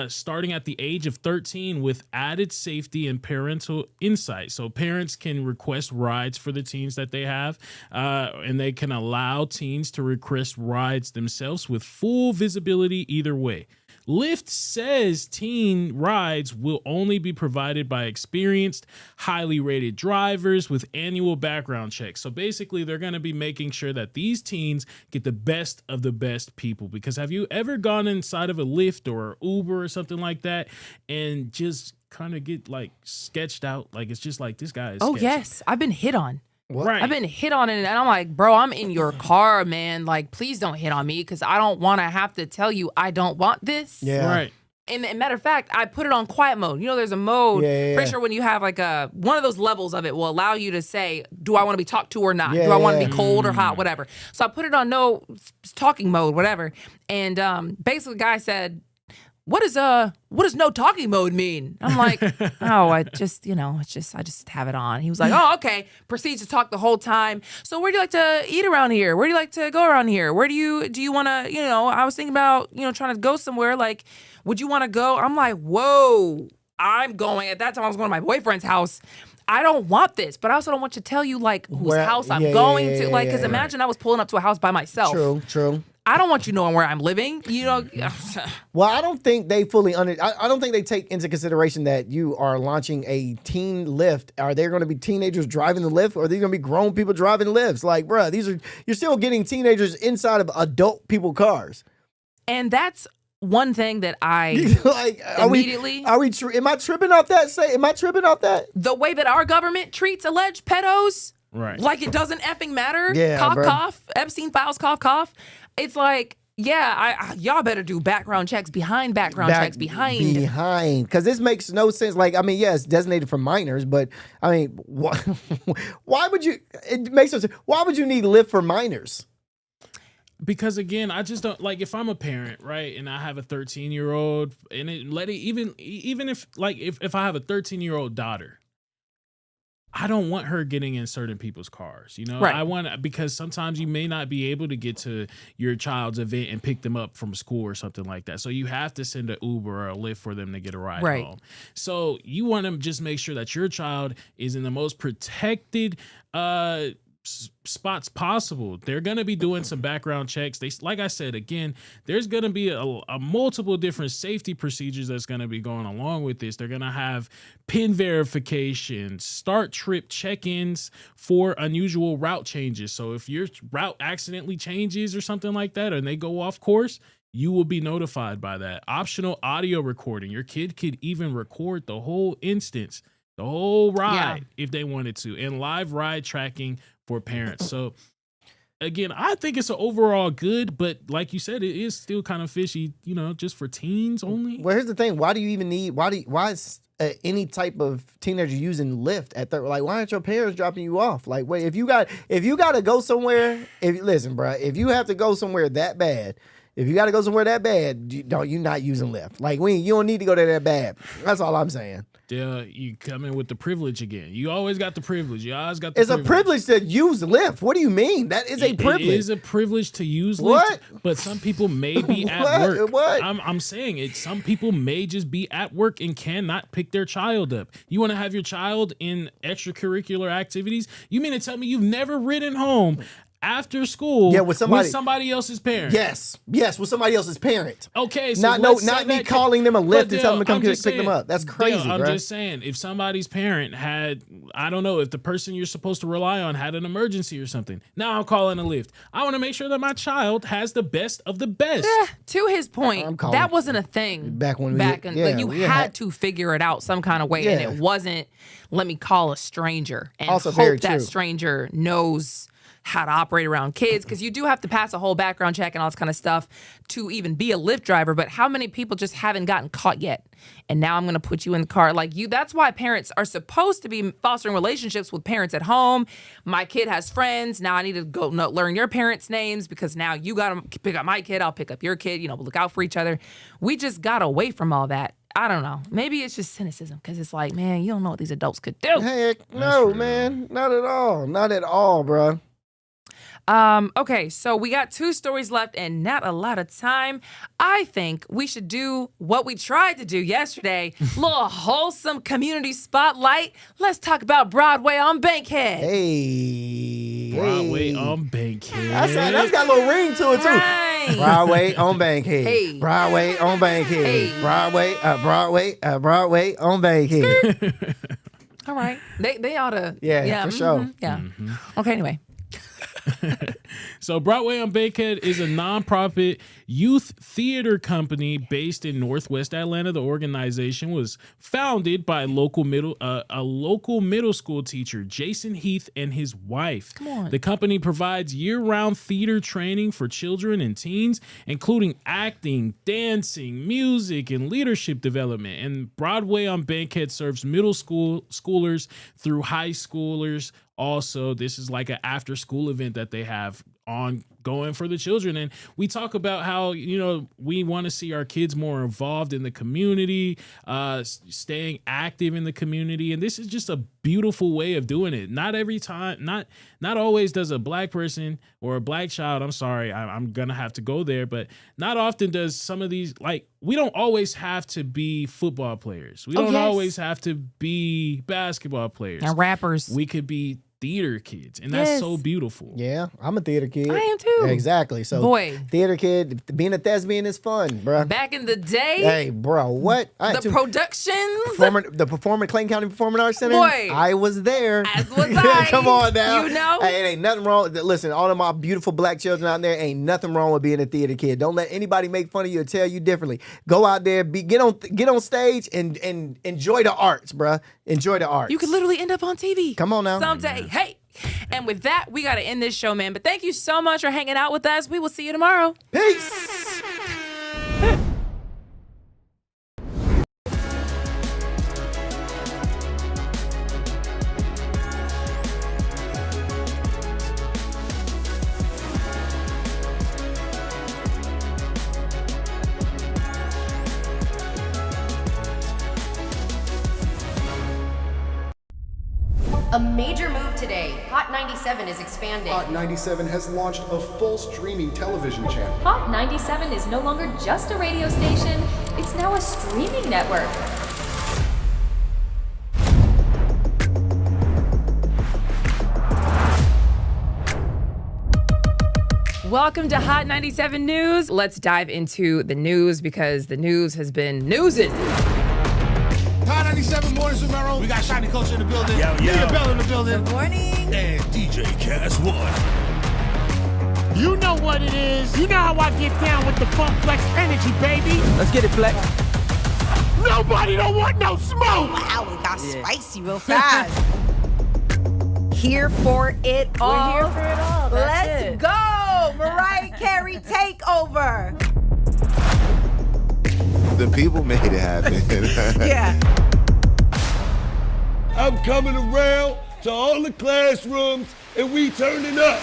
starting at the age of 13 with added safety and parental insight. So parents can request rides for the teens that they have, and they can allow teens to request rides themselves with full visibility either way. Lyft says teen rides will only be provided by experienced, highly rated drivers with annual background checks. So basically, they're going to be making sure that these teens get the best of the best people. Because have you ever gone inside of a Lyft or Uber or something like that and just kind of get like sketched out? Like it's just like this guy is sketchy. Yes. I've been hit on. What? Right. I've been hit on it, and I'm like, bro, I'm in your car, man. Like, please don't hit on me because I don't want to have to tell you I don't want this. Yeah. Right. And matter of fact, I put it on quiet mode. You know, there's a mode. Pretty sure when you have like one of those levels of it will allow you to say, do I want to be talked to or not? Do I want to be cold or hot? Whatever. So I put it on no talking mode, whatever. And basically, the guy said, what does no talking mode mean? I'm like, I just have it on. He was like, oh, okay. Proceeds to talk the whole time. So where do you like to eat around here? Where do you like to go around here? Where do you want to, I was thinking about, trying to go somewhere. Like, would you want to go? I'm like, whoa, I'm going. At that time, I was going to my boyfriend's house. I don't want this, but I also don't want to tell you like whose house I'm going to. Like, because imagine I was pulling up to a house by myself. True. I don't want you knowing where I'm living. Well, I don't think they fully I don't think they take into consideration that you are launching a teen Lyft. Are there going to be teenagers driving the Lyft, or are these going to be grown people driving Lyfts? Like, bruh, you're still getting teenagers inside of adult people cars. And that's one thing that I like immediately. Am I tripping off that? Am I tripping off that? The way that our government treats alleged pedos, right? Like it doesn't effing matter. Yeah, cough. Epstein files, cough. It's like, y'all better do background checks behind checks behind. Because this makes no sense. Like, I mean, yeah, it's designated for minors, but I mean, why would you? It makes no sense. Why would you need Lyft for minors? Because again, I just don't like if I'm a parent, right, and I have a 13-year-old, and even if I have a 13-year-old daughter, I don't want her getting in certain people's cars, Right. I want, because sometimes you may not be able to get to your child's event and pick them up from school or something like that. So you have to send an Uber or a Lyft for them to get a ride home. So you want to just make sure that your child is in the most protected spots possible. They're going to be doing some background checks. Like I said, again, there's going to be a multiple different safety procedures that's going to be going along with this. They're going to have PIN verification, start trip check-ins for unusual route changes. So if your route accidentally changes or something like that, and they go off course, you will be notified by that. Optional audio recording. Your kid could even record the whole instance, the whole ride, if they wanted to, and live ride tracking for parents. So again, I think it's an overall good, but like you said, it is still kind of fishy, just for teens only. Well, here's the thing. Why do you even need, why is any type of teenager using Lyft at like, why aren't your parents dropping you off? Like, wait, if you got to go somewhere, listen, bro, if you have to go somewhere that bad, you're not using Lyft. Like, you don't need to go there that bad. That's all I'm saying. Yeah, you come in with the privilege again. You always got the privilege. You always got the It's privilege. a privilege to use Lyft. What do you mean? That is a privilege. It is a privilege to use Lyft, What? but some people may be at work. What? I'm saying it. Some people may just be at work and cannot pick their child up. You want to have your child in extracurricular activities? You mean to tell me you've never ridden home after school with somebody else's parent. Yes, with somebody else's parent. Okay, so not me calling them a lift and telling them to come pick them up. That's crazy, I'm bro. just saying, if somebody's parent had, I don't know, if the person you're supposed to rely on had an emergency or something, now I'm calling a lift. I want to make sure that my child has the best of the best. To his point, that wasn't a thing back when you had to figure it out some kind of way, and it wasn't. Let me call a stranger and also hope that stranger knows how to operate around kids, because you do have to pass a whole background check and all this kind of stuff to even be a Lyft driver. But how many people just haven't gotten caught yet? And now I'm going to put you in the car. Like you, that's why parents are supposed to be fostering relationships with parents at home. My kid has friends. Now I need to go learn your parents' names, because now you got to pick up my kid. I'll pick up your kid. We'll look out for each other. We just got away from all that. I don't know. Maybe it's just cynicism, because it's like, man, you don't know what these adults could do. Heck, no, man. Not at all. Not at all, bro. Okay, so we got 2 stories left and not a lot of time. I think we should do what we tried to do yesterday. Little wholesome community spotlight. Let's talk about Broadway on Bankhead. Hey. Broadway on Bankhead. That's got a little ring to it, too. Right. Broadway on Bankhead. Hey. Broadway on Bankhead. Hey. Broadway on Bankhead. All right. They ought to. Yeah, for sure. Yeah. Okay, anyway. So Broadway on Bankhead is a nonprofit youth theater company based in Northwest Atlanta. The organization was founded by a local middle school teacher, Jason Heath, and his wife. Come on. The company provides year-round theater training for children and teens, including acting, dancing, music, and leadership development. And Broadway on Bankhead serves middle schoolers through high schoolers. Also, this is like an after-school event that they have ongoing for the children. And we talk about how, we want to see our kids more involved in the community, staying active in the community. And this is just a beautiful way of doing it. Not every time, not always does a black person or a black child, I'm sorry, I'm going to have to go there, but not often does some of these, we don't always have to be football players. We don't always have to be basketball players. And rappers. We could be theater kids, and that's so beautiful. Yeah, I'm a theater kid. I am too. Exactly. So, theater kid, being a thespian is fun, bro. Back in the day. Hey, bro, what? The productions. The Clayton County Performing Arts Center. Boy. I was there. As was I. Come on now. Hey, it ain't nothing wrong. Listen, all of my beautiful black children out there, ain't nothing wrong with being a theater kid. Don't let anybody make fun of you or tell you differently. Go out there, get on stage and enjoy the arts, bro. Enjoy the arts. You could literally end up on TV. Come on now. Someday. Hey. And with that, we got to end this show, man. But thank you so much for hanging out with us. We will see you tomorrow. Peace. A major move today. Hot 97 is expanding. Hot 97 has launched a full streaming television channel. Hot 97 is no longer just a radio station, it's now a streaming network. Welcome to Hot 97 News. Let's dive into the news, because the news has been newsing. Hot 97 mornings with Merrill. We got Shiny Culture in the building. Leah Bell in the building. Good morning. And DJ Cass One. You know what it is. You know how I get down with the Funk Flex energy, baby. Let's get it, Flex. Nobody don't want no smoke. Wow, it got spicy real fast. Here for it all. We're here for it all. Let's go. Mariah Carey takeover. The people made it happen. Yeah. I'm coming around to all the classrooms and we turning up.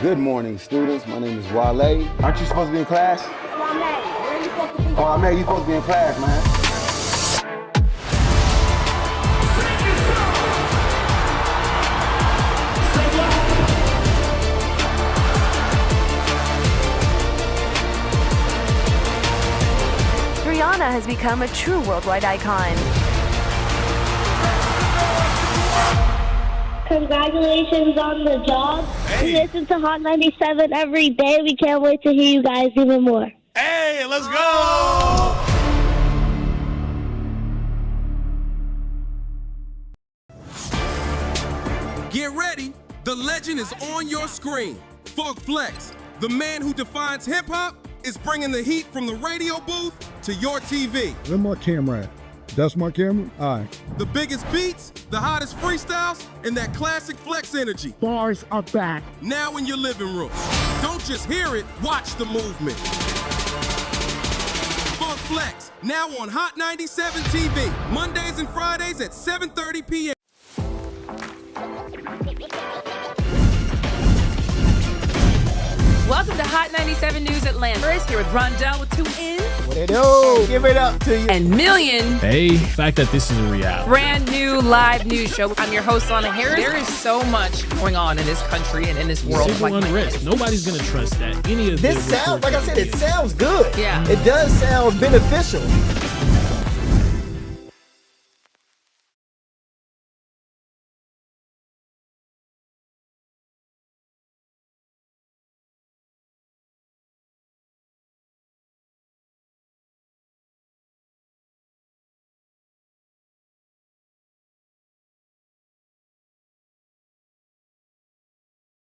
Good morning, students. My name is Wale. Aren't you supposed to be in class? Where are you supposed to be? Oh, man, you supposed to be in class, man. Rihanna has become a true worldwide icon. Congratulations on the job. We listen to Hot 97 every day. We can't wait to hear you guys even more. Hey, let's go! Get ready. The legend is on your screen. Funk Flex, the man who defines hip-hop, is bringing the heat from the radio booth to your TV. Where my camera at? That's my camera? All right. The biggest beats, the hottest freestyles, and that classic Flex energy. Bars are back. Now in your living room. Don't just hear it, watch the movement. Funk Flex, now on Hot 97 TV, Mondays and Fridays at 7:30 p.m. Welcome to Hot 97 News Atlanta. Chris here with Rondell with 2 N's. What it do? Give it up to you. And Million. Hey, the fact that this is a reality. Brand new live news show. I'm your host, Lana Harris. There is so much going on in this country and in this world. Civil unrest. Nobody's going to trust that. Any of This sounds, like I said, it sounds good. Yeah. It does sound beneficial.